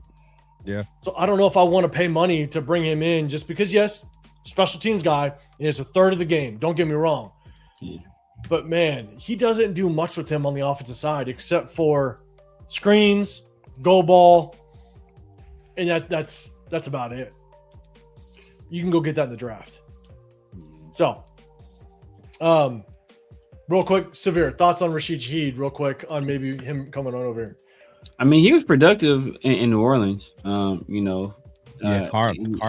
So I don't know if I want to pay money to bring him in just because, yes, special teams guy, and it's a third of the game. Don't get me wrong. Yeah. But, man, he doesn't do much with him on the offensive side except for screens, go ball, and that's about it. You can go get that in the draft. So, real quick, Severe, thoughts on Rashid Shaheed real quick on maybe him coming on over here. I mean, he was productive in New Orleans. Carr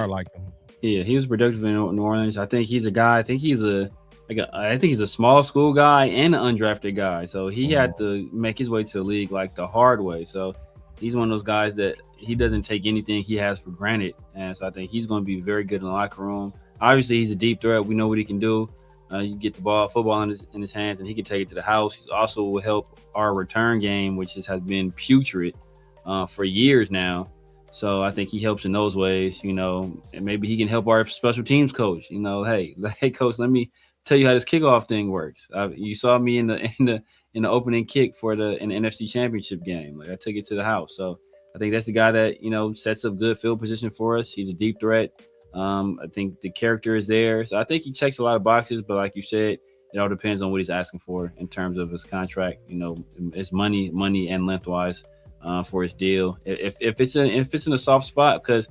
liked him. Yeah, he was productive in New Orleans. I think he's a guy. I think he's a small school guy and an undrafted guy. So he had to make his way to the league like the hard way. So he's one of those guys that he doesn't take anything he has for granted. And so I think he's going to be very good in the locker room. Obviously, he's a deep threat. We know what he can do. You get the football in his hands, and he can take it to the house. He also will help our return game, which has been putrid for years now. So I think he helps in those ways, and maybe he can help our special teams coach. Hey, coach, let me tell you how this kickoff thing works. You saw me in the opening kick in the NFC Championship game. Like, I took it to the house. So I think that's the guy that sets up good field position for us. He's a deep threat. I think the character is there. So I think he checks a lot of boxes, but like you said, it all depends on what he's asking for in terms of his contract, his money and lengthwise for his deal. If it's in a soft spot, because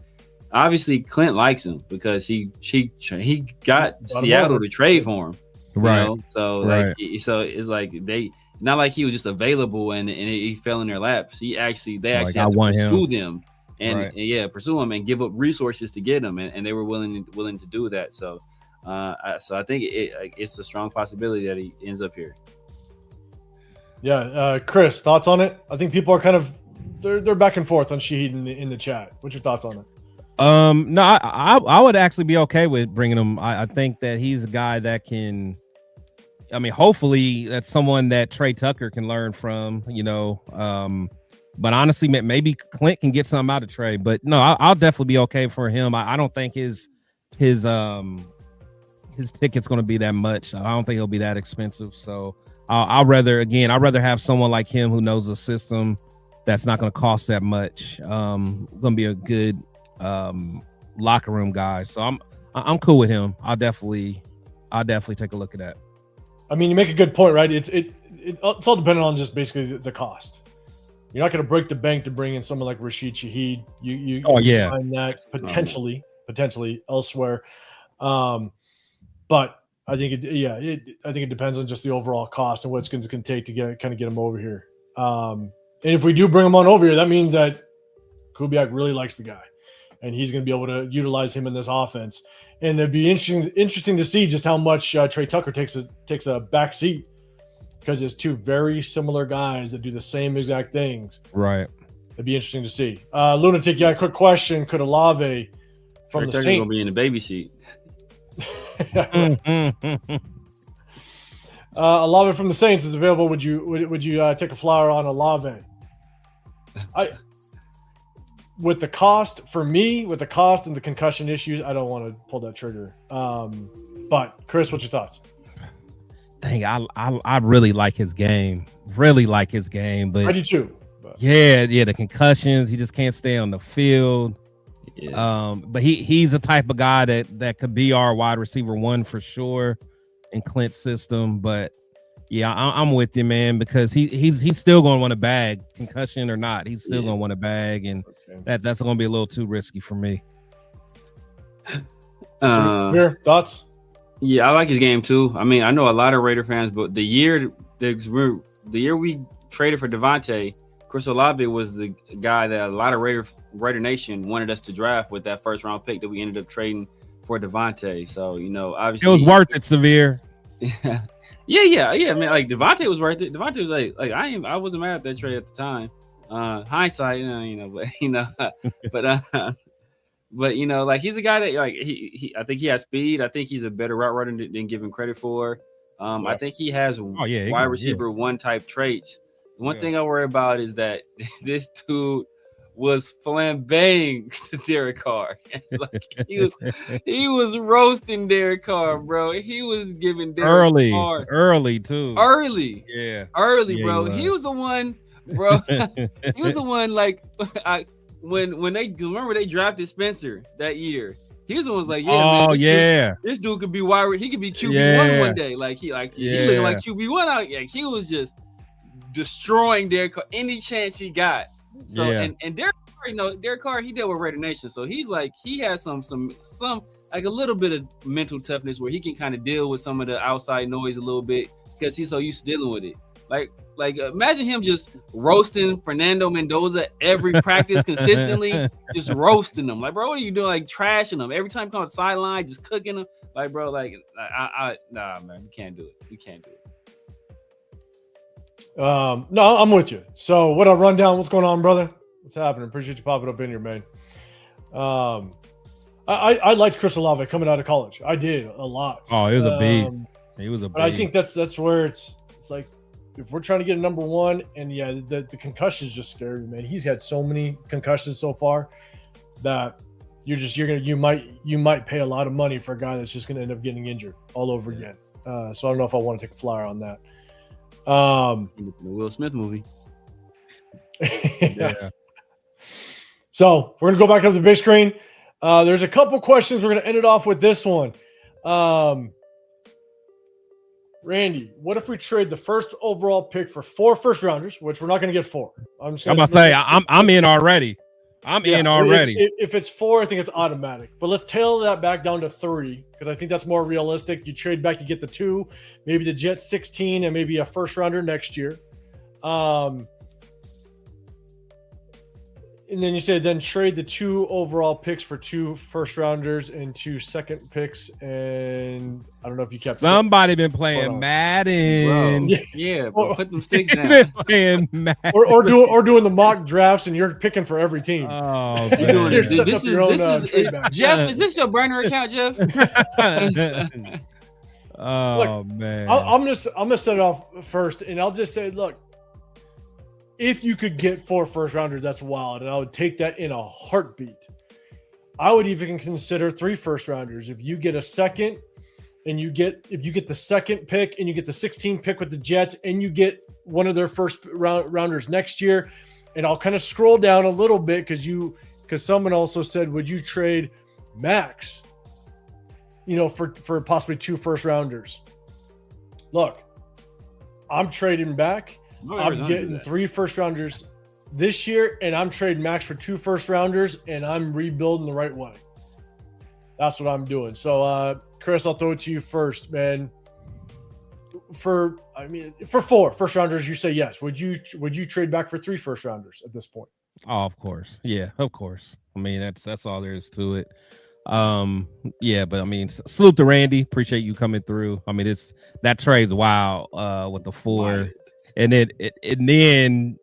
obviously Clint likes him because he got Seattle to trade for him. Right. So so it's like not like he was just available and he fell in their laps. They actually had to pursue them. Pursue him and give up resources to get him, and they were willing to do that. So, I think it's a strong possibility that he ends up here. Yeah, Chris, thoughts on it? I think people are kind of they're back and forth on Shaheed in the chat. What's your thoughts on it? No, I would actually be okay with bringing him. I think that he's a guy that can. I mean, hopefully that's someone that Trey Tucker can learn from. But honestly, maybe Clint can get something out of Trey. But no, I'll definitely be okay for him. I don't think his ticket's going to be that much. I don't think he'll be that expensive. So I'd rather have someone like him who knows the system that's not going to cost that much. Going to be a good locker room guy. So I'm cool with him. I'll definitely take a look at that. I mean, you make a good point, right? It's all dependent on just basically the cost. You're not going to break the bank to bring in someone like Rashid Shaheed. You find that potentially elsewhere. But I think it depends on just the overall cost and what it's going to take to get him over here. And if we do bring him on over here, that means that Kubiak really likes the guy, and he's going to be able to utilize him in this offense. And it'd be interesting to see just how much Trey Tucker takes a back seat. Because it's two very similar guys that do the same exact things. Right. It'd be interesting to see. Lunatic, quick question. Could Olave from the Saints going to be in the baby seat? Olave from the Saints is available. Would you take a flyer on Olave? with the cost for me, with the cost and the concussion issues, I don't want to pull that trigger. But Chris, what's your thoughts? Dang, I really like his game. Really like his game, but I do too. But. Yeah, the concussions. He just can't stay on the field. Yeah. But he's the type of guy that could be our wide receiver 1 for sure in Clint's system. But yeah, I'm with you, man, because he's still going to want a bag, concussion or not. He's still going to want a bag, and that's going to be a little too risky for me. Your thoughts? Yeah, I like his game too. I mean, I know a lot of Raider fans, but the year we traded for Devontae, Chris Olave was the guy that a lot of Raider Nation wanted us to draft with that first round pick that we ended up trading for Devontae. So, obviously it was worth it, Severe. Yeah. I mean, like Devontae was worth it. Devontae was like I wasn't mad at that trade at the time. Hindsight, but like he's a guy that like I think he has speed. I think he's a better route runner than given credit for. I think he has wide receiver 1 type traits. The one thing I worry about is that this dude was flambeing to Derek Carr. Like he was roasting Derek Carr, bro. He was giving Derek Carr early too. Early, bro. He was the one, bro. He was the one. Like when they drafted Spencer that year. He was the one like, this dude could be wide. He could be QB1 one day. Like he looking like QB1 out. Like he was just destroying Derek Carr any chance he got. So and Derek Carr, Derek Carr, he dealt with Raider Nation, so he's like he has some like a little bit of mental toughness where he can kind of deal with some of the outside noise a little bit because he's so used to dealing with it. Like imagine him just roasting Fernando Mendoza every practice consistently, just roasting them. Like, bro, what are you doing? Like trashing them every time he comes sideline, just cooking them. Like, bro, like nah, man, we can't do it. We can't do it. No, I'm with you. So what up, rundown? What's going on, brother? What's happening? Appreciate you popping up in here, man. I liked Chris Olave coming out of college. I did a lot. Oh, he was a beast. He was a beast. But I think that's where it's like if we're trying to get a number 1, and the concussions just scary, man. He's had so many concussions so far that you might pay a lot of money for a guy that's just gonna end up getting injured all over again. So I don't know if I want to take a flyer on that. The Will Smith movie. Yeah. So we're gonna go back up to the big screen. There's a couple questions. We're gonna end it off with this one. Randy, what if we trade the first overall pick for 4 first rounders, which we're not gonna get 4? I'm about to say I'm in already. I'm in already. If it's 4, I think it's automatic. But let's tailor that back down to 3 because I think that's more realistic. You trade back, you get the 2, maybe the Jets 16, and maybe a first rounder next year. And then you said trade the 2 overall picks for 2 first rounders and 2 second picks. And I don't know if you kept somebody been playing Madden. Bro. Yeah, put them sticks down. Playing Madden. or doing the mock drafts and you're picking for every team. Oh, you're setting up your own trade back. Jeff, is this your burner account, Jeff? Look, man. I'm gonna set it off first, and I'll just say, look. If you could get 4 first rounders, that's wild. And I would take that in a heartbeat. I would even consider 3 first rounders. If you get a second and if you get the second pick and you get the 16 pick with the Jets and you get one of their first rounders next year, and I'll kind of scroll down a little bit because someone also said, would you trade Max, for possibly 2 first rounders? Look, I'm trading back. I'm getting 3 first rounders this year, and I'm trading Max for 2 first rounders, and I'm rebuilding the right way. That's what I'm doing. So, Chris, I'll throw it to you first, man. For 4 first rounders, you say yes. Would you trade back for 3 first rounders at this point? Oh, of course. Yeah, of course. I mean, that's all there is to it. But I mean, salute to Randy. Appreciate you coming through. I mean, that trade's wild with the 4. Right. And then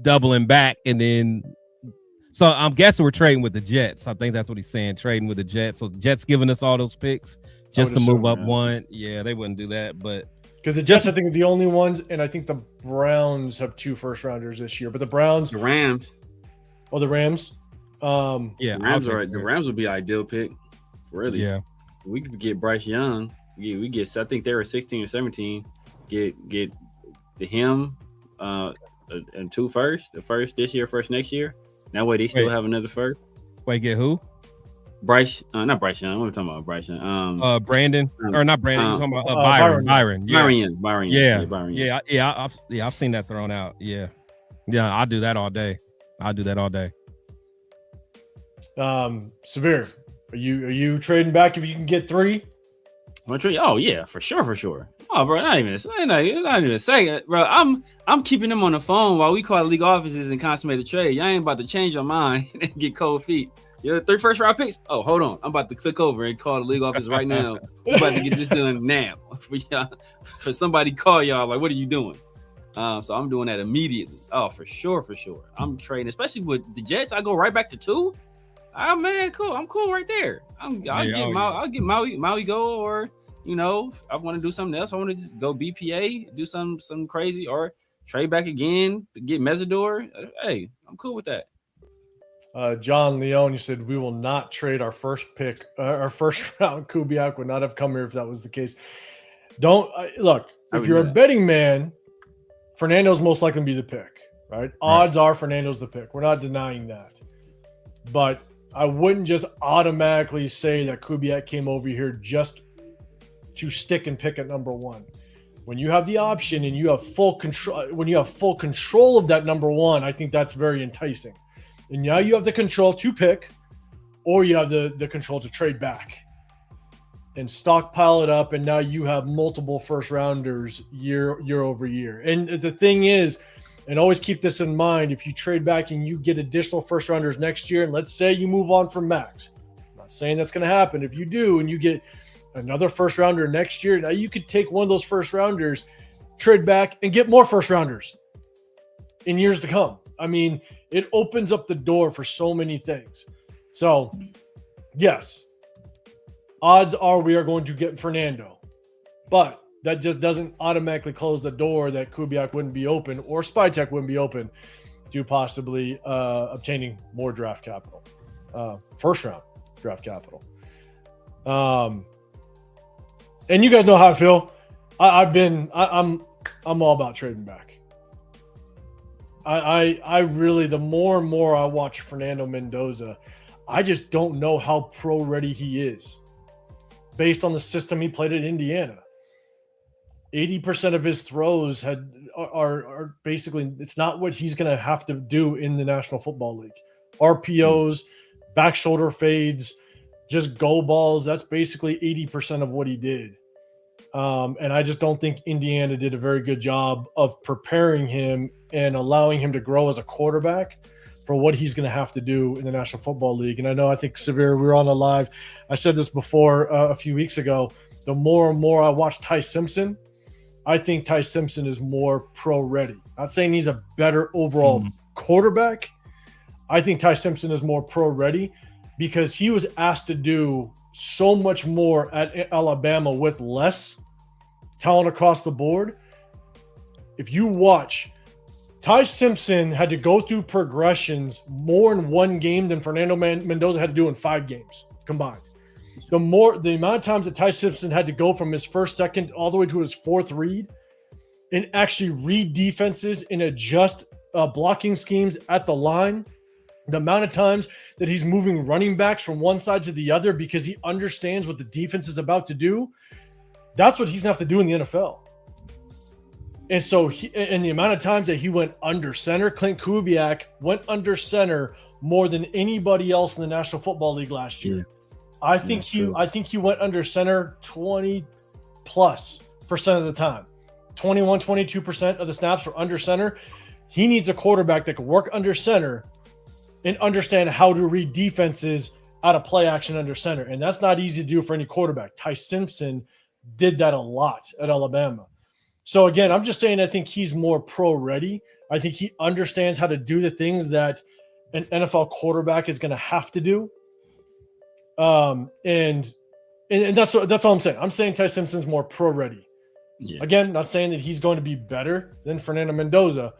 doubling back, and then so I'm guessing we're trading with the Jets. I think that's what he's saying, trading with the Jets. So the Jets giving us all those picks just to move up 1. Yeah, they wouldn't do that, but because the Jets, I think, are the only ones, and I think the Browns have 2 first rounders this year. But the Rams. Oh, the Rams. Yeah, The Rams would be ideal pick. Really. Yeah. We could get Bryce Young. We get. I think they were 16 or 17. Get him and 2 first. The first this year, first next year. That way they still have another first. Wait, get who? Bryce, not Bryce Young. What are we talking about? Bryce Young. Brandon or not Brandon? You're talking about Byron. Yeah. Byron Young. Yeah. I've seen that thrown out. Yeah. I'll do that all day. Severe. Are you trading back if you can get 3? Oh yeah, for sure. Oh, bro, not even a second, bro. I'm keeping them on the phone while we call league offices and consummate the trade. Y'all ain't about to change your mind and get cold feet. You're 3 first round picks. Oh, hold on. I'm about to click over and call the league office right now. We're about to get this done now. For somebody call y'all like, what are you doing? So I'm doing that immediately. Oh, for sure. I'm trading, especially with the Jets. I go right back to 2. Oh man, cool. I'm cool right there. I'll get Maui go, or I want to do something else. I want to just go BPA, do something crazy, or trade back again to get Mesidor. Hey, I'm cool with that. John Leone, you said we will not trade our first pick, our first round. Kubiak would not have come here if that was the case. Look. If you're a betting man, Fernando's most likely to be the pick, right? Odds are Fernando's the pick. We're not denying that, but I wouldn't just automatically say that Kubiak came over here just to stick and pick at number 1. When you have the option and you have full control of that number 1, I think that's very enticing. And now you have the control to pick, or you have the control to trade back and stockpile it up. And now you have multiple first rounders year over year. And the thing is, and always keep this in mind, if you trade back and you get additional first rounders next year, and let's say you move on from Max, I'm not saying that's going to happen. If you do and you get another first rounder next year, now you could take one of those first rounders, trade back, and get more first rounders in years to come. I mean, it opens up the door for so many things. So, yes, odds are we are going to get Fernando, but that just doesn't automatically close the door that Kubiak wouldn't be open or Spytek wouldn't be open to possibly obtaining more draft capital, first round draft capital. And you guys know how I feel. I'm all about trading back. I really, the more and more I watch Fernando Mendoza, I just don't know how pro ready he is based on the system he played at Indiana. 80% of his throws are basically, it's not what he's going to have to do in the National Football League. RPOs, back shoulder fades, just go balls. That's basically 80% of what he did. And I just don't think Indiana did a very good job of preparing him and allowing him to grow as a quarterback for what he's going to have to do in the National Football League. And I think Severe, we were on a live. I said this before a few weeks ago. The more and more I watch Ty Simpson, I think Ty Simpson is more pro ready. Not saying he's a better overall quarterback. I think Ty Simpson is more pro ready because he was asked to do so much more at Alabama with less talent across the board. If you watch, Ty Simpson had to go through progressions more in one game than Fernando Mendoza had to do in 5 games combined. The amount of times that Ty Simpson had to go from his first, second, all the way to his 4th read and actually read defenses and adjust blocking schemes at the line, the amount of times that he's moving running backs from one side to the other because he understands what the defense is about to do, that's what he's going to have to do in the NFL. And so, and the amount of times that he went under center, Clint Kubiak went under center more than anybody else in the National Football League last year. I think he went under center 20+% of the time. 22% of the snaps were under center. He needs a quarterback that can work under center and understand how to read defenses out of play action under center. And that's not easy to do for any quarterback. Ty Simpson did that a lot at Alabama. So again, I'm just saying I think he's more pro ready. I think he understands how to do the things that an NFL quarterback is going to have to do. And that's all I'm saying. I'm saying Ty Simpson's more pro ready. Yeah. Again, not saying that he's going to be better than Fernando Mendoza.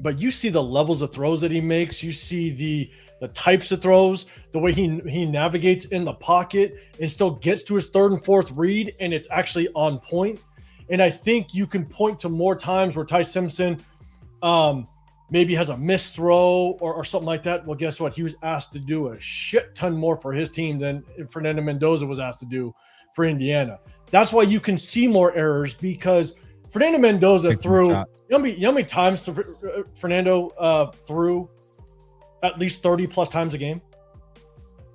but you see the levels of throws that he makes. You see the types of throws, the way he navigates in the pocket and still gets to his third and fourth read, and it's actually on point. And I think you can point to more times where Ty Simpson maybe has a missed throw or something like that. Well, guess what? He was asked to do a shit ton more for his team than Fernando Mendoza was asked to do for Indiana. That's why you can see more errors, because Fernando Mendoza threw, you know how many times Fernando threw at least 30 plus times a game?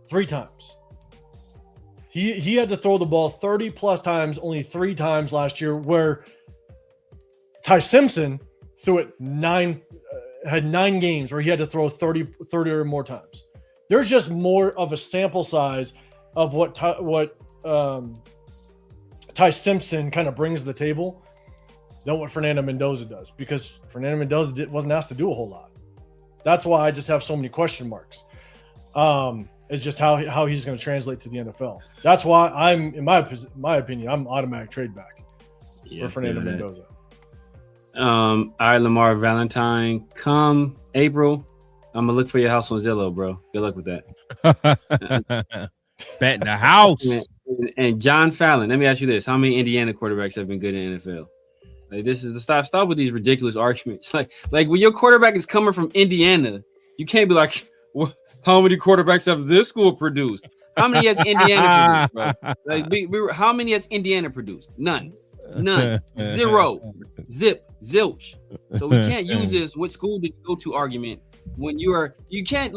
3 times. He had to throw the ball 30 plus times, only 3 times last year, where Ty Simpson threw it had 9 games where he had to throw 30 or more times. There's just more of a sample size of what Ty Simpson kind of brings to the table than what Fernando Mendoza does, because Fernando Mendoza wasn't asked to do a whole lot. That's why I just have so many question marks. It's just how he's going to translate to the NFL. That's why I'm, in my opinion, I'm automatic trade back for Fernando Mendoza. All right, Lamar Valentine. Come April, I'm gonna look for your house on Zillow, bro. Good luck with that. Bet the house. And John Fallon. Let me ask you this: how many Indiana quarterbacks have been good in the NFL? Like, this is the stop with these ridiculous arguments. Like when your quarterback is coming from Indiana, you can't be like, well, how many quarterbacks have this school produced? How many has Indiana produced, bro? Like, how many has Indiana produced? None. 0. Zip. Zilch. So we can't use this "what school did you go to" argument when you can't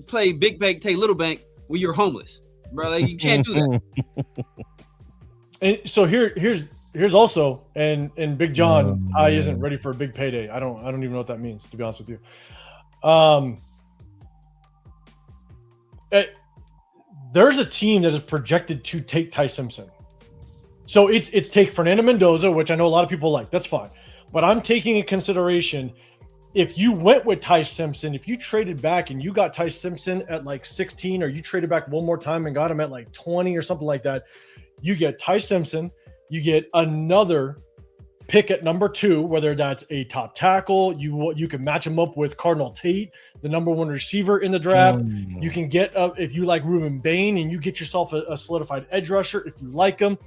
play big bank, take little bank when you're homeless, bro. Like, you can't do that. And so here's also, and Big John isn't ready for a big payday. I don't even know what that means, to be honest with you. There's a team that is projected to take Ty Simpson. So it's take Fernando Mendoza, which I know a lot of people like. That's fine. But I'm taking in consideration, if you went with Ty Simpson, if you traded back and you got Ty Simpson at like 16, or you traded back one more time and got him at like 20 or something like that, you get Ty Simpson, you get another pick at number 2, whether that's a top tackle, you can match him up with Cardinal Tate, the number 1 receiver in the draft. You can get if you like Ruben Bain, and you get yourself a solidified edge rusher if you like him.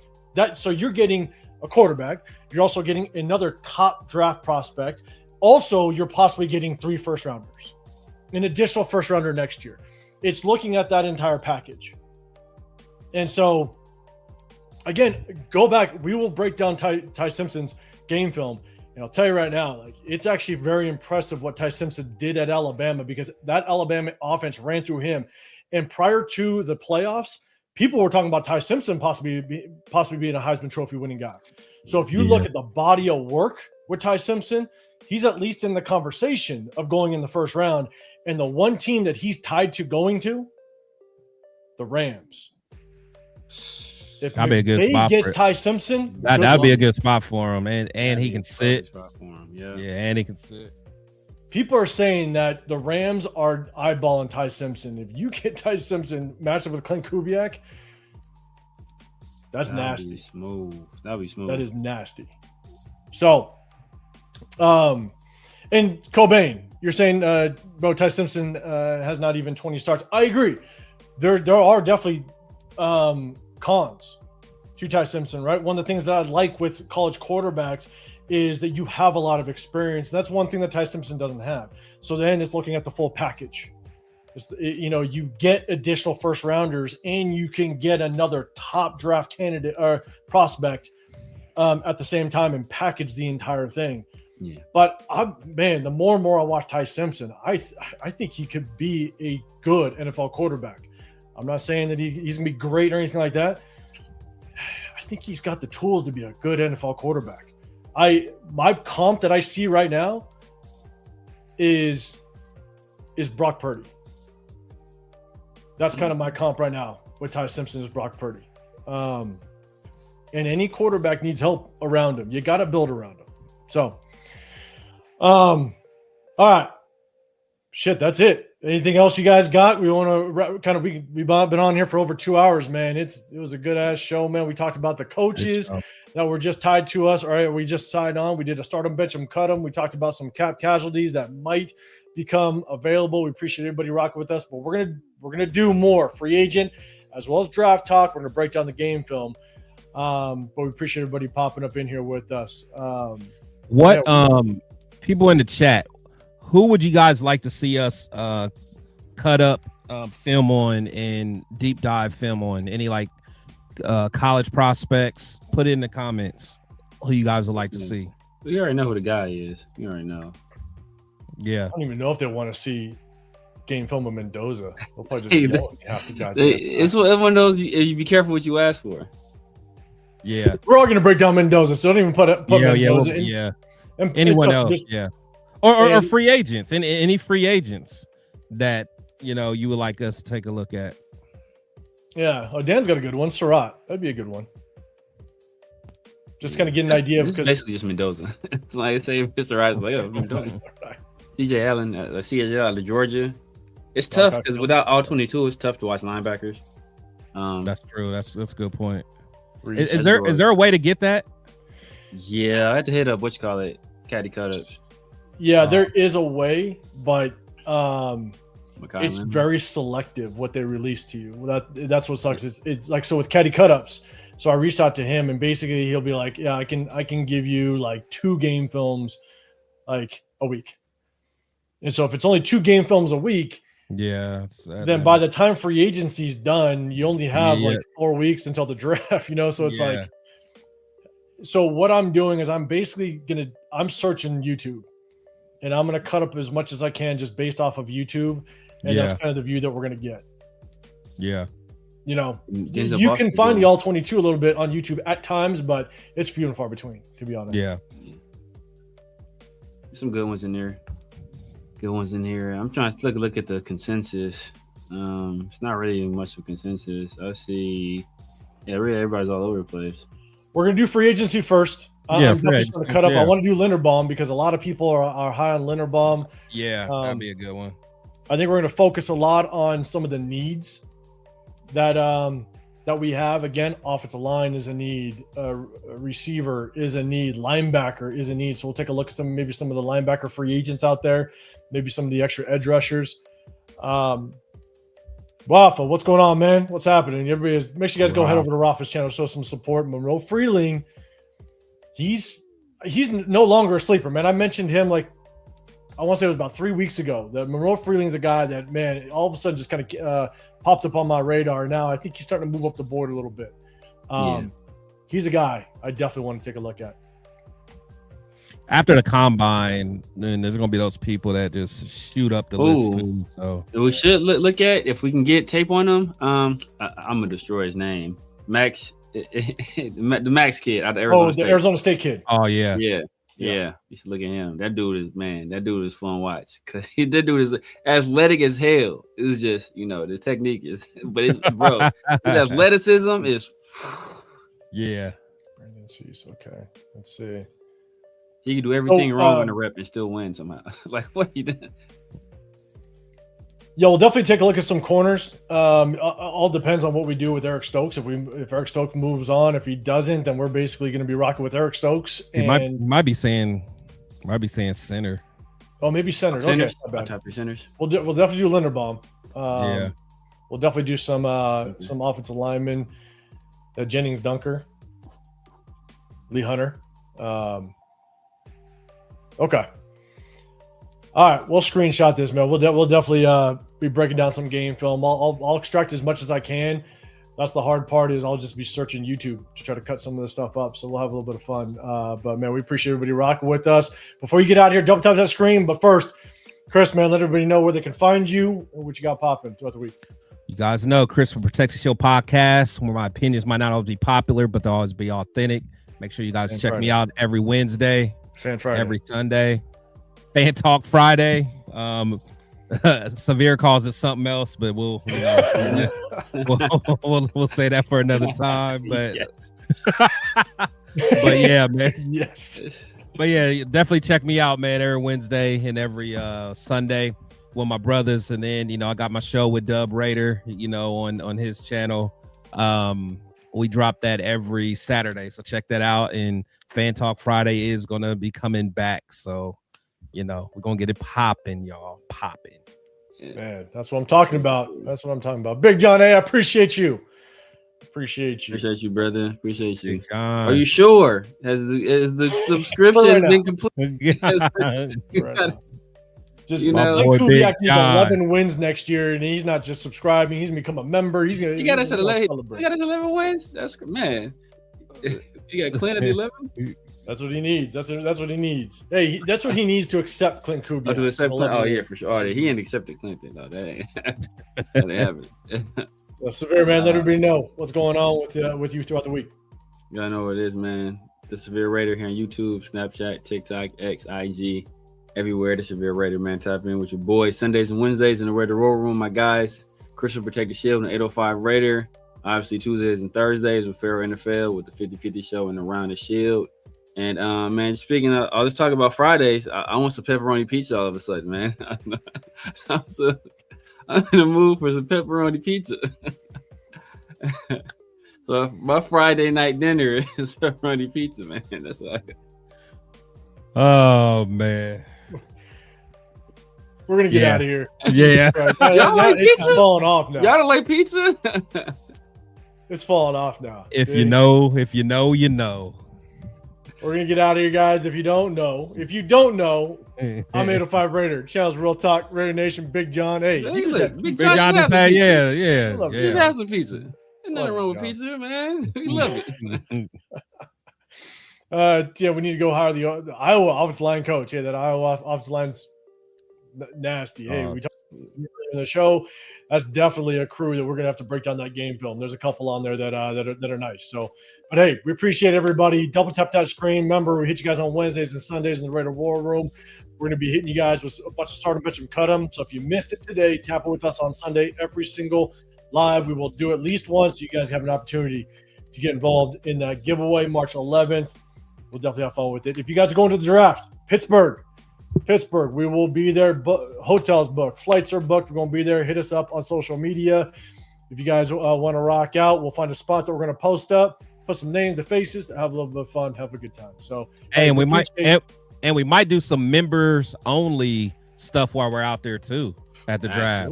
So you're getting a quarterback. You're also getting another top draft prospect. Also, you're possibly getting 3 first rounders, an additional first rounder next year. It's looking at that entire package. And so, again, go back. We will break down Ty Simpson's game film. And I'll tell you right now, like, it's actually very impressive what Ty Simpson did at Alabama, because that Alabama offense ran through him. And prior to the playoffs, people were talking about Ty Simpson possibly being a Heisman Trophy winning guy. So if you look at the body of work with Ty Simpson, he's at least in the conversation of going in the first round. And the one team that he's tied to going to, the Rams. If that'd be a good spot gets Ty Simpson, that'd be a good spot for him, and he can sit. Yeah, and he can sit. People are saying that the Rams are eyeballing Ty Simpson. If you get Ty Simpson matched up with Clint Kubiak, that'd nasty. Be smooth. That'd be smooth. That is nasty. So, and Cobain, you're saying, bro, Ty Simpson has not even 20 starts. I agree. There are definitely cons to Ty Simpson, right? One of the things that I like with college quarterbacks is that you have a lot of experience. And that's one thing that Ty Simpson doesn't have. So then it's looking at the full package. You get additional first rounders, and you can get another top draft candidate or prospect at the same time and package the entire thing. Yeah. But the more and more I watch Ty Simpson, I think he could be a good NFL quarterback. I'm not saying that he's gonna be great or anything like that. I think he's got the tools to be a good NFL quarterback. My comp that I see right now is Brock Purdy. That's kind of my comp right now with Ty Simpson, is Brock Purdy. And any quarterback needs help around him. You got to build around him. So, all right. Shit, that's it. Anything else you guys got? We want to kind of we've been on here for over 2 hours, man. It was a good ass show, man. We talked about the coaches that were just tied to us. All right, we just signed on. We did a start them, bench them, cut them. We talked about some cap casualties that might become available. We appreciate everybody rocking with us, but we're gonna do more free agent as well as draft talk. We're gonna break down the game film. But we appreciate everybody popping up in here with us. People in the chat, who would you guys like to see us cut up film on and deep dive film on? Any like college prospects? Put it in the comments who you guys would like to see. You already know who the guy is. You already know. Yeah. I don't even know if they want to see game film of Mendoza. They'll probably just half the guys. It's one of those, you be careful what you ask for. Yeah. We're all going to break down Mendoza, so don't even put Mendoza in. Yeah. And anyone else, or free agents, any free agents that you would like us to take a look at. Yeah, Dan's got a good one. Surratt, that'd be a good one. Just kind of get an idea because basically just Mendoza. It's like say Surratt, like Mendoza. CJ Allen, CJ out of Georgia. It's tough because without all 22, it's tough to watch linebackers. That's true. That's a good point. Is there a way to get that? Yeah, I had to hit up caddy cut up. Yeah, there is a way, but it's very selective what they release to you. That's what sucks. It's like, so with caddy cut-ups. So I reached out to him, and basically he'll be like, "Yeah, I can give you like 2 game films, like a week." And so if it's only 2 game films a week, then by the time free agency's done, you only have like 4 weeks until the draft. So it's like. So what I'm doing is I'm basically I'm searching YouTube, and I'm gonna cut up as much as I can just based off of YouTube, and that's kind of the view that we're gonna get. Yeah. You can find the all 22 a little bit on YouTube at times, but it's few and far between, to be honest. Yeah. Some good ones in there. I'm trying to look at the consensus. It's not really much of a consensus. I see. Yeah, really everybody's all over the place. We're going to do free agency first. I'm definitely going to cut up. I want to do Linderbaum because a lot of people are high on Linderbaum. Yeah, that'd be a good one. I think we're going to focus a lot on some of the needs that we have. Again, offensive line is a need. Receiver is a need. Linebacker is a need. So we'll take a look at some of the linebacker free agents out there. Maybe some of the extra edge rushers. Rafa, what's going on, man? What's happening? Make sure you guys go head over to Rafa's channel, show some support. Monroe Freeling, he's no longer a sleeper, man. I mentioned him I want to say it was about 3 weeks ago. That Monroe Freeling's a guy that, man, all of a sudden just kind of popped up on my radar. Now I think he's starting to move up the board a little bit. He's a guy I definitely want to take a look at. After the combine, then there's gonna be those people that just shoot up the list too. So we should look at if we can get tape on them. I'm gonna destroy his name, Max, the Max kid out of Arizona State. Arizona State kid. Oh yeah. You should look at him. That dude is fun to watch because that dude is athletic as hell. It's just the technique is, but it's his athleticism is. Yeah. Brandon Cease. Okay, let's see. He can do everything wrong on the rep and still win somehow. Like, what are you doing? Yeah, we'll definitely take a look at some corners. All depends on what we do with Eric Stokes. If Eric Stokes moves on, if he doesn't, then we're basically going to be rocking with Eric Stokes. He might be saying center. Oh, maybe center. Okay, not top 3 centers. We'll definitely do Linderbaum. We'll definitely do some offensive linemen. Jennings Dunker, Lee Hunter. Okay. All right, we'll screenshot this, man. We'll definitely be breaking down some game film. I'll extract as much as I can. That's the hard part is I'll just be searching YouTube to try to cut some of this stuff up. So we'll have a little bit of fun. But man, we appreciate everybody rocking with us. Before you get out of here, double tap that screen. But first, Chris, man, let everybody know where they can find you and what you got popping throughout the week. You guys know Chris from Protection Show Podcast, where my opinions might not always be popular, but they'll always be authentic. Make sure you guys check me out every Wednesday. Fan Friday. Every Sunday. Fan Talk Friday. Severe calls it something else, but we'll say that for another time. But but yeah, man. Yes. But yeah, definitely check me out, man, every Wednesday and every Sunday. with my brothers, and then I got my show with Dub Raider, on his channel. We drop that every Saturday, so check that out. And Fan Talk Friday is gonna be coming back, so we're gonna get it popping, y'all, popping. Man, that's what I'm talking about. Big John, I appreciate you. Appreciate you, brother. Appreciate you. Are you sure? Has the subscription been complete? Just Kubiak needs 11 wins next year, and he's not just subscribing. He's gonna become a member. He's gonna. You got us at 11. You got us 11 wins. That's man. You got Clint at 11. That's what he needs. That's what he needs. Hey, that's what he needs to accept Clint Kubiak. To accept Clint. Oh yeah, for sure. Oh, he ain't accepted Clinton. No, that ain't. That haven't. Severe, man. Let everybody know what's going on with you throughout the week. Y'all know what it is, man. The Severe Raider here on YouTube, Snapchat, TikTok, X, IG, everywhere. The Severe Raider, man. Tap in with your boys Sundays and Wednesdays in the Raider Roll Room. My guys, Chris will protect the shield and 805 Raider. Obviously Tuesdays and Thursdays with Pharaoh NFL with the 50-50 show and Around the Shield. And man, speaking of, let's talk about Fridays. I want some pepperoni pizza all of a sudden, man. I'm in the mood for some pepperoni pizza. So my Friday night dinner is pepperoni pizza, man. That's what I got. Oh man. We're gonna get out of here. Yeah. Y'all like pizza? It's falling off now. Y'all don't like pizza? It's falling off now. If you know, you know. We're gonna get out of here, guys. If you don't know, I'm 805 Raider. Channel's Real Talk, Raider Nation, Big John. Hey, you just had Big John just had, yeah. Just have some pizza. There's nothing wrong with pizza, man. We love it. We need to go hire the Iowa offensive line coach. Yeah, that Iowa offensive line's nasty. Hey, we talked in the show. That's definitely a crew that we're gonna have to break down that game film. There's a couple on there that are nice. So, but hey, we appreciate everybody. Double tap that screen. Remember, we hit you guys on Wednesdays and Sundays in the Raider War Room. We're gonna be hitting you guys with a bunch of start 'em, bench 'em, cut 'em. So if you missed it today, tap it with us on Sunday. Every single live, we will do at least once. So you guys have an opportunity to get involved in that giveaway March 11th. We'll definitely have fun with it. If you guys are going to the draft, Pittsburgh, we will be there. Hotels booked, flights are booked. We're going to be there. Hit us up on social media. If you guys want to rock out, we'll find a spot that we're going to post up, put some names to faces, have a little bit of fun, have a good time. So, and we might do some members only stuff while we're out there too at the draft.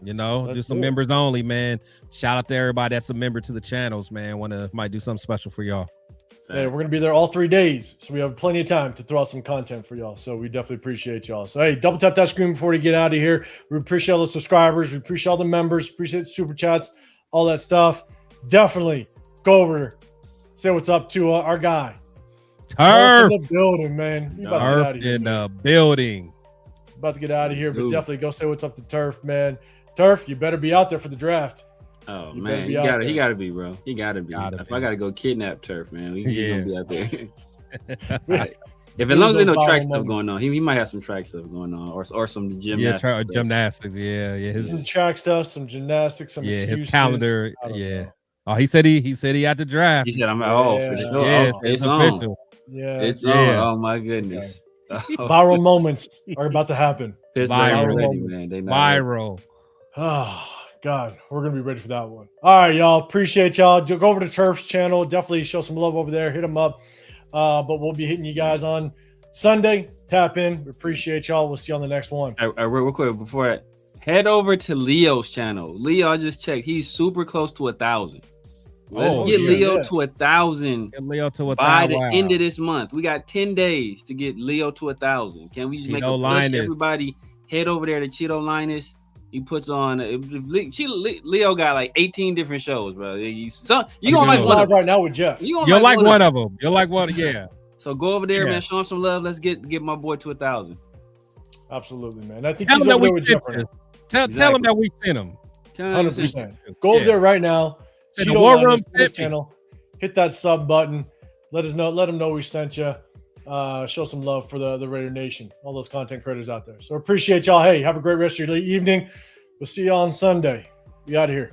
Do some members only, man. Shout out to everybody that's a member to the channels, man. Might do something special for y'all. Hey, we're going to be there all 3 days, so we have plenty of time to throw out some content for y'all. So we definitely appreciate y'all. So, hey, double tap that screen before you get out of here. We appreciate all the subscribers. We appreciate all the members. Appreciate the super chats, all that stuff. Definitely go over, say what's up to our guy. Turf in the building, man. Turf in the building. About to get out of here, but definitely go say what's up to Turf, man. Turf, you better be out there for the draft. Oh man, he gotta be, bro. He gotta be. If I gotta go kidnap Turf, man, he's gonna be out there. If as long as there's no track stuff going on, he might have some track stuff going on, or some gymnastics. Gymnastics. Some track stuff, some gymnastics, some excuses. His calendar. Oh, he said he had to draft. He said I'm for sure. Yeah, it's on. Yeah, it's on. Oh my goodness. Viral moments are about to happen. Viral. Oh God, we're gonna be ready for that one. All right, y'all. Appreciate y'all. Go over to Turf's channel. Definitely show some love over there. Hit them up. But we'll be hitting you guys on Sunday. Tap in. We appreciate y'all. We'll see you on the next one. Real quick before that, head over to Leo's channel. Leo, I just checked. He's super close to 1,000. Let's get Leo to 1,000. By the end of this month. We got 10 days to get Leo to 1,000. Can we just make a push? Everybody head over there to Cheeto Linus. He puts on Leo got like 18 different shows, bro. You gonna like one right now with Jeff. You'll like one of them. You'll like one, yeah. So go over there, man. Show him some love. Let's get my boy to 1,000. Absolutely, man. I think tell he's over there with Jeff. Tell him that we sent him. 100%. Go over there right now. The War Room channel. Hit that sub button. Let us know. Let them know we sent you. Show some love for the Raider Nation, all those content creators out there. So appreciate y'all. Hey, have a great rest of your evening. We'll see you on Sunday. We out of here.